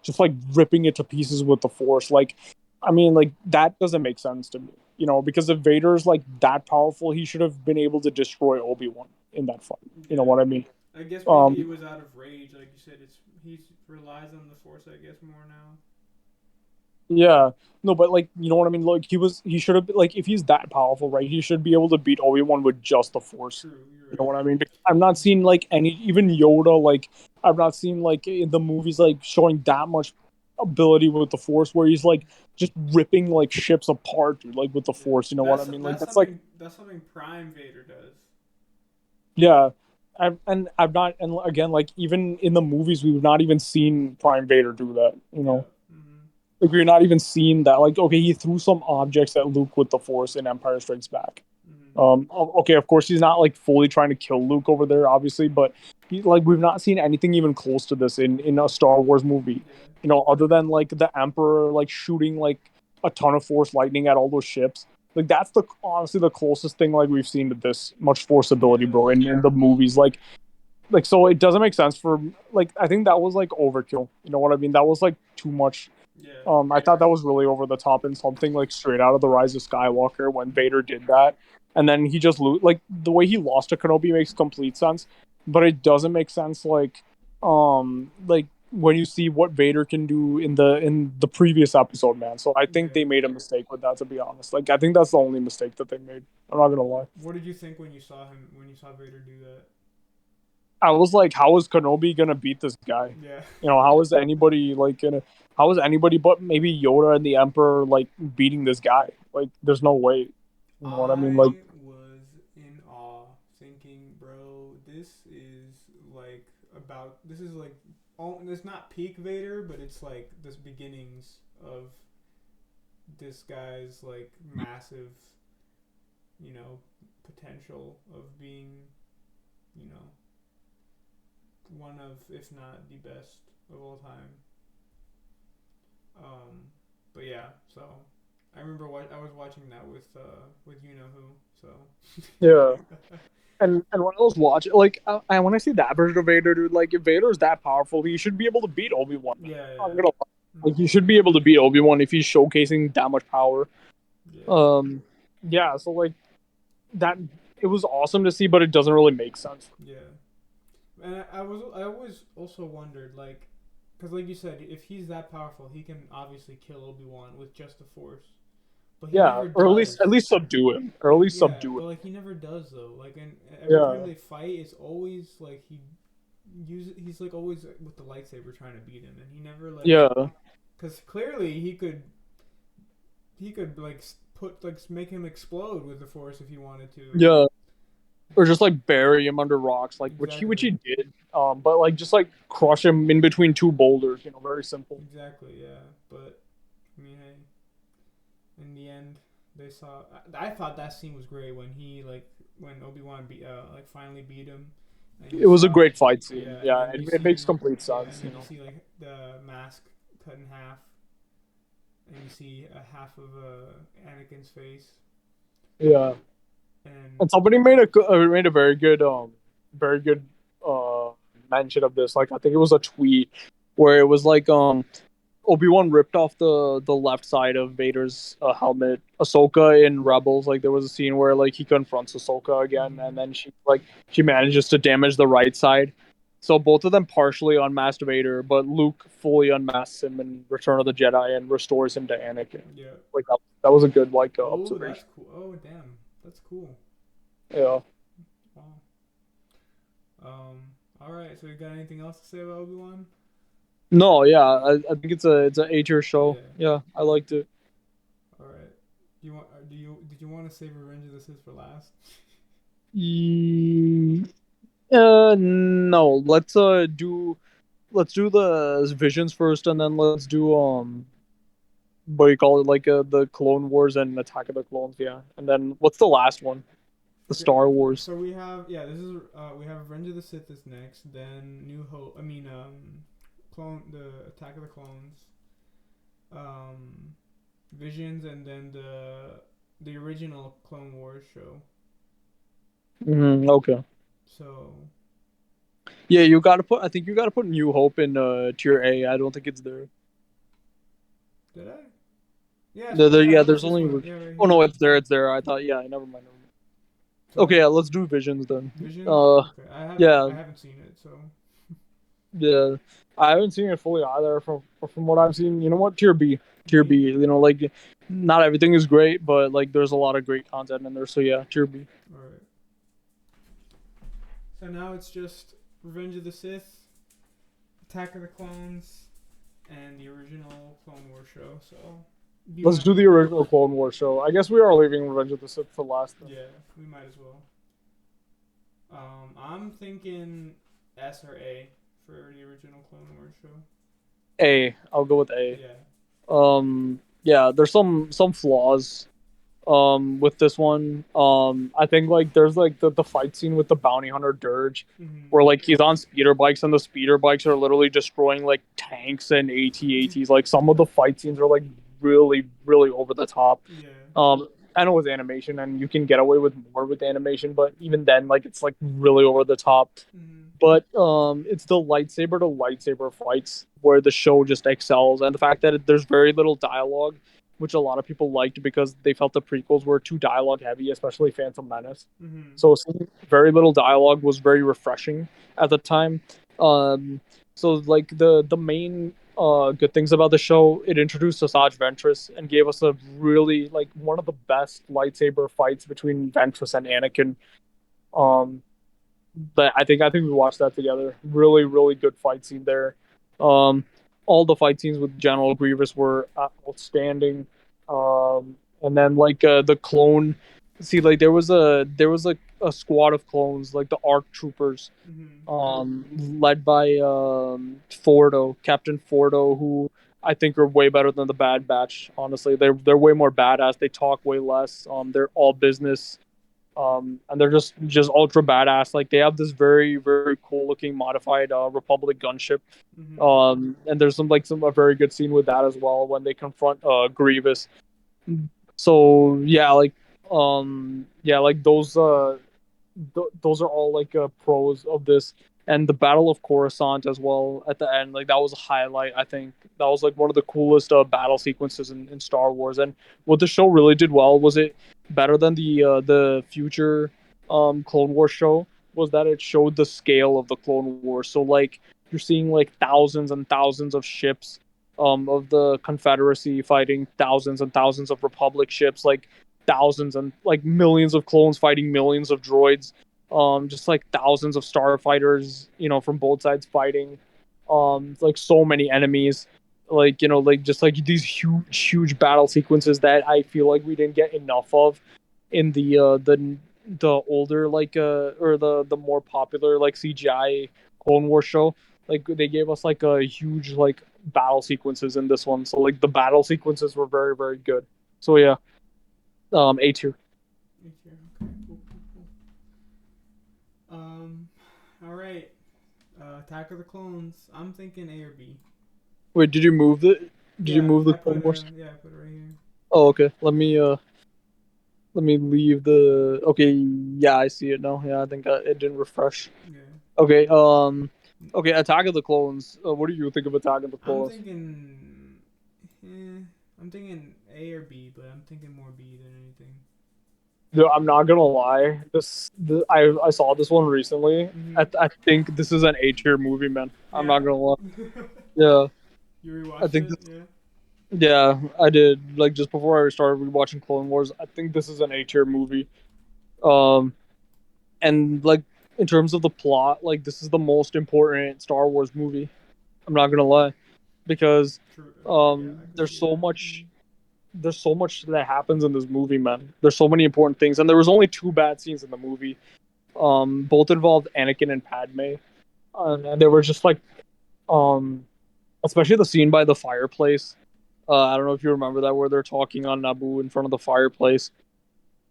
just like ripping it to pieces with the Force. Like, I mean, like that doesn't make sense to me, because if Vader's like that powerful, he should have been able to destroy Obi-Wan in that fight. You know yeah. what I mean? I guess maybe he Um, was out of rage, like you said. He relies on the Force, I guess, more now. Yeah. No, but like you know what I mean? Like he should have like if he's that powerful, right? He should be able to beat Obi-Wan with just the Force. True, you're You know right. what I mean? Because I'm not seeing like any even Yoda, like I've not seen like in the movies like showing that much ability with the Force where he's like just ripping like ships apart, dude, like with the Yeah, Force, you know what I mean? Like that's something Prime Vader does. yeah. And I've not and again like even in the movies we've not even seen Prime Vader do that, you Yeah. know. Like we're not even seeing that. Like, okay, he threw some objects at Luke with the Force in Empire Strikes Back. Okay, of course he's not like fully trying to kill Luke over there, obviously, but like we've not seen anything even close to this in a Star Wars movie. Yeah. Other than like the Emperor like shooting like a ton of Force lightning at all those ships. Like that's the honestly the closest thing like we've seen to this much Force ability, Yeah. bro, in the movies. Like so it doesn't make sense for like I think that was like overkill. You know what I mean? That was like too much. Yeah. I thought that was really over the top and something like straight out of the Rise of Skywalker when Vader did that, and then he just like the way he lost to Kenobi makes complete sense, but it doesn't make sense like when you see what Vader can do in the previous episode, man. So I think Yeah. they made a mistake with that, to be honest. Like I think that's the only mistake that they made. I'm not gonna lie. What did you think when you saw him when you saw Vader do that? I was like, how is Kenobi gonna beat this guy? Yeah. How is anybody like gonna? How is anybody but maybe Yoda and the Emperor like beating this guy? Like, there's no way. You know what I mean? Like, I was in awe, thinking, bro, this is like, oh, it's not peak Vader, but it's like this beginnings of this guy's like massive, potential of being, you know, one of, if not the best of all time. But yeah, so I remember I was watching that with you know who. So yeah. And when I was watching, like, when I see that version of Vader, dude, like, if Vader is that powerful, he should be able to beat Obi Wan, man. yeah, I'm yeah, gonna lie. Like, he mm-hmm. should be able to beat Obi Wan if he's showcasing that much power. Yeah, Um, yeah. So like that, it was awesome to see, but it doesn't really make sense. yeah. And I always also wondered, like, because like you said, if he's that powerful, he can obviously kill Obi-Wan with just the Force. But he Yeah, never or at does. least subdue him, or But at least yeah, subdue but him. like he never does though. Like, and every time Yeah, they fight, it's always like he's like always with the lightsaber trying to beat him, and he never like, yeah, because clearly he could like put like make him explode with the Force if he wanted to. yeah. Or just like bury him under rocks, like which Exactly. he did. But like just like crush him in between two boulders. Very simple. Exactly. Yeah. But I mean, hey, in the end, they saw. I thought that scene was great when he like when Obi-Wan like finally beat him, and you It was a saw. great fight scene. Yeah, and Yeah, then you it makes see. complete Yeah, and sense. then you see like the mask cut in half, and you see a half of Anakin's face, Yeah, and and somebody made a very good uh mention of this. Like I think it was a tweet where it was like Obi-Wan ripped off the left side of Vader's helmet. Ahsoka in Rebels, like there was a scene where like he confronts Ahsoka again, and mm-hmm. then she manages to damage the right side. So both of them partially unmasked Vader, but Luke fully unmasks him in Return of the Jedi and restores him to Anakin. Yeah. Like that was a good Oh, that's observation. cool. Oh, damn, that's cool. Yeah. Wow. All right. So you got anything else to say about Obi-Wan? No, yeah, I think it's a A-tier show. Yeah. Yeah, I liked it. All right. Did you want to save Revenge of the Sith for last? Mm, no. Let's do the visions first, and then let's do what do you call it, like the Clone Wars and Attack of the Clones, yeah. And then what's the last one? The Okay. Star Wars. So we have this is we have Revenge of the Sith is next, then New Hope. I mean clone the Attack of the Clones, um, Visions, and then the original Clone Wars show. Okay. So Yeah, you gotta put. I think you gotta put New Hope in tier A. I don't think it's there. did I? Yeah. So yeah, Yeah, it's there's this only. one. Yeah, right Oh here. no, it's there. It's there. I thought. Yeah, never mind. Never mind. Okay, So yeah, let's do Visions then. Visions. Okay, Yeah, I haven't seen it. So yeah. I haven't seen it fully either. From what I've seen, you know what? Tier B. Tier B. B. You know, like not everything is great, but like there's a lot of great content in there. So yeah, tier B. All right. So now it's just Revenge of the Sith, Attack of the Clones, and the original Clone Wars show. So do you Let's want? do the original Clone Wars show. I guess we are leaving Revenge of the Sith for last. Then. Yeah, we might as well. I'm thinking S or A for the original Clone Wars show. A. I'll go with A. Yeah. Yeah, there's some flaws with this one. I think like there's like the fight scene with the bounty hunter Dirge, Mm-hmm. where like he's on speeder bikes and the speeder bikes are literally destroying like tanks and AT-ATs. Like some of the fight scenes are like really over the top. Yeah. I know with animation and you can get away with more with animation, but even then like it's like really over the top. Mm-hmm. But it's the lightsaber to lightsaber fights where the show just excels, and the fact that there's very little dialogue, which a lot of people liked because they felt the prequels were too dialogue heavy, especially Phantom Menace. Mm-hmm. So seeing very little dialogue was very refreshing at the time. Um, so like the main good things about the show, it introduced Asajj Ventress and gave us a really like one of the best lightsaber fights between Ventress and Anakin. Um, but I think we watched that together. Really good fight scene there. Um, all the fight scenes with General Grievous were outstanding. And then like the clone, see like there was a squad of clones like the ARC troopers, Mm-hmm. led by Fordo, Captain Fordo, who I think are way better than the Bad Batch. Honestly, they're way more badass. They talk way less. They're all business, and they're just ultra badass. Like they have this very cool looking modified Republic gunship, Mm-hmm. and there's some a very good scene with that as well when they confront Grievous. So yeah, like those are all like pros of this, and the Battle of Coruscant as well at the end. Like that was a highlight. I think that was like one of the coolest battle sequences in Star Wars. And what the show really did well was it better than the future Clone Wars show was that it showed the scale of the Clone Wars. So like you're seeing like thousands and thousands of ships of the Confederacy fighting thousands and thousands of Republic ships, like thousands and like millions of clones fighting millions of droids, just like thousands of starfighters, from both sides fighting, like so many enemies, like like just like these huge battle sequences that I feel like we didn't get enough of in the older like or the more popular like CGI Clone War show. Like they gave us like a huge like battle sequences in this one, so like the battle sequences were very very good. So yeah, A tier. Right here. Okay. Cool. Cool. Cool. All right. Attack of the Clones. I'm thinking A or B. Wait, did you move the did you Yeah, move the I Clone put Wars? yeah, I put it right here. Oh, okay. Let me leave the. Okay, yeah, I see it now. Yeah, I think it didn't refresh. Yeah. Okay, okay, Attack of the Clones. What do you think of Attack of the I'm Clones? thinking. I'm thinking A or B, but I'm thinking more B than anything. Dude, I'm not gonna lie. I saw this one recently. Mm-hmm. I think this is an A tier movie, man. I'm not Yeah. gonna lie. Yeah, You I rewatched think it? this. Yeah. Yeah, I did. Like just before I started rewatching Clone Wars, I think this is an A tier movie. Um, and like in terms of the plot, like this is the most important Star Wars movie. I'm not gonna lie, because True. Yeah, I could there's see so that. much there's so much that happens in this movie, man. There's so many important things, and there was only two bad scenes in the movie. Both involved Anakin and Padme, and they were just like, um, especially the scene by the fireplace. I don't know if you remember that, where they're talking on Naboo in front of the fireplace,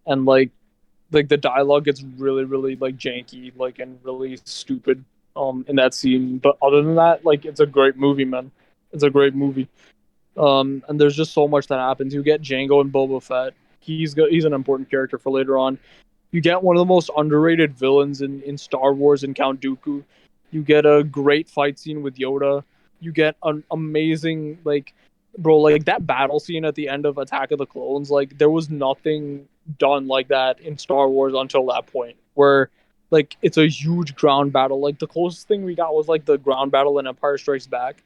and like the dialogue gets really really like janky, like and really stupid, in that scene. But other than that, like it's a great movie, man. It's a great movie. And there's just so much that happens. You get Django and Boba Fett. He's an important character for later on. You get one of the most underrated villains in Star Wars in Count Dooku. You get a great fight scene with Yoda. You get an amazing like, bro, like that battle scene at the end of Attack of the Clones. Like there was nothing done like that in Star Wars until that point, where like it's a huge ground battle. Like the closest thing we got was like the ground battle in Empire Strikes Back,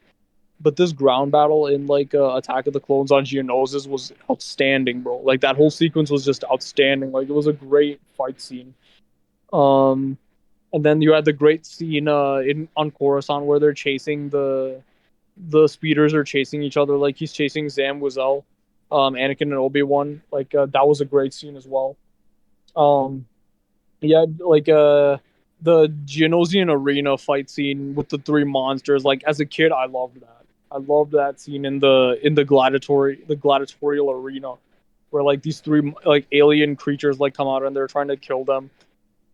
but this ground battle in like Attack of the Clones on Geonosis was outstanding, bro. Like that whole sequence was just outstanding. Like it was a great fight scene. Um, and then you had the great scene in on Coruscant where they're chasing the speeders are chasing each other. Like he's chasing Zam Wesell, Anakin and Obi-Wan. Like that was a great scene as well. Um, yeah, like the Geonosian arena fight scene with the three monsters. Like as a kid, I loved that. I loved that scene in the gladiatorial arena, where like these three like alien creatures like come out and they're trying to kill them.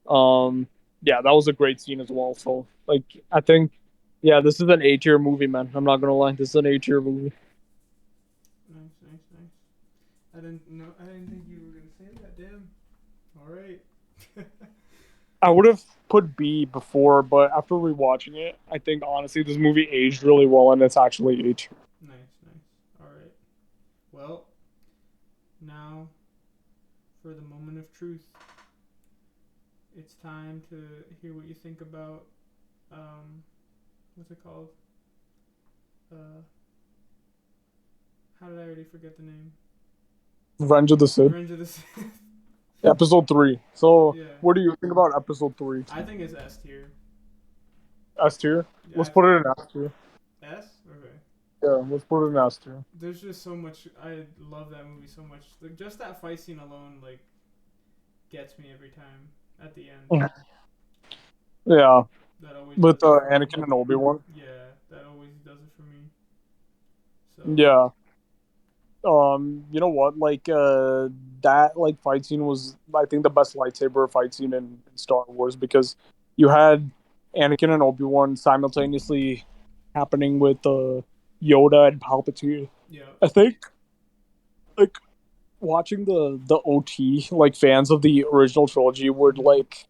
Um, yeah, that was a great scene as well. So like I think, yeah, this is an A tier movie, man. I'm not gonna lie, this is an A tier movie. Nice, nice, nice. I didn't know. I didn't think you were gonna say that. Damn. All right. I would have put B before, but after rewatching it, I think honestly this movie aged really well, and it's actually A tier. Nice, nice. All right. Well, now for the moment of truth. It's time to hear what you think about what's it called? Uh, how did I already forget the name? Revenge of the Sith. Revenge of the Sith. Episode 3. So, Yeah. what do you think about episode 3? I think it's S tier. S tier? Yeah, Let's put it in S tier. S? Okay. Yeah, let's put it in S tier. There's just so much. I love that movie so much. Like just that fight scene alone, like, gets me every time at the end. Yeah, That always with does it for me. Anakin and Obi-Wan. Yeah, that always does it for me. So. Yeah. You know what? Like, that like fight scene was, I think, the best lightsaber fight scene in Star Wars, because you had Anakin and Obi-Wan simultaneously happening with Yoda and Palpatine. Yeah. I think, like, watching the OT, like fans of the original trilogy would like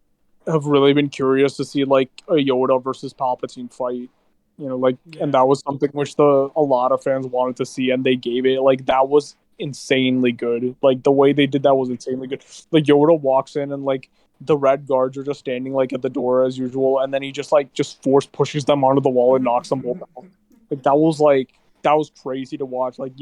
have really been curious to see like a Yoda versus Palpatine fight. Like, and Yeah. that was something which a lot of fans wanted to see, and they gave it. Like that was insanely good. Like the way they did that was insanely good. Like Yoda walks in and like the red guards are just standing like at the door as usual, and then he just force pushes them onto the wall and knocks them both out. That was crazy to watch. Like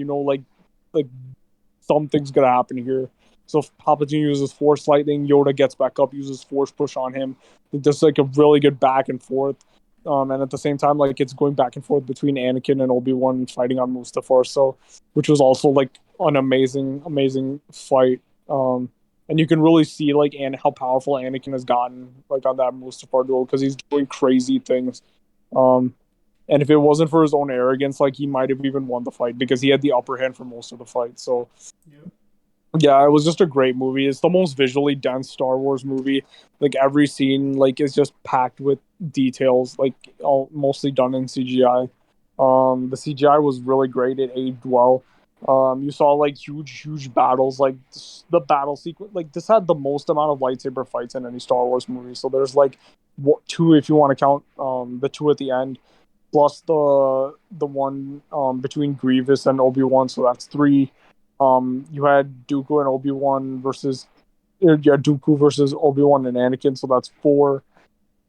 something's gonna happen here. So if Palpatine uses Force Lightning, Yoda gets back up, uses Force Push on him. There's like a really good back and forth. And at the same time, like it's going back and forth between Anakin and Obi-Wan fighting on Mustafar. So, which was also like an amazing fight. And you can really see like and how powerful Anakin has gotten like on that Mustafar duel because he's doing crazy things. Um, and if it wasn't for his own arrogance, like he might have even won the fight because he had the upper hand for most of the fight. So Yep. yeah, it was just a great movie. It's the most visually dense Star Wars movie. Like every scene, like is just packed with details, like all mostly done in CGI. The CGI was really great. It aged well. You saw like huge battles. Like the battle sequence, like this had the most amount of lightsaber fights in any Star Wars movie. So there's like two if you want to count the two at the end, plus the one between Grievous and Obi-Wan. So that's three. You had Dooku and Obi-Wan versus Dooku versus Obi-Wan and Anakin, so that's four.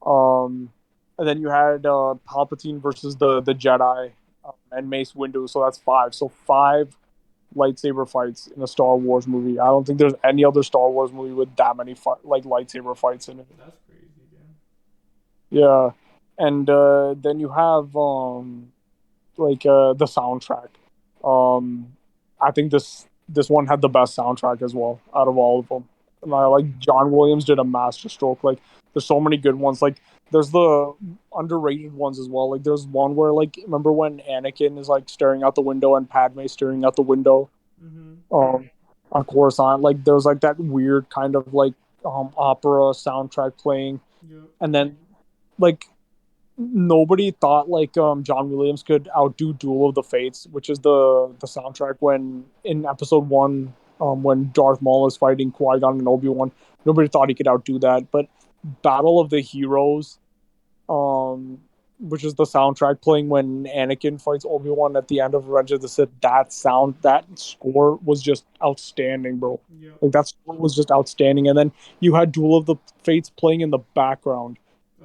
And then you had Palpatine versus the Jedi and Mace Windu, so that's five. So five lightsaber fights in a Star Wars movie. I don't think there's any other Star Wars movie with that many like lightsaber fights in it. That's crazy, yeah. Yeah, and then you have the soundtrack. Um, I think this one had the best soundtrack as well out of all of them. And I Yeah. like John Williams did a masterstroke. Like there's so many good ones. Like there's the underrated ones as well. Like there's one where like remember when Anakin is like staring out the window and Padme staring out the window Mm-hmm. um on Coruscant. Like there's like that weird kind of like opera soundtrack playing, Yep. and then like nobody thought like John Williams could outdo Duel of the Fates, which is the soundtrack when in episode one, when Darth Maul is fighting Qui-Gon and Obi-Wan. Nobody thought he could outdo that. But Battle of the Heroes, um, which is the soundtrack playing when Anakin fights Obi-Wan at the end of Revenge of the Sith, that score was just outstanding, bro. Yep. Like that score was just outstanding. And then you had Duel of the Fates playing in the background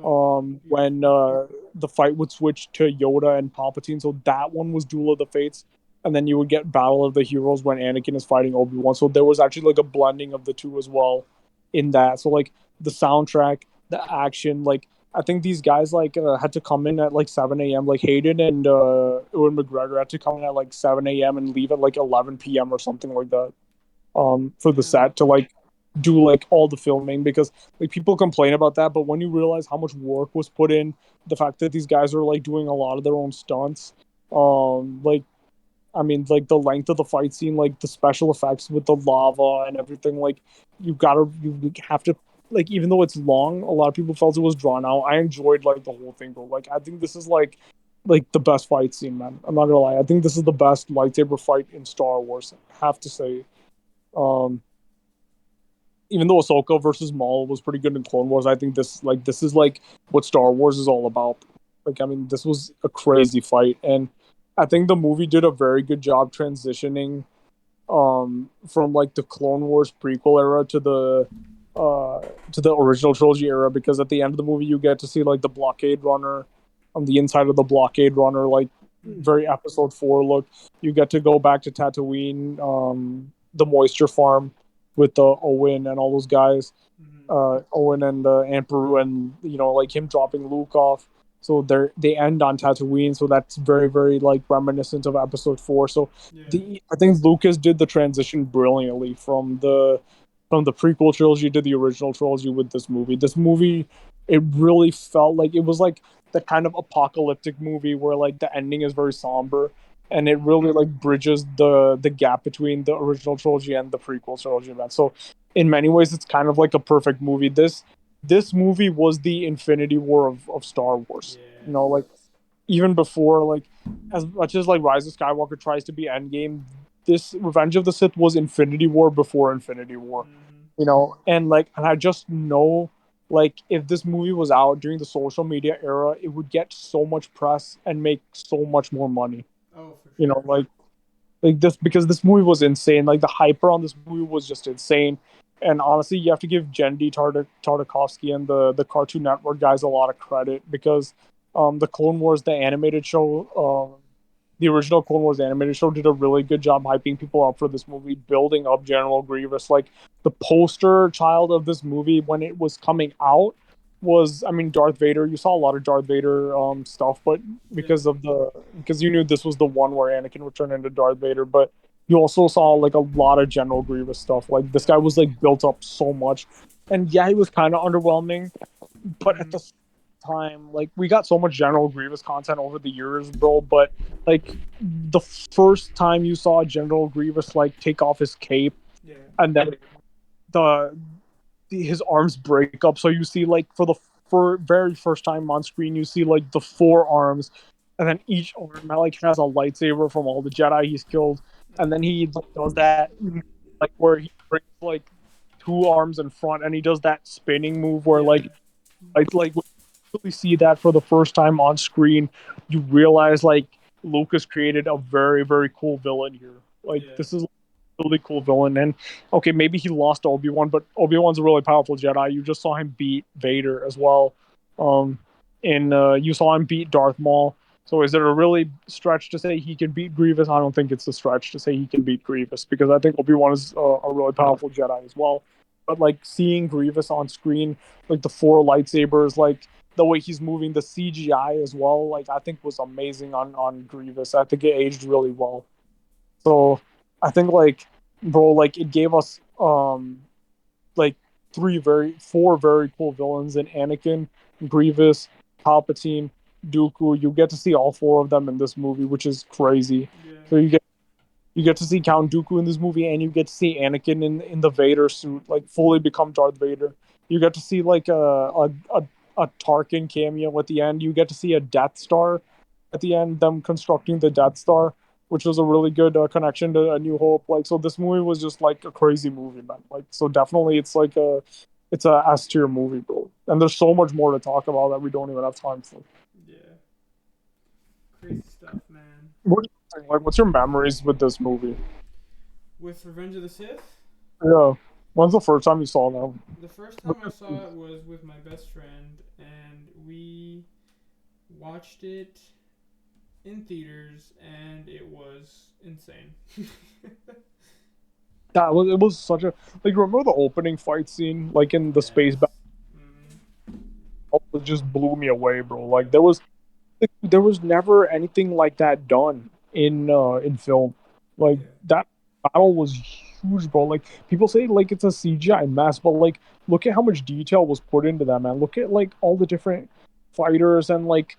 Oh, when beautiful. the fight would switch to Yoda and Palpatine. So that one was Duel of the Fates, and then you would get Battle of the Heroes when Anakin is fighting Obi-Wan. So there was actually like a blending of the two as well in that. So like the soundtrack, the action, like I think these guys like had to come in at like 7 a.m. Like Hayden and Ewan McGregor had to come in at like 7 a.m. and leave at like 11 p.m. or something like that for the Damn. set to like do like all the filming because like people complain about that, but when you realize how much work was put in, the fact that these guys are like doing a lot of their own stunts, like I mean like the length of the fight scene, like the special effects with the lava and everything, like you have to like even though it's long, a lot of people felt it was drawn out. I enjoyed like the whole thing, bro. Like I think this is like the best fight scene, man. I'm not gonna lie. I think this is the best lightsaber fight in Star Wars. I have to say. Um, Even though Ahsoka versus Maul was pretty good in Clone Wars, I think this is like what Star Wars is all about. Like I mean, this was a crazy fight, and I think the movie did a very good job transitioning from like the Clone Wars prequel era uh to the original trilogy era because at the end of the movie you get to see like the blockade runner on the inside of the blockade runner like Mm-hmm. very episode 4 look. You get to go back to Tatooine, the moisture farm with Owen and all those guys, Mm-hmm. Owen and Aunt Beru, and you know like him dropping Luke off. So they end on Tatooine, so that's very like reminiscent of Episode 4. So Yeah. the I think Lucas did the transition brilliantly from the prequel trilogy to the original trilogy with this movie. This movie, it really felt like it was like the kind of apocalyptic movie where like the ending is very somber and it Mm-hmm. really like bridges the gap between the original trilogy and the prequel trilogy, man. So in many ways it's kind of like a perfect movie. This movie was the Infinity War of Star Wars. You know, like Yes. even before like as much as like Rise of Skywalker tries to be Endgame, this Revenge of the Sith was Infinity War before Infinity War. Mm-hmm. You know, and I just know like if this movie was out during the social media era, it would get so much press and make so much more money. Oh, for You know, sure. like this because this movie was insane. Like the hype around this movie was just insane. And honestly, you have to give Genndy Tartakovsky and the Cartoon Network guys a lot of credit because the Clone Wars, the animated show, the original Clone Wars animated show did a really good job hyping people up for this movie, building up General Grievous. Like the poster child of this movie when it was coming out was, I mean, Darth Vader. You saw a lot of Darth Vader stuff, but Yeah. because you knew this was the one where Anakin would turn into Darth Vader, but you also saw like a lot of General Grievous stuff. Like this guy was like built up so much, and yeah, he was kind of underwhelming, but at Mm-hmm. the time, like we got so much General Grievous content over the years, bro. But like the first time you saw General Grievous like take off his cape Yeah. and then the his arms break up, so you see like for very first time on screen, you see like the four arms, and then each arm like has a lightsaber from all the Jedi he's killed, and then he like, does that like where he brings like two arms in front, and he does that spinning move where Yeah. like when you really see that for the first time on screen, you realize like Lucas created a very very cool villain here. Like Yeah. this is a really cool villain, and okay, maybe he lost to Obi-Wan, but Obi-Wan's a really powerful Jedi. You just saw him beat Vader as well, um, and you saw him beat Darth Maul. So is it a really stretch to say he can beat Grievous? I don't think it's a stretch to say he can beat Grievous because I think Obi-Wan is a really powerful Jedi as well. But like seeing Grievous on screen, like the four lightsabers, like the way he's moving, the CGI as well, like I think was amazing on Grievous. I think it aged really well. So I think like bro, like it gave us like four very cool villains in Anakin, Grievous, Palpatine, Dooku. You get to see all four of them in this movie, which is crazy. Yeah. So you get to see Count Dooku in this movie, and you get to see Anakin in the Vader suit, like fully become Darth Vader. You get to see like a Tarkin cameo at the end. You get to see a Death Star at the end, them constructing the Death Star, which was a really good connection to A New Hope. Like, so this movie was just like a crazy movie, man. Like, so definitely it's a S tier movie, bro. And there's so much more to talk about that we don't even have time for. Yeah. Crazy stuff, man. What do you think? Like, what's your memories with this movie? With Revenge of the Sith, Yeah. When's the first time you saw them? the first time I saw it was with my best friend, and we watched it in theaters, and it was insane. That was it was such a like remember the opening fight scene like in the space Yes. battle. Mm, It just blew me away, bro. Like there was never anything like that done in film. Like yeah. that battle was huge, bro. Like people say like it's a CGI mess, but like look at how much detail was put into that, man. Look at like all the different fighters and like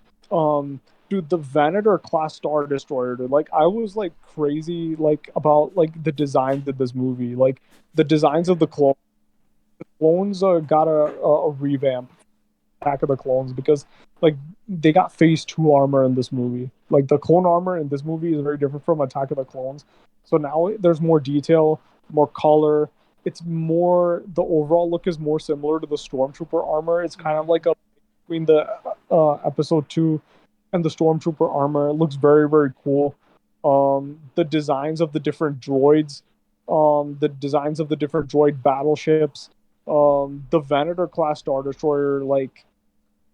dude, the Venator class Star Destroyer, dude. Like I was like crazy like about like the designs of this movie. Like the designs of Yeah. clones got a revamp. Attack of the Clones because like they got phase two armor in this movie. Like the clone armor in this movie is very different from Attack of the Clones. So now there's more detail, more color. It's more the overall look is more similar to the Stormtrooper armor. It's kind of Mm-hmm. like a between the episode two and the Stormtrooper armor. It looks very very cool. The designs of the different droids, the designs of the different droid battleships, the Venator class Star Destroyer like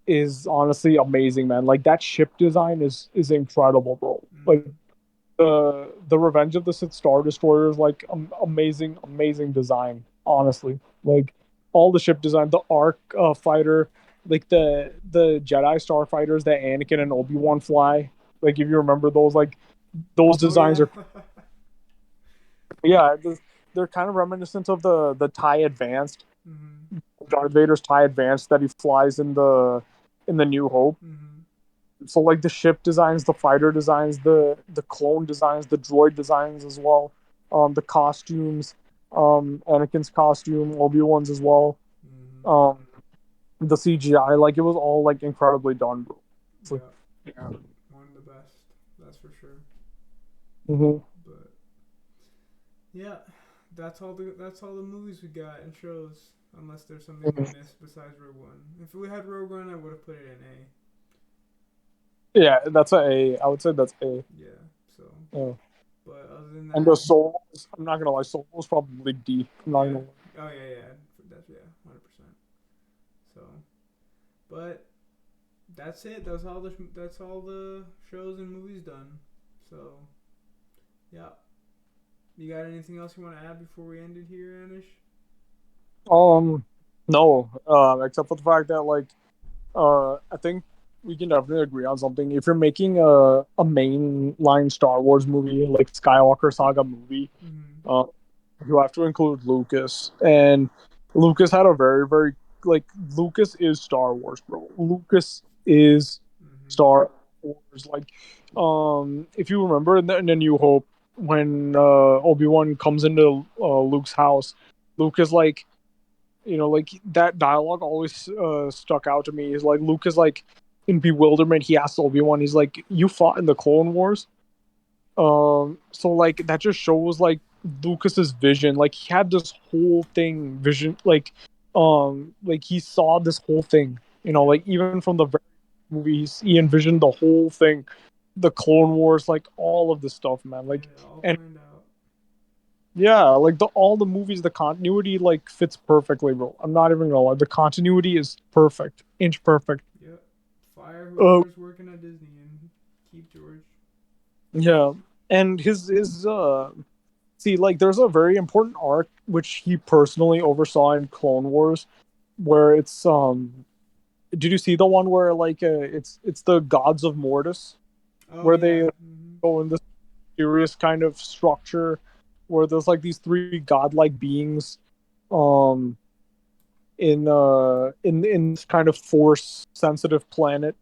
is honestly amazing, man. Like that ship design is incredible, bro. Like Mm-hmm. the Revenge of the Sith Star Destroyer is like amazing design. Honestly, like all the ship design, the Arc fighter, like the Jedi starfighters that Anakin and Obi Wan fly. Like if you remember those, like those Oh designs yeah. are yeah, they're kind of reminiscent of the TIE Advanced, Mm-hmm. Darth Vader's TIE Advanced that he flies in the New Hope. Mm-hmm. So like the ship designs, the fighter designs, the clone designs, the droid designs as well, the costumes, Anakin's costume, Obi-Wan's as well, Mm-hmm. um, the CGI, like it was all like incredibly done, bro. So, Yeah. yeah. One of the best. That's for sure. Mm-hmm. But yeah, that's all the movies we got and shows. Unless there's something we Mm-hmm. missed besides Rogue One. If we had Rogue One, I would have put it in A. Yeah, that's a A. I would say that's A. Yeah. So, Yeah. but other than And the that, Solos, I'm not gonna lie, Solos probably D. I'm not yeah, gonna lie. Oh yeah, yeah. That's 100%. So, but that's it. That's all the shows and movies done. So yeah. You got anything else you want to add before we end it here, Anish? Um, no, except for the fact that like I think we can definitely agree on something. If you're making a mainline Star Wars movie like Skywalker Saga movie, Mm-hmm. uh, you have to include Lucas, and Lucas had a very like Lucas is Star Wars, bro. Lucas is Mm-hmm. Star Wars. Like, if you remember in the New Hope when Obi-Wan comes into Luke's house, Luke is like, like that dialogue always stuck out to me. Is like Luke is like in bewilderment. He asks Obi-Wan, he's like, "You fought in the Clone Wars?" So like that just shows like Lucas's vision. Like he had this whole thing vision. Like he saw this whole thing. Yep. Like even from the very movies, he envisioned the whole thing, the Clone Wars, like all of this stuff, man. Had Like, it all and planned out. yeah, like the all the movies, the continuity like fits perfectly, bro. I'm not even gonna lie, the continuity is perfect, inch perfect. Yep. Fire Uh, whoever's working at Disney and keep George. yeah, and his see, like, there's a very important arc which he personally oversaw in Clone Wars, where it's did you see the one where like it's the gods of Mortis, Oh where yeah. they Mm-hmm. go in this mysterious kind of structure where there's like these three godlike beings, um, in this kind of force sensitive planet.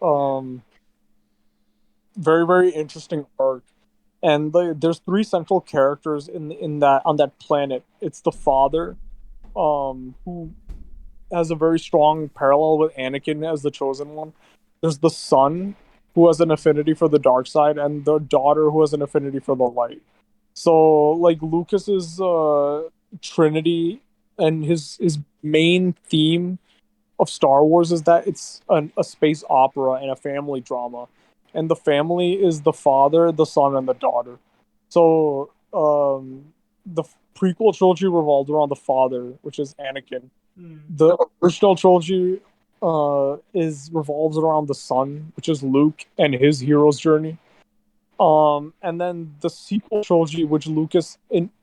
Yeah. Um, very interesting arc. And there's three central characters in that on that planet. It's the father, who has a very strong parallel with Anakin as the chosen one. There's the son, who has an affinity for the dark side, and the daughter, who has an affinity for the light. So, like Lucas's Trinity and his main theme of Star Wars is that it's a space opera and a family drama, and the family is the father, the son, and the daughter. So, the prequel trilogy revolved around the father, which is Anakin. Mm. The original trilogy is revolves around the son, which is Luke and his hero's journey. And then the sequel trilogy, which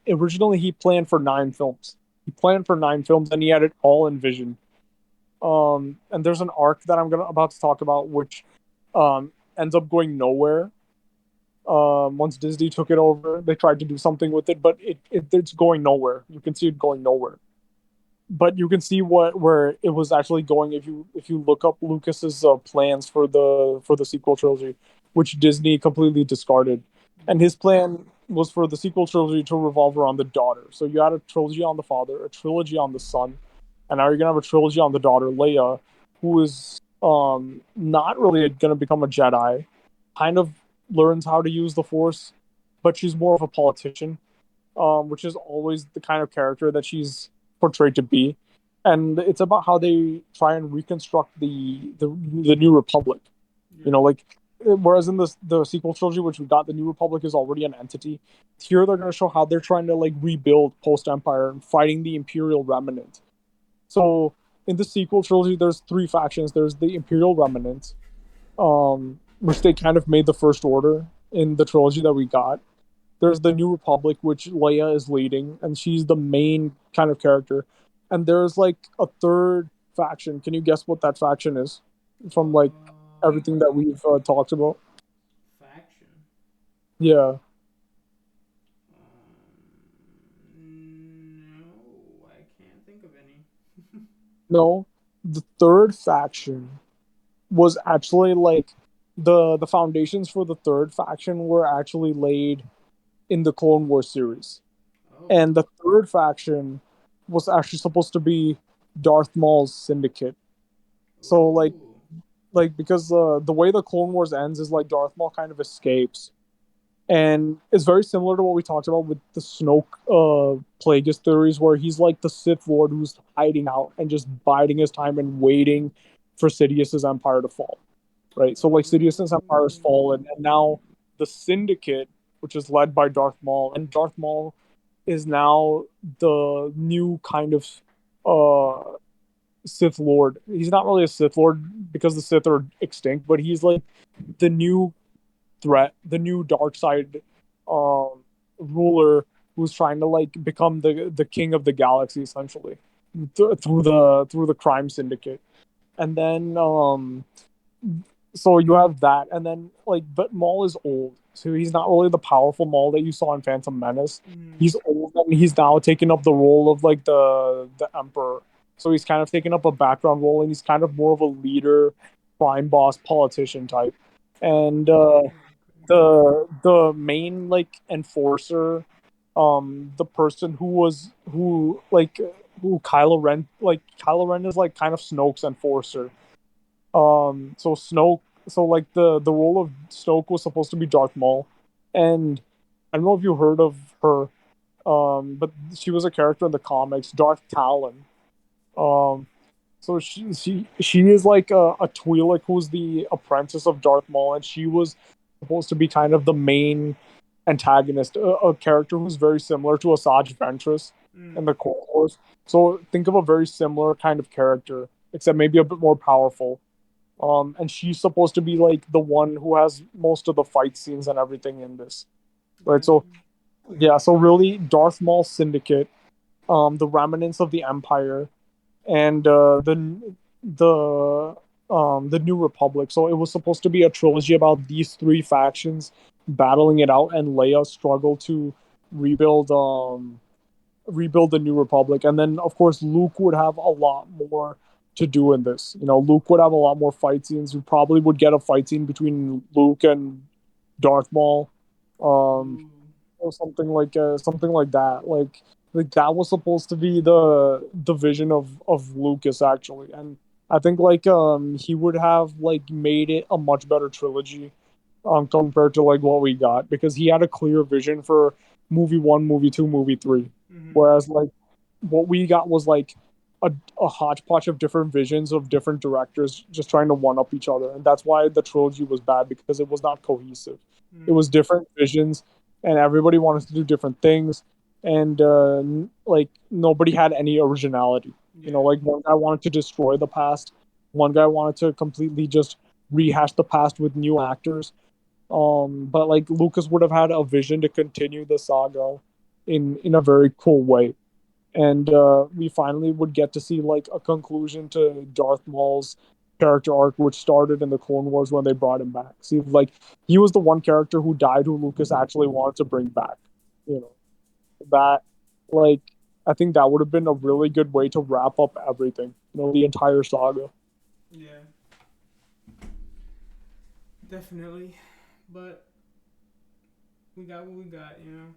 originally he planned for 9 films. He planned for 9 films, and he had it all envisioned. And there's an arc that I'm gonna about to talk about, which ends up going nowhere. Once Disney took it over, they tried to do something with it, but it's going nowhere. You can see it going nowhere, but you can see what where it was actually going if you look up Lucas's plans for the sequel trilogy, which Disney completely discarded. And his plan was for the sequel trilogy to revolve around the daughter. So you had a trilogy on the father, a trilogy on the son, and now you're gonna have a trilogy on the daughter, Leia, who is not really gonna become a Jedi, kind of learns how to use the Force, but she's more of a politician, which is always the kind of character that she's portrayed to be. And it's about how they try and reconstruct the New Republic. Yeah. Like whereas in the sequel trilogy, which we got, the New Republic is already an entity. Here they're going to show how they're trying to like rebuild post Empire and fighting the Imperial Remnant. So in the sequel trilogy, there's three factions. There's the Imperial Remnant, which they kind of made the First Order in the trilogy that we got. There's the New Republic, which Leia is leading, and she's the main kind of character. And there's like a third faction. Can you guess what that faction is from like everything that we've talked about? Faction. Yeah, No, I can't think of any. no. The third faction was actually like the foundations for the third faction were actually laid in the Clone Wars series. Oh. And the third faction was actually supposed to be Darth Maul's syndicate. So Ooh. because the way the Clone Wars ends is like Darth Maul kind of escapes, and it's very similar to what we talked about with the Snoke Plagueis theories, where he's like the Sith Lord who's hiding out and just biding his time and waiting for Sidious's empire to fall. Right, so like Sidious's empire has fallen, and now the Syndicate, which is led by Darth Maul, and Darth Maul is now the new kind of uh Sith Lord. He's not really a Sith Lord because the Sith are extinct, but he's like the new threat, the new dark side um ruler who's trying to like become the king of the galaxy essentially through the crime syndicate. And then so you have that, and then like, but Maul is old, so he's not really the powerful Maul that you saw in Phantom Menace. Mm. He's old, and he's now taken up the role of like the Emperor. So he's kind of taken up a background role, and he's kind of more of a leader, crime boss, politician type. And Okay. the main like enforcer, the person who Kylo Ren is like kind of Snoke's enforcer. So Snoke, so like the role of Snoke was supposed to be Darth Maul, and I don't know if you heard of her, but she was a character in the comics, Darth Talon. Um, so she is like a Twi'lek who's the apprentice of Darth Maul, and she was supposed to be kind of the main antagonist, a character who's very similar to Asajj Ventress in Mm. the Clone Wars. So think of a very similar kind of character, except maybe a bit more powerful. And she's supposed to be like the one who has most of the fight scenes and everything in this, right? So Gotcha. yeah, so really, Darth Maul Syndicate, the remnants of the Empire, and the New Republic. So it was supposed to be a trilogy about these three factions battling it out, and Leia struggle to rebuild rebuild the New Republic. And then, of course, Luke would have a lot more to do in this. You know, Luke would have a lot more fight scenes. We probably would get a fight scene between Luke and Darth Maul, um, Ooh. or something like that. Like that was supposed to be the vision of Lucas actually, and I think like he would have like made it a much better trilogy compared to like what we got because he had a clear vision for movie one, movie two, movie three. Mm-hmm. Whereas like what we got was like a hodgepodge of different visions of different directors just trying to one up each other. And that's why the trilogy was bad because it was not cohesive. It Mm. was different visions and everybody wanted to do different things. And like nobody had any originality. You know, Yeah. like one guy wanted to destroy the past, one guy wanted to completely just rehash the past with new actors, but like Lucas would have had a vision to continue the saga in a very cool way, and we finally would get to see like a conclusion to Darth Maul's character arc, which started in the Clone Wars when they brought him back. See, like he was the one character who died who Lucas actually wanted to bring back. You know that, like, I think that would have been a really good way to wrap up everything. You know, the entire saga. Yeah. Definitely. But we got what we got, you know.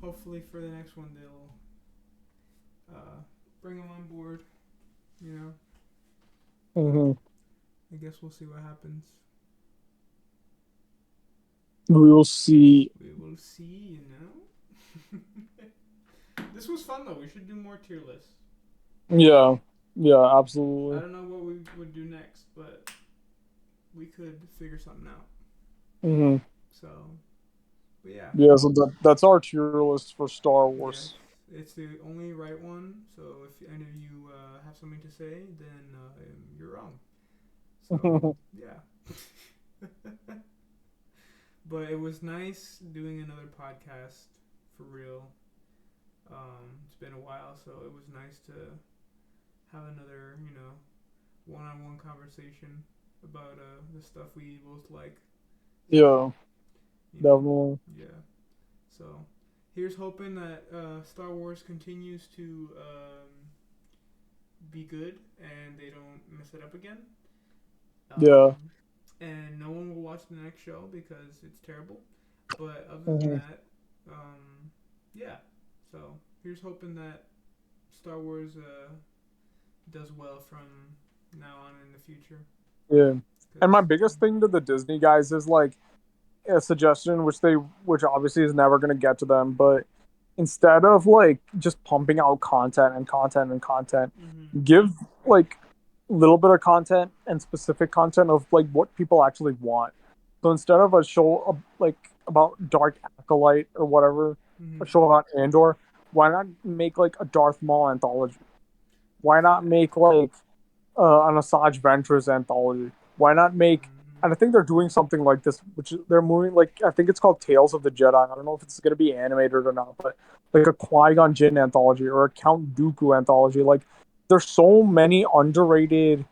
Hopefully for the next one they'll bring them on board, you know. But Hmm. I guess we'll see what happens. We will see. We will see, you know. This was fun though. We should do more tier lists. Yeah, yeah, I absolutely. don't know what we would do next, but we could figure something out. Hmm. So, but yeah, Yeah, so that's our tier list for Star yeah, Wars. it's the only right one. So if any of you have something to say, then you're wrong. So yeah, but it was nice doing another podcast for real. It's been a while, so it was nice to have another, you know, one-on-one conversation about the stuff we both like. So Yeah, you know, definitely. yeah. So here's hoping that Star Wars continues to be good and they don't mess it up again. Yeah. Um, and no one will watch the next show because it's terrible. But other than Hmm. that, yeah. So here's hoping that Star Wars does well from now on in the future. Yeah. And my Cause biggest thing to the Disney guys is like a suggestion, which obviously is never gonna get to them, but instead of like just pumping out content and content and content, mm-hmm. give like little bit of content and specific content of like what people actually want. So instead of a show like about Dark Acolyte or whatever, Mm-hmm. a show about Andor, why not make like a Darth Maul anthology? Why not make like an Asajj Ventress anthology? Why not make? Mm-hmm. And I think they're doing something like this, which they're moving like I think it's called Tales of the Jedi. I don't know if it's going to be animated or not, but like a Qui-Gon Jinn anthology or a Count Dooku anthology. Like there's so many underrated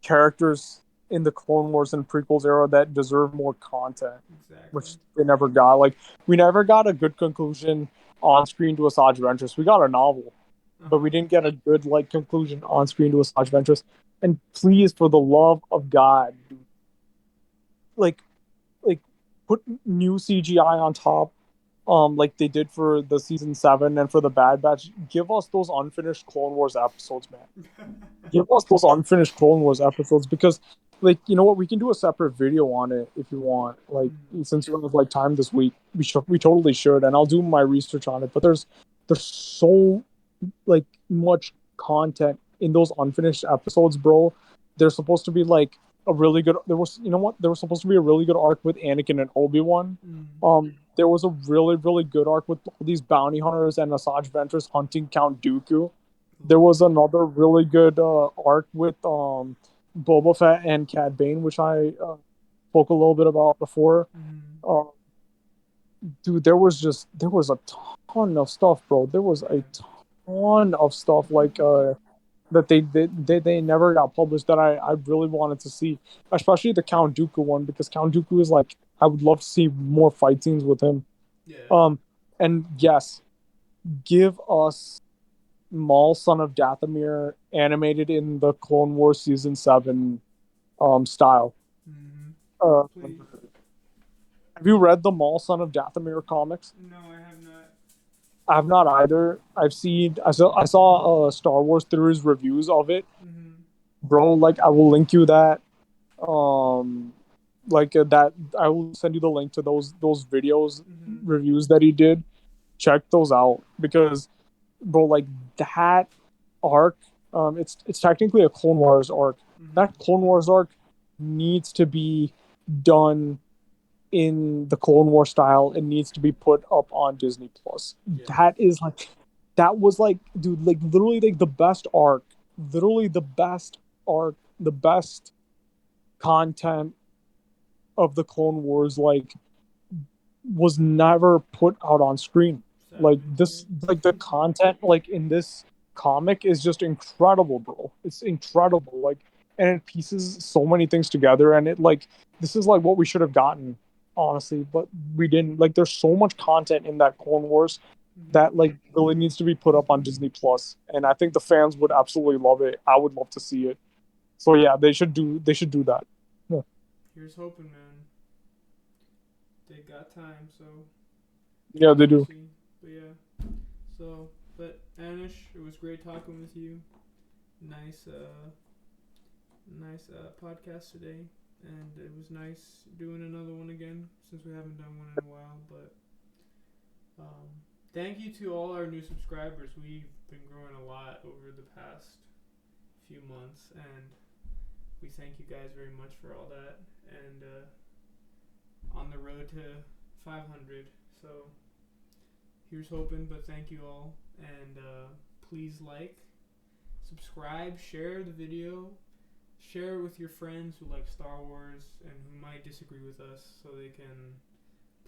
characters in the Clone Wars and prequels era that deserve more content, Exactly. which they never got. Like we never got a good conclusion on screen to Asajj Ventress. We got a novel, Uh but huh. we didn't get a good like conclusion on screen to Asajj Ventress. And please, for the love of God, like like put new CGI on top, like they did for the season 7 and for the Bad Batch. Give us those unfinished Clone Wars episodes, man. Give us those unfinished Clone Wars episodes because, like, you know what? We can do a separate video on it if you want. Like, Mm-hmm. since you have like time this week, we totally should, and I'll do my research on it. But there's so like much content in those unfinished episodes, bro. There's supposed to be like a really good. There was, you know what? There was supposed to be a really good arc with Anakin and Obi-Wan. Mm-hmm. There was a really good arc with all these bounty hunters and Asajj Ventress hunting Count Dooku. There Ooh. was another really good arc with Boba Fett and Cad Bane, which I spoke a little bit about before. Mm-hmm. Uh, Dude, there was a ton of stuff, bro. There was a Yeah. ton of stuff like that they never got published that I really wanted to see, especially the Count Dooku one because Count Dooku is like I would love to see more fight scenes with him. Yeah. Um, and yes, give us Maul, son of Dathomir, animated in the Clone Wars season 7 style. Mm-hmm. Uh, Please. have you read the Maul, son of Dathomir comics? No, I have not. I have not either. I saw Star Wars theories reviews of it, Mm-hmm. bro. Like I will link you that. Um, that I will send you the link to those videos Mm-hmm. reviews that he did. Check those out because, bro, like that arc. It's technically a Clone Wars arc. Mm-hmm. That Clone Wars arc needs to be done in the Clone War style. It needs to be put up on Disney Plus. Yeah. That is like that was like dude, like literally like the best arc, literally the best arc, the best content of the Clone Wars like was never put out on screen. Like Sadly. this like the content like in this comic is just incredible, bro. It's incredible. Like and it pieces so many things together and it like this is like what we should have gotten, honestly, but we didn't. Like there's so much content in that Clone Wars Mm-hmm. that like really needs to be put up on Disney Plus. And I think the fans would absolutely love it. I would love to see it. So yeah, they should do that. Yeah, Here's hoping, man. They got time, so yeah they we'll do. see. But yeah. So, but Anish, it was great talking with you. Nice, nice podcast today, and it was nice doing another one again since we haven't done one in a while. But um, thank you to all our new subscribers. We've been growing a lot over the past few months, and we thank you guys very much for all that. And on the road to 500. So here's hoping, but thank you all. And please like, subscribe, share the video, share it with your friends who like Star Wars and who might disagree with us so they can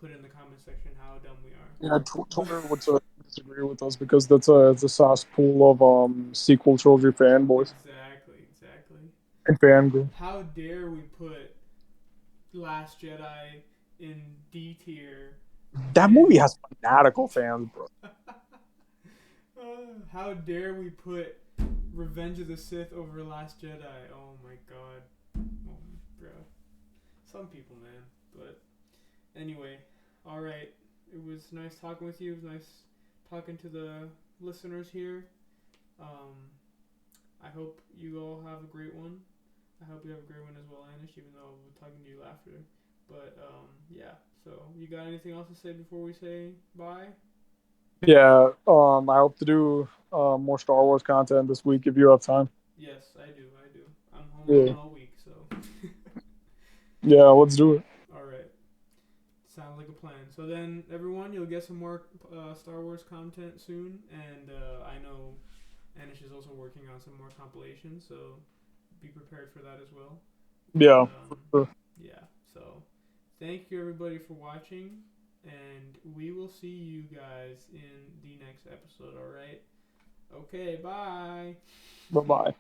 put in the comment section how dumb we are. Yeah, Twitter would disagree with us because it's a cesspool of sequel trilogy fanboys Exactly. and fangirls. How dare we put Last Jedi in D tier That and movie has fanatical fans, bro. how dare we put Revenge of the Sith over Last Jedi? Oh my god. Oh, bro. Some people, man. But anyway, alright. It was nice talking with you. It was nice talking to the listeners here. Um, I hope you all have a great one. I hope you have a great one as well, Anish, even though we're talking to you after. But yeah. So you got anything else to say before we say bye? Yeah, I hope to do more Star Wars content this week if you have time. Yes, I do. I'm home Yeah, alone all week, so yeah, let's do it. all right. Sounds like a plan. So then, everyone, you'll get some more Star Wars content soon, and I know Anish is also working on some more compilations, so be prepared for that as well. Yeah. Yeah. So, thank you everybody for watching, and we will see you guys in the next episode. All right. Okay. Bye. Bye bye.